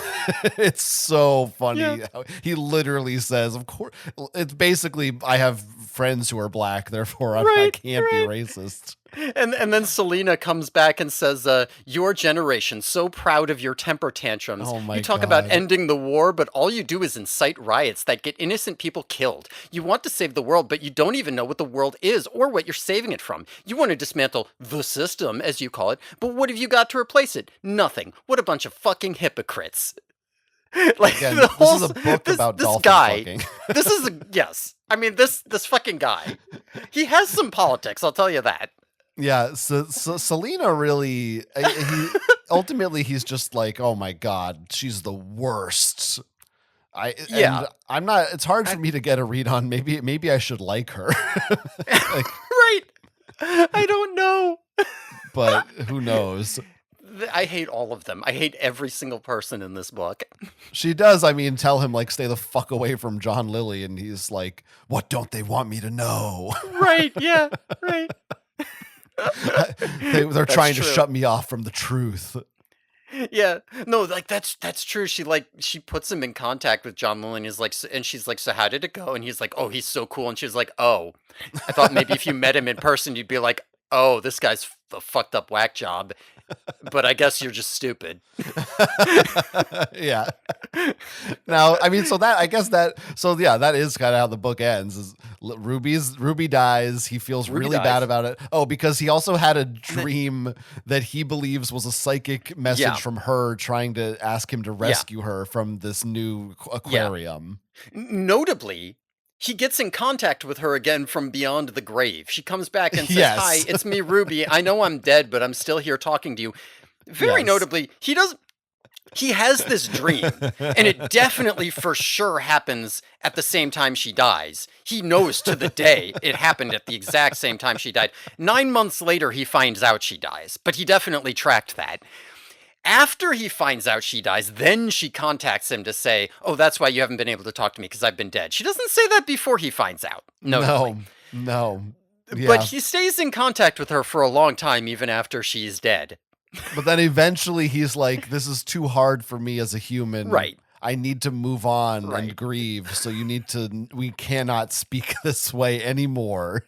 it's so funny. How he literally says, of course, it's basically, I have friends who are black, therefore I can't be racist. And then Selena comes back and says, your generation, so proud of your temper tantrums. Oh my You talk God. about ending the war, but all you do is incite riots that get innocent people killed. You want to save the world, but you don't even know what the world is or what you're saving it from. You want to dismantle the system, as you call it, but what have you got to replace it? Nothing. What a bunch of fucking hypocrites. Like, Again, the whole, this is a book about this dolphin guy, fucking. this is yes. I mean, this fucking guy, he has some politics, I'll tell you that. Yeah, so Selena really, ultimately he's just like, oh my God, she's the worst. And I'm not. It's hard for me to get a read on. Maybe I should like her. Like, Right. I don't know. but who knows? I hate all of them. I hate every single person in this book. She does. I mean, tell him like, stay the fuck away from John Lilly, and he's like, what don't they want me to know? Right. Yeah. Right. They're trying to shut me off from the truth. Yeah, no, like that's true. She puts him in contact with John Lilly and is like, and she's like, so how did it go? And he's like, oh, he's so cool. And she's like, oh, I thought maybe if you met him in person, you'd be like, oh, this guy's a fucked up whack job. But I guess you're just stupid. Yeah. Now, I mean, that is kind of how the book ends. Is Ruby dies. He feels really bad about it. Oh, because he also had a dream that he believes was a psychic message from her trying to ask him to rescue her from this new aquarium. Notably, he gets in contact with her again from beyond the grave. She comes back and says, Yes. hi, it's me, Ruby. I know I'm dead, but I'm still here talking to you. Very notably, he has this dream, and it definitely for sure happens at the same time she dies. He knows to the day it happened at the exact same time she died. 9 months later, he finds out she dies, but he definitely tracked that. After he finds out she dies, then she contacts him to say, oh, that's why you haven't been able to talk to me because I've been dead. She doesn't say that before he finds out. No. Yeah. But he stays in contact with her for a long time, even after she's dead. But then eventually he's like, this is too hard for me as a human. Right. I need to move on and grieve. So we cannot speak this way anymore.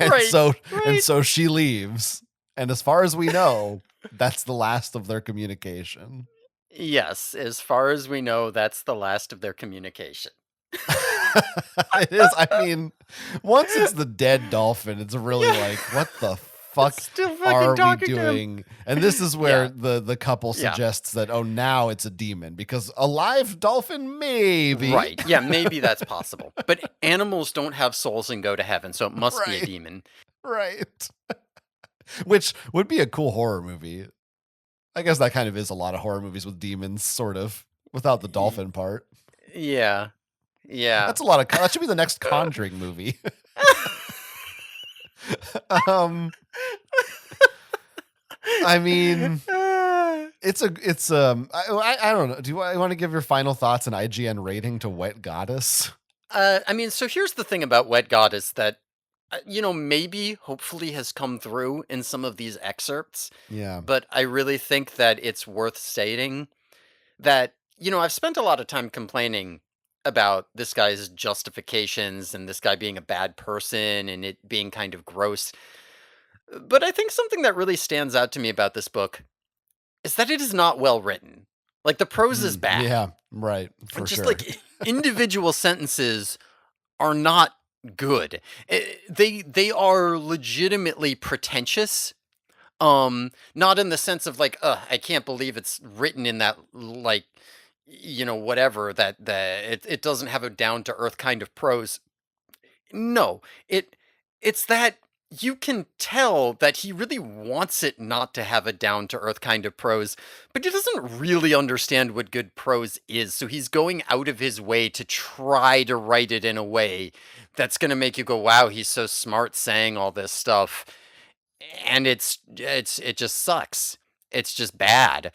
And so she leaves. And as far as we know, that's the last of their communication. Yes, as far as we know, that's the last of their communication. It is. I mean, once it's the dead dolphin, it's really like, what the fuck are we doing? And this is where the couple suggests that, oh, now it's a demon, because a live dolphin, maybe. Right. Yeah, maybe that's possible. But animals don't have souls and go to heaven, so it must be a demon. Right. Which would be a cool horror movie. I guess that kind of is a lot of horror movies with demons, sort of, without the dolphin part. Yeah. Yeah. That's a lot of. That should be the next Conjuring movie. I mean, I don't know. Do I want to give your final thoughts and IGN rating to Wet Goddess? I mean, so here's the thing about Wet Goddess that, maybe, hopefully has come through in some of these excerpts. Yeah. But I really think that it's worth stating that, I've spent a lot of time complaining about this guy's justifications and this guy being a bad person and it being kind of gross. But I think something that really stands out to me about this book is that it is not well written. Like, the prose is bad. Yeah, right, for Just sure. like individual sentences are not good. They are legitimately pretentious. Not in the sense of like, I can't believe it's written in that, like, whatever, it doesn't have a down to earth kind of prose. No, it's that you can tell that he really wants it not to have a down to earth kind of prose, but he doesn't really understand what good prose is. So he's going out of his way to try to write it in a way that's going to make you go, "Wow, he's so smart saying all this stuff." And it just sucks. It's just bad.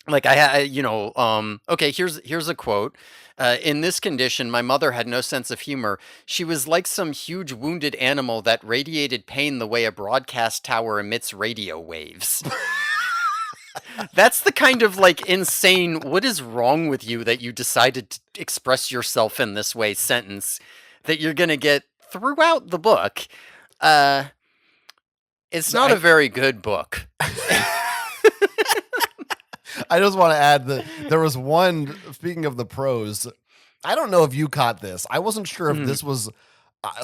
Like okay, here's a quote. In this condition, my mother had no sense of humor. She was like some huge wounded animal that radiated pain the way a broadcast tower emits radio waves. That's the kind of like insane, what is wrong with you that you decided to express yourself in this way sentence that you're gonna get throughout the book. It's not a very good book. I just want to add that there was one, speaking of the prose, I don't know if you caught this. I wasn't sure if this was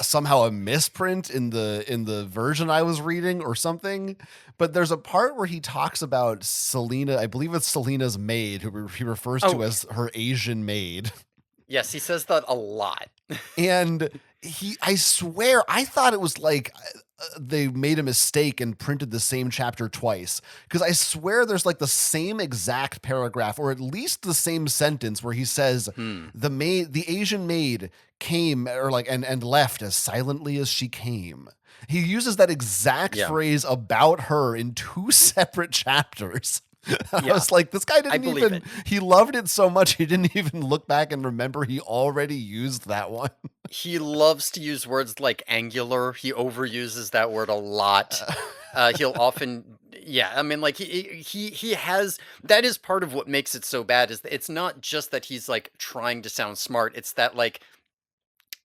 somehow a misprint in the version I was reading or something, but there's a part where he talks about Selena, I believe it's Selena's maid, who he refers to as her Asian maid. Yes, he says that a lot. And I swear, I thought it was like they made a mistake and printed the same chapter twice, because I swear there's like the same exact paragraph, or at least the same sentence, where he says the Asian maid came, or like and left as silently as she came. He uses that exact phrase about her in two separate chapters. I was like, this guy didn't even, he loved it so much, he didn't even look back and remember he already used that one. He loves to use words like angular. He overuses that word a lot. He'll often, I mean, like he has, that is part of what makes it so bad, is that it's not just that he's like trying to sound smart. It's that like,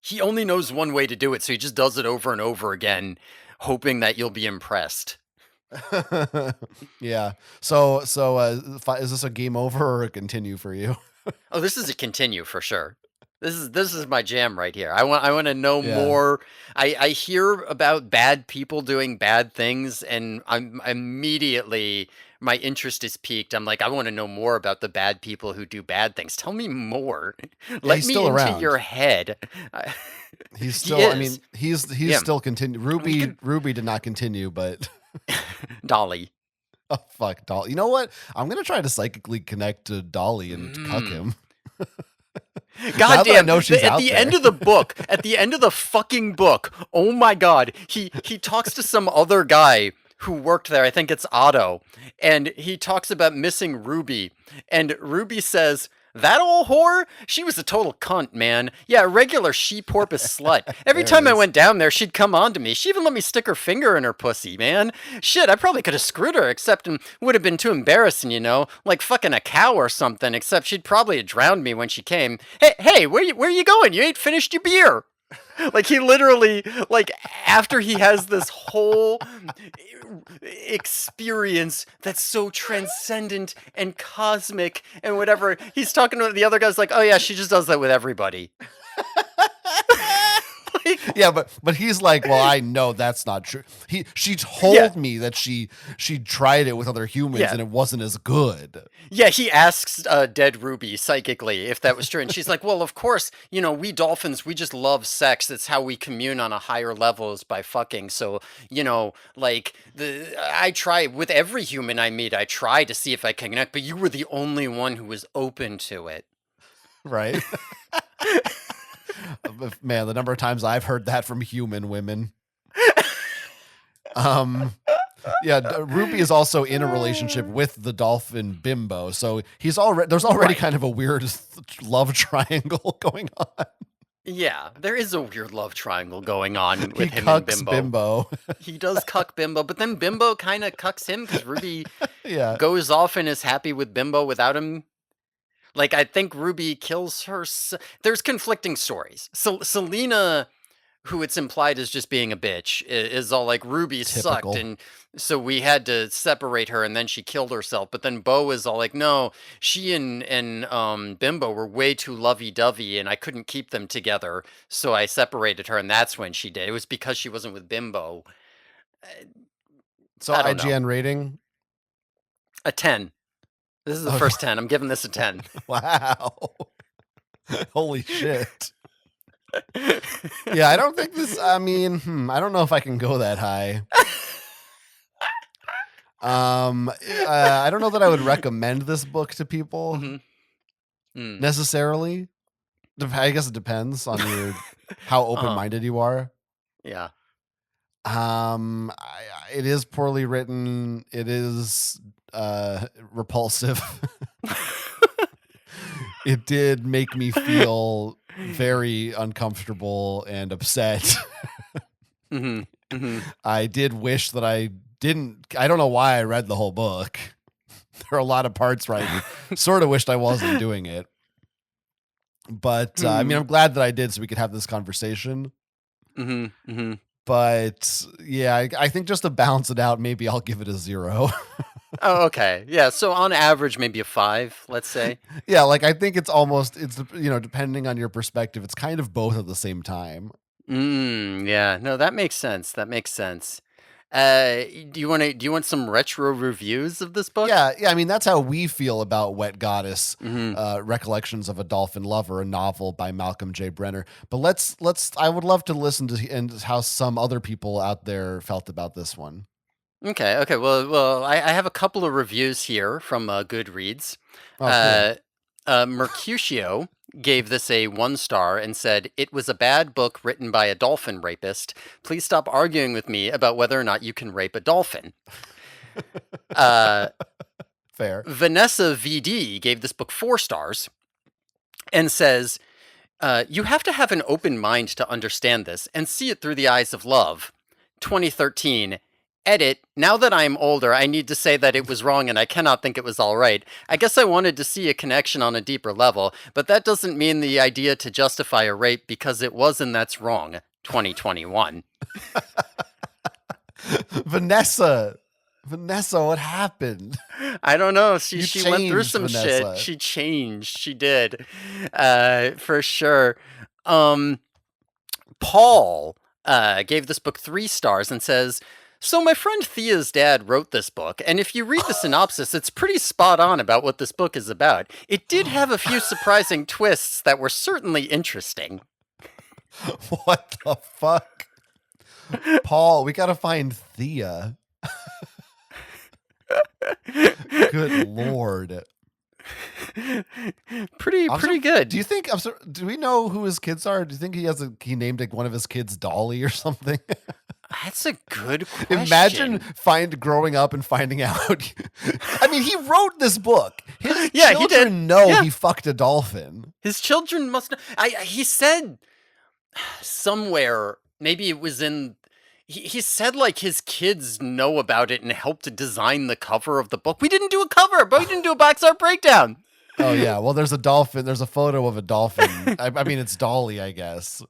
he only knows one way to do it. So he just does it over and over again, hoping that you'll be impressed. Yeah. So is this a game over or a continue for you? Oh, this is a continue for sure. This is my jam right here. I want to know more. I hear about bad people doing bad things, and I'm immediately, my interest is piqued. I'm like, I want to know more about the bad people who do bad things. Tell me more. Let me into your head. He's still. I mean, he's still continue. Ruby did not continue, but Dolly. Oh fuck, Dolly. You know what? I'm gonna try to psychically connect to Dolly and cuck him. God damn! At the end of the book, at the end of the fucking book, oh my god, he talks to some other guy who worked there. I think it's Otto, and he talks about missing Ruby, and Ruby says, "That old whore? She was a total cunt, man. Yeah, a regular she-porpoise slut. Every time I went down there, she'd come on to me. She even let me stick her finger in her pussy, man. Shit, I probably could have screwed her, except it would have been too embarrassing, like fucking a cow or something, except she'd probably have drowned me when she came. Hey, where you going? You ain't finished your beer." Like, he literally, like, after he has this whole experience that's so transcendent and cosmic and whatever, he's talking to the other guy's like, "Oh yeah, she just does that with everybody." Yeah, but he's like, "Well, I know that's not true. She told me that she tried it with other humans and it wasn't as good." Yeah, he asks dead Ruby psychically if that was true, and she's like, "Well, of course, we dolphins, we just love sex. That's how we commune on a higher level, is by fucking. So, like I try with every human I meet, I try to see if I can connect, but you were the only one who was open to it." Right. Man, the number of times I've heard that from human women. Ruby is also in a relationship with the dolphin Bimbo, so there's already kind of a weird love triangle going on. Yeah, there is a weird love triangle going on with him cucks and Bimbo. He does cuck Bimbo, but then Bimbo kind of cucks him because Ruby goes off and is happy with Bimbo without him. Like, I think Ruby kills her. There's conflicting stories. So Selena who it's implied is just being a bitch, is all like, Ruby Typical. sucked, and so we had to separate her, and then she killed herself. But then Bo is all like, no, she and Bimbo were way too lovey-dovey, and I couldn't keep them together, so I separated her, and that's when she did. It was because she wasn't with Bimbo. So I don't know. IGN rating? A 10. This is the first 10. I'm giving this a 10. Wow. Holy shit. Yeah, I don't think this, I mean, I don't know if I can go that high. I don't know that I would recommend this book to people necessarily. I guess it depends on how open-minded you are. Yeah. It is poorly written. It is repulsive. It did make me feel very uncomfortable and upset. I did wish that I don't know why I read the whole book. There are a lot of parts where I sort of wished I wasn't doing it. But I mean, I'm glad that I did so we could have this conversation. But yeah, I think just to balance it out, maybe I'll give it a 0. Oh, okay. Yeah. So on average, maybe a 5, let's say. Yeah. Like, I think it's depending on your perspective, it's kind of both at the same time. Yeah. No, that makes sense. That makes sense. Do you want some retro reviews of this book? Yeah. I mean, that's how we feel about Wet Goddess, Recollections of a Dolphin Lover, a novel by Malcolm J. Brenner. But I would love to listen to how some other people out there felt about this one. Okay. Well, I have a couple of reviews here from Goodreads. Oh, cool. Mercutio gave this a 1 star and said, "It was a bad book written by a dolphin rapist. Please stop arguing with me about whether or not you can rape a dolphin." Fair. Vanessa VD gave this book 4 stars and says, "You have to have an open mind to understand this and see it through the eyes of love." 2013. Edit, now that I am older, I need to say that it was wrong and I cannot think it was all right. I guess I wanted to see a connection on a deeper level, but that doesn't mean the idea to justify a rape because it was and that's wrong. 2021. Vanessa, what happened? I don't know. She went through changed, some Vanessa. shit. She changed. She did. For sure. Paul gave this book 3 stars and says, "So my friend Thea's dad wrote this book, and if you read the synopsis, it's pretty spot on about what this book is about. It did have a few surprising twists that were certainly interesting." What the fuck? Paul, we gotta find Thea. Good Lord. Pretty good. Do you think, do we know who his kids are? Do you think he named like one of his kids Dolly or something? That's a good question. Imagine growing up and finding out. I mean, he wrote this book. His Yeah, he children did. know Yeah. he fucked a dolphin. His children must know. He said somewhere, maybe it was in. He said like his kids know about it and helped to design the cover of the book. We didn't do a cover, but we didn't do a box art breakdown. Oh yeah, well there's a dolphin. There's a photo of a dolphin. I mean, it's Dolly, I guess.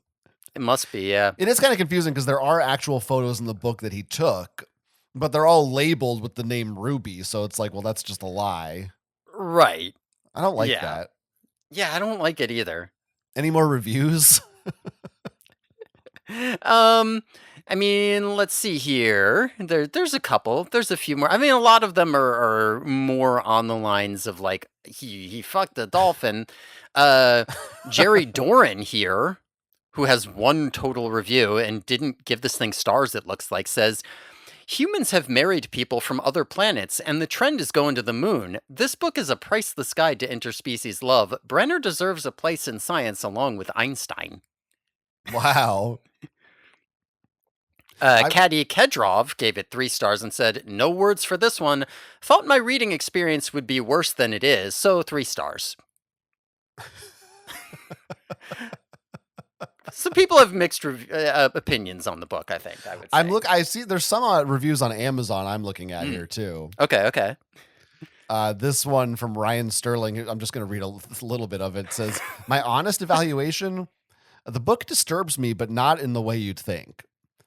It must be, yeah. It is kind of confusing because there are actual photos in the book that he took, but they're all labeled with the name Ruby. So it's like, well, that's just a lie. Right. I don't like Yeah. that. Yeah, I don't like it either. Any more reviews? I mean, let's see here. There's a couple. There's a few more. I mean, a lot of them are more on the lines of like he fucked a dolphin. Jerry Doran here, who has 1 total review and didn't give this thing stars, it looks like, says, "Humans have married people from other planets, and the trend is going to the moon. This book is a priceless guide to interspecies love. Brenner deserves a place in science along with Einstein." Wow. Kadi Kedrov gave it 3 stars and said, "No words for this one. Thought my reading experience would be worse than it is, so 3 stars." Some people have mixed opinions on the book, I think, I would say. I see there's some reviews on Amazon I'm looking at here too. Okay. This one from Ryan Sterling, I'm just going to read a little bit of it. It says, "My honest evaluation, The book disturbs me, but not in the way you'd think.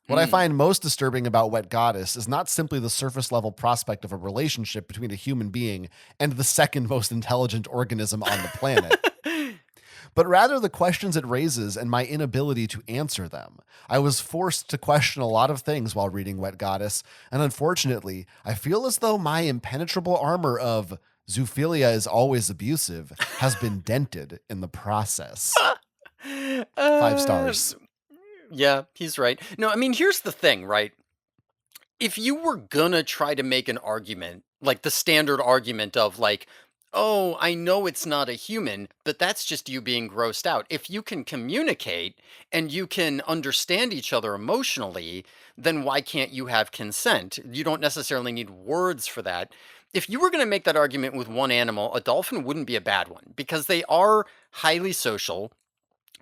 What I Mm. find most disturbing about Wet Goddess is not simply the surface level prospect of a relationship between a human being and the second most intelligent organism on the planet, but rather the questions it raises and my inability to answer them. I was forced to question a lot of things while reading Wet Goddess, and unfortunately, I feel as though my impenetrable armor of zoophilia is always abusive has been dented in the process. 5 stars. Yeah, he's right. No, I mean, here's the thing, right? If you were gonna try to make an argument, like the standard argument of like, oh, I know it's not a human, but that's just you being grossed out. If you can communicate and you can understand each other emotionally, then why can't you have consent? You don't necessarily need words for that. If you were going to make that argument with one animal, a dolphin wouldn't be a bad one because they are highly social.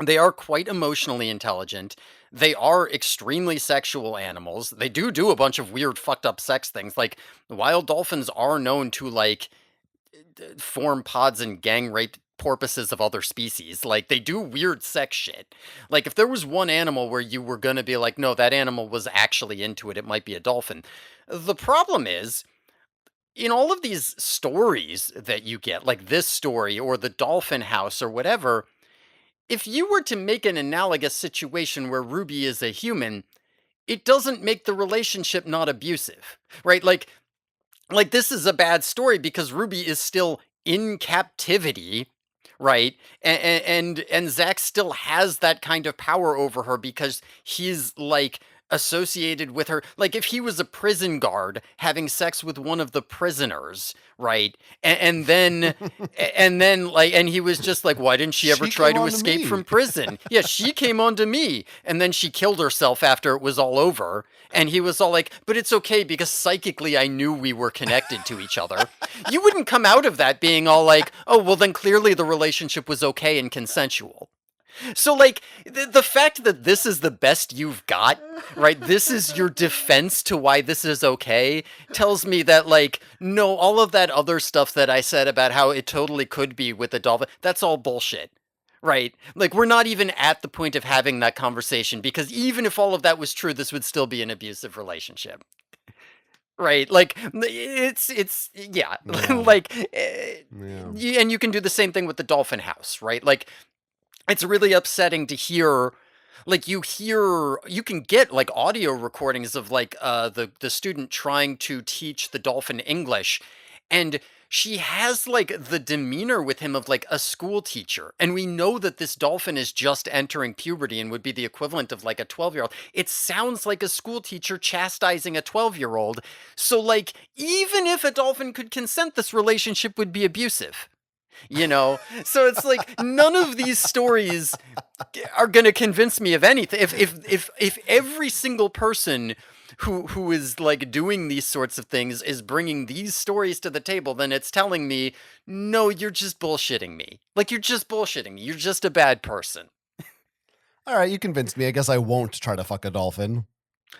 They are quite emotionally intelligent. They are extremely sexual animals. They do a bunch of weird fucked up sex things. Like wild dolphins are known to like form pods and gang rape porpoises of other species. Like they do weird sex shit. Like if there was one animal where you were going to be like, no, that animal was actually into it, it might be a dolphin. The problem is in all of these stories that you get, like this story or the dolphin house or whatever, if you were to make an analogous situation where Ruby is a human, it doesn't make the relationship not abusive, right? Like this is a bad story because Ruby is still in captivity, right? And Zack still has that kind of power over her because he's like associated with her. Like if he was a prison guard having sex with one of the prisoners, right? And then like and he was just like, why didn't she ever She try came to on to escape me. from prison? Yeah, she came on to me, and then she killed herself after it was all over. And he was all like, but it's okay because psychically I knew we were connected to each other. You wouldn't come out of that being all like, oh, well, then clearly the relationship was okay and consensual. So, like, the fact that this is the best you've got, right? This is your defense to why this is okay, tells me that, like, no, all of that other stuff that I said about how it totally could be with the dolphin, that's all bullshit. Right? Like, we're not even at the point of having that conversation because even if all of that was true, this would still be an abusive relationship. Right? Like, yeah. Yeah. Like, Yeah. and you can do the same thing with the dolphin house, right? Like, it's really upsetting to hear like you can get like audio recordings of like the student trying to teach the dolphin English, and she has like the demeanor with him of like a school teacher, and we know that this dolphin is just entering puberty and would be the equivalent of like a 12-year-old. It sounds like a school teacher chastising a 12-year-old. So like even if a dolphin could consent, this relationship would be abusive. So it's like none of these stories are going to convince me of anything. If every single person who is like doing these sorts of things is bringing these stories to the table, then it's telling me, no, you're just bullshitting me. Like you're just bullshitting me. You're just a bad person. All right, you convinced me. I guess I won't try to fuck a dolphin.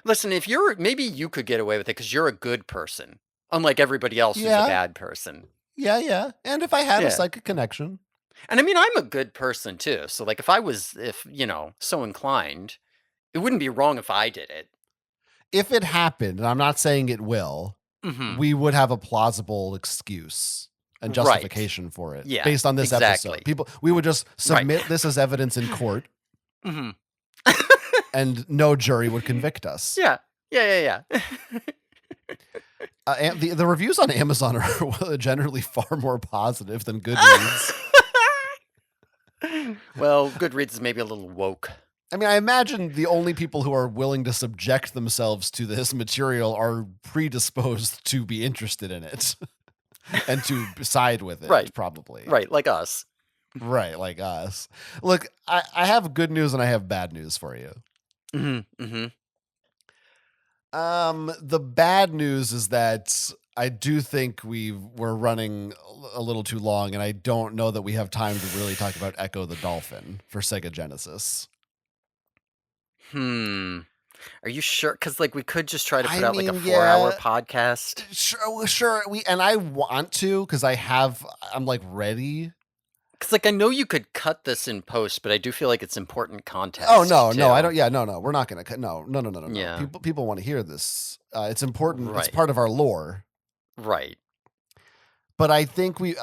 Listen, maybe you could get away with it because you're a good person, unlike everybody else who's a Yeah. bad person. Yeah. And if I had Yeah. a psychic connection. And I mean, I'm a good person too. So like if so inclined, it wouldn't be wrong if I did it. If it happened, and I'm not saying it will, Mhm. we would have a plausible excuse and Right. justification for it Yeah, based on this exactly. episode. We would just submit this as evidence in court, Mhm. and no jury would convict us. Yeah. And the reviews on Amazon are generally far more positive than Goodreads. Well, Goodreads is maybe a little woke. I mean, I imagine the only people who are willing to subject themselves to this material are predisposed to be interested in it and to side with it, Right. probably. Right, like us. Right, like us. Look, I have good news and I have bad news for you. Mm-hmm. The bad news is that I do think we're running a little too long, and I don't know that we have time to really talk about Ecco the Dolphin for Sega Genesis. Are you sure? Because like we could just try to put I out like a mean, 4-hour yeah. podcast. Sure. And I want to because I'm like ready. Because, like, I know you could cut this in post, but I do feel like it's important context. Oh, no, too. I don't. Yeah, no. We're not going to cut. No. Yeah. People want to hear this. It's important. It's Right. part of our lore. Right. But I think we've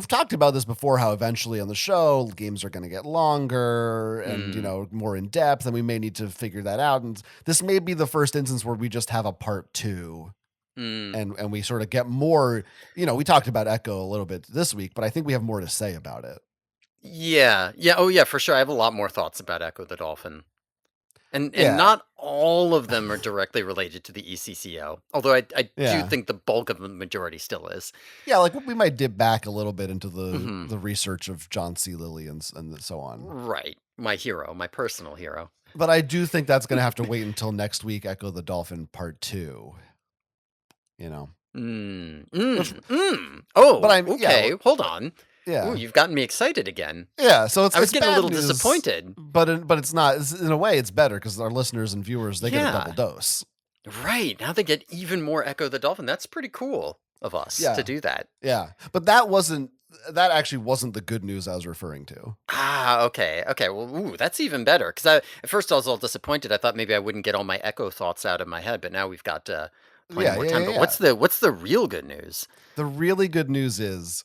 talked about this before, how eventually on the show, games are going to get longer and, more in depth, and we may need to figure that out. And this may be the first instance where we just have a part 2. And we sort of get more, we talked about Echo a little bit this week, but I think we have more to say about it. Yeah. Oh, yeah, for sure. I have a lot more thoughts about Ecco the Dolphin. And not all of them are directly related to the ECCO, although I do think the bulk of the majority still is. Yeah, like we might dip back a little bit into the research of John C. Lilly and so on. Right. My hero, my personal hero. But I do think that's going to have to wait until next week, Ecco the Dolphin Part 2. Oh, but okay. Hold on. Yeah. Ooh, you've gotten me excited again. Yeah, so I was getting a little news, disappointed. But it's not. In a way, it's better because our listeners and viewers, they get a double dose. Right. Now they get even more Ecco the Dolphin. That's pretty cool of us to do that. Yeah. But that actually wasn't the good news I was referring to. Okay. Well, that's even better. Because at first I was all disappointed. I thought maybe I wouldn't get all my Echo thoughts out of my head, but now we've got plenty more time. But what's the real good news? The really good news is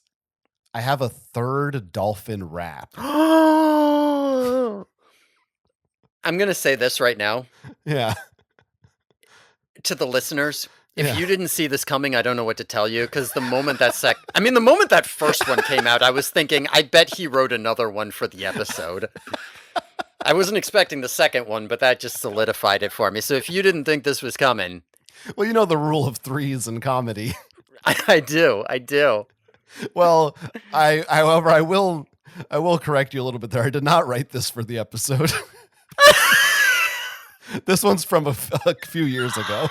I have a third dolphin rap. I'm going to say this right now. Yeah. To the listeners, if you didn't see this coming, I don't know what to tell you, because the moment that first one came out, I was thinking, I bet he wrote another one for the episode. I wasn't expecting the second one, but that just solidified it for me. So if you didn't think this was coming... Well, you know the rule of threes in comedy. I do. Well, however, I will correct you a little bit there. I did not write this for the episode. This one's from a few years ago.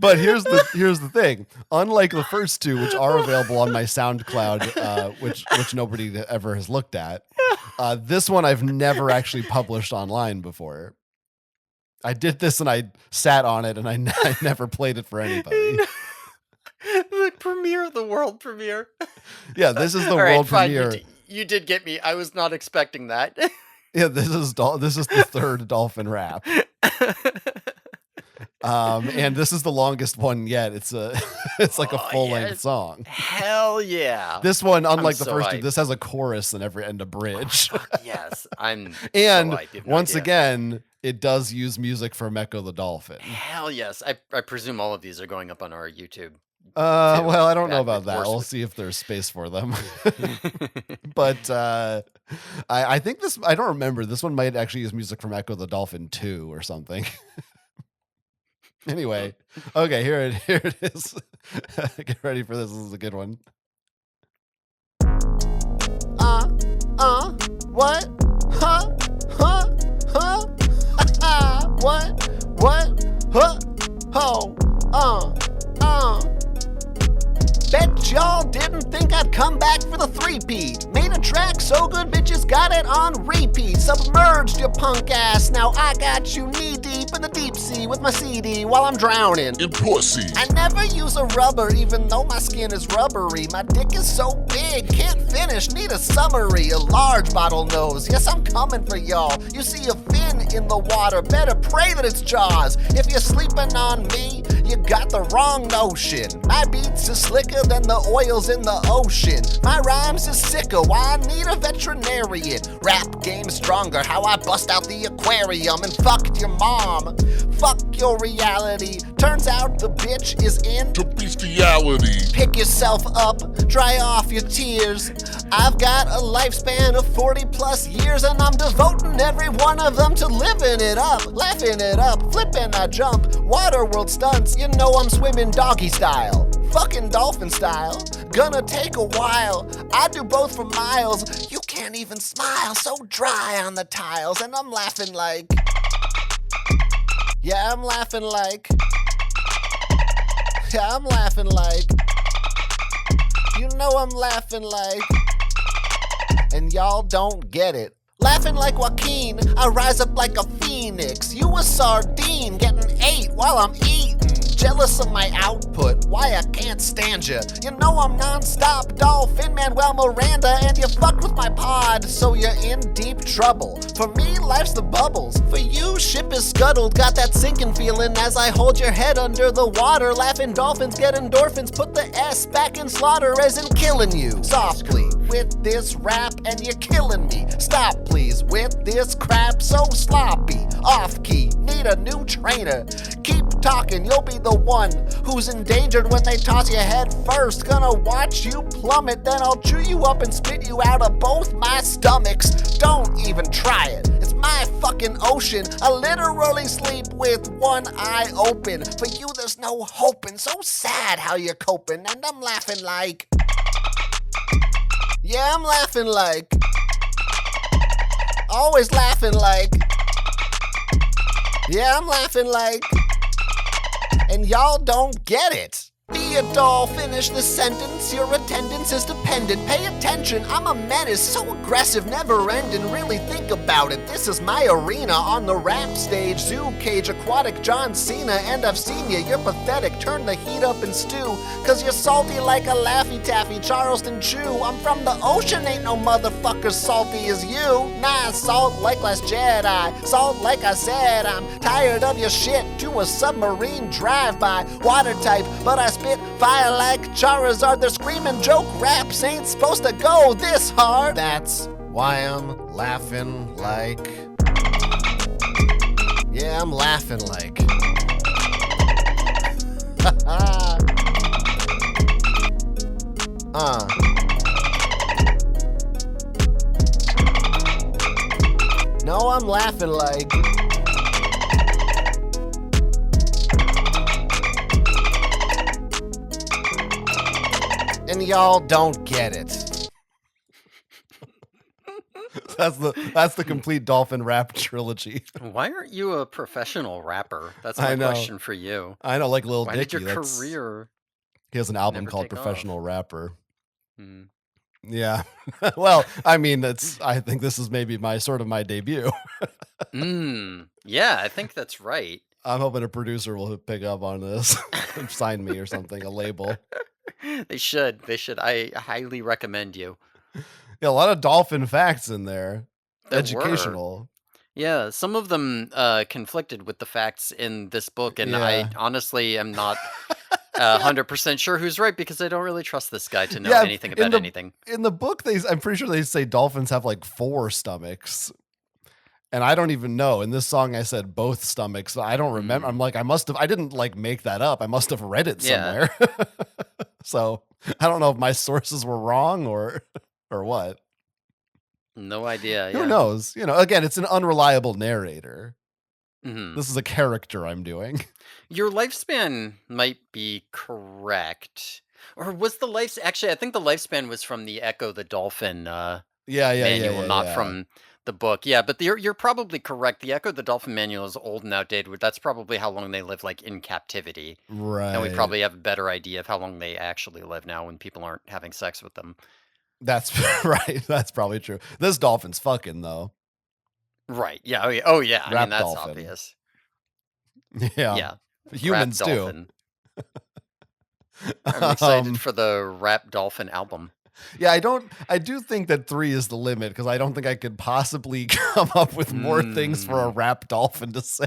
But here's the thing. Unlike the first two, which are available on my SoundCloud, which nobody ever has looked at, this one I've never actually published online before. I did this and I sat on it and I never played it for anybody. The world premiere. Yeah, this is the world premiere. You did get me. I was not expecting that. Yeah, this is the third dolphin rap. And this is the longest one yet. It's like a full-length song. Hell yeah. This one, unlike the first two, this has a chorus and a bridge. Yes, I'm and once again, it does use music from Ecco the Dolphin. Hell yes. I presume all of these are going up on our YouTube. Well, I don't know about that. We'll see if there's space for them. But I think this, I don't remember. This one might actually use music from Ecco the Dolphin 2 or something. Anyway, okay, here it is. Get ready for this. This is a good one. What? Huh? What? Huh? Bet y'all didn't think I'd come back for the three-peat. Made a track so good, bitches got it on repeat. Submerged, you punk ass. Now I got you knee-deep in the deep sea with my CD while I'm drowning in pussy. I never use a rubber, even though my skin is rubbery. My dick is so big, can't finish, need a summary. A large bottlenose, yes, I'm coming for y'all. You see a fin in the water, better pray that it's Jaws. If you're sleeping on me, you got the wrong notion. My beats is slicker than the oils in the ocean. My rhymes is sicker, why I need a veterinarian. Rap game stronger, how I bust out the aquarium and fucked your mom. Fuck your reality, turns out the bitch is into bestiality. Pick yourself up, dry off your tears. I've got a lifespan of 40 plus years and I'm devoting every one of them to living it up, laughing it up, flipping I jump, waterworld stunts, you know I'm swimming doggy style, fucking dolphin style, gonna take a while, I do both for miles, you can't even smile, so dry on the tiles, and I'm laughing like, yeah, I'm laughing like, you know I'm laughing like, and y'all don't get it. Laughing like Joaquin, I rise up like a phoenix. You a sardine, getting ate while I'm eating. jealous of my output. Why I can't stand you. You know I'm non-stop Dolphin Manuel Miranda, and you fucked with my pod, so you're in deep trouble. For me, life's the bubbles. For you, ship is scuttled. Got that sinking feeling as I hold your head under the water. Laughing dolphins get endorphins. Put the S back in slaughter, as in killing you. Softly with this rap, and you're killing me. Stop, please, with this crap so sloppy. Off key, need a new trainer. Keep talking, you'll be the one who's endangered when they toss you head first. Gonna watch you plummet, then I'll chew you up and spit you out of both my stomachs. Don't even try it. It's my fucking ocean. I literally sleep with one eye open. For you, there's no hoping. So sad how you're coping, and I'm laughing like... Yeah, I'm laughing like... Always laughing like... Yeah, I'm laughing like... And y'all don't get it. Be a doll, finish the sentence. Your attendance is dependent. Pay attention, I'm a menace. So aggressive, never ending. Really think about it. This is my arena on the rap stage. Zoo cage, aquatic John Cena. And I've seen you, you're pathetic. Turn the heat up and stew. Cause you're salty like a Laffy Taffy Charleston Chew. I'm from the ocean, ain't no motherfucker salty as you. Nah, salt like Last Jedi. Salt like I said, I'm tired of your shit. To a submarine drive-by. Water type, but I spit fire like Charizard. They're screaming joke raps ain't supposed to go this hard. That's why I'm laughing like... Yeah, I'm laughing like... No, I'm laughing like... And y'all don't get it. That's the complete Dolphin rap trilogy. Why aren't you a professional rapper? That's my question for you. I know, like Lil Why Dicky. did your career... He has an album never called take Professional off? Rapper. Hmm. Yeah. Well, I mean, I think this is maybe my debut. Yeah, I think that's right. I'm hoping a producer will pick up on this and sign me or something, a label. They should. I highly recommend you. Yeah, a lot of dolphin facts in there. There were. Educational. Yeah, some of them conflicted with the facts in this book, and I Yeah. honestly am not 100% sure who's right because I don't really trust this guy to know anything about anything. In the book, I'm pretty sure they say dolphins have like 4 stomachs. And I don't even know. In this song, I said both stomachs. I don't remember. I'm like, I didn't like make that up. I must have read it somewhere. So I don't know if my sources were wrong or what. No idea. Who knows? You know, again, it's an unreliable narrator. Mhm. This is a character I'm doing. Your lifespan might be correct. Or was the life... Actually, I think the lifespan was from the Ecco the Dolphin manual, not from the book. Yeah, but you're probably correct. The Ecco the Dolphin manual is old and outdated. That's probably how long they live, like, in captivity. Right. And we probably have a better idea of how long they actually live now when people aren't having sex with them. That's right. That's probably true. This dolphin's fucking, though. Right. Yeah. Oh, yeah. I Rap mean, that's dolphin. obvious. Yeah. Yeah. Humans Rap too. dolphin. I'm excited for the Rap Dolphin album. Yeah, I do think that 3 is the limit because I don't think I could possibly come up with more things for a rap dolphin to say.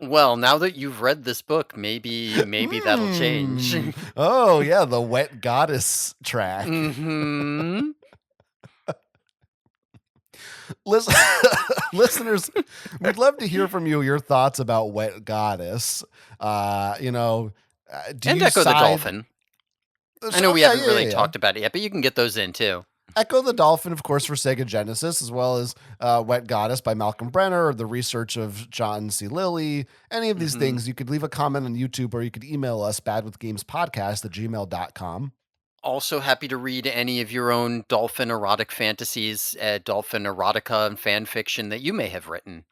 Well, now that you've read this book, maybe that'll change. Oh, yeah, the Wet Goddess track. Listeners, we'd love to hear from you your thoughts about Wet Goddess. You know, do And you Echo the side- Dolphin. I know we Yeah, haven't really yeah. talked about it yet, but you can get those in too. Ecco the Dolphin, of course, for Sega Genesis, as well as Wet Goddess by Malcolm Brenner, or the research of John C. Lilly. Any of these things, you could leave a comment on YouTube, or you could email us, badwithgamespodcast@gmail.com. Also happy to read any of your own dolphin erotic fantasies, dolphin erotica and fan fiction that you may have written.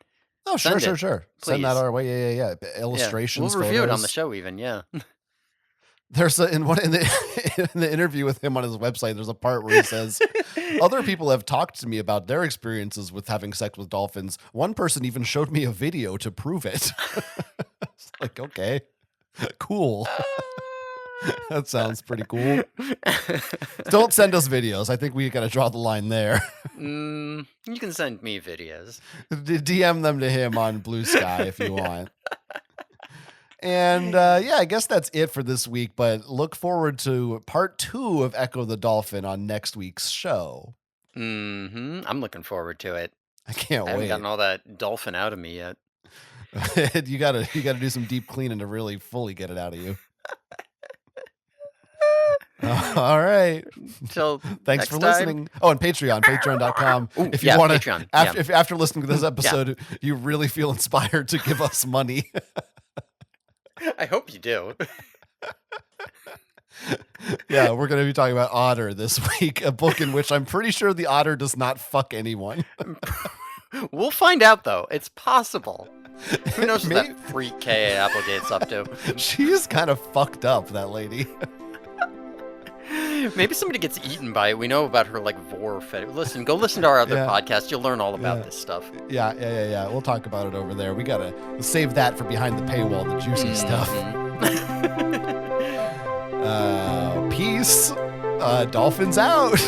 Oh, Send sure. it, Send that please. our way. Yeah. Illustrations, We'll review it on the photos. show even, yeah. There's in the interview with him on his website, there's a part where he says, other people have talked to me about their experiences with having sex with dolphins. One person even showed me a video to prove it. It's like, okay. Cool. That sounds pretty cool. Don't send us videos. I think we got to draw the line there. You can send me videos. DM them to him on Bluesky if you want. And yeah, I guess that's it for this week, but look forward to part 2 of Ecco the Dolphin on next week's show. I'm looking forward to it. I can't I haven't wait. gotten all that dolphin out of me yet. you gotta do some deep cleaning to really fully get it out of you. All right. Till Thanks next for time. listening. Oh, and patreon.com. Ooh, If you yeah, want to, Patreon, after listening to this episode, you really feel inspired to give us money. I hope you do. Yeah, we're going to be talking about Otter this week, a book in which I'm pretty sure the otter does not fuck anyone. We'll find out, though. It's possible. Who knows what Maybe- that freak K. Applegate's up to? She is kind of fucked up, that lady. Maybe somebody gets eaten by it. We know about her, like, vor fetish. Go listen to our other Yeah. podcast. You'll learn all about Yeah. this stuff. Yeah. We'll talk about it over there. We'll save that for behind the paywall, the juicy stuff. Peace. Dolphins out.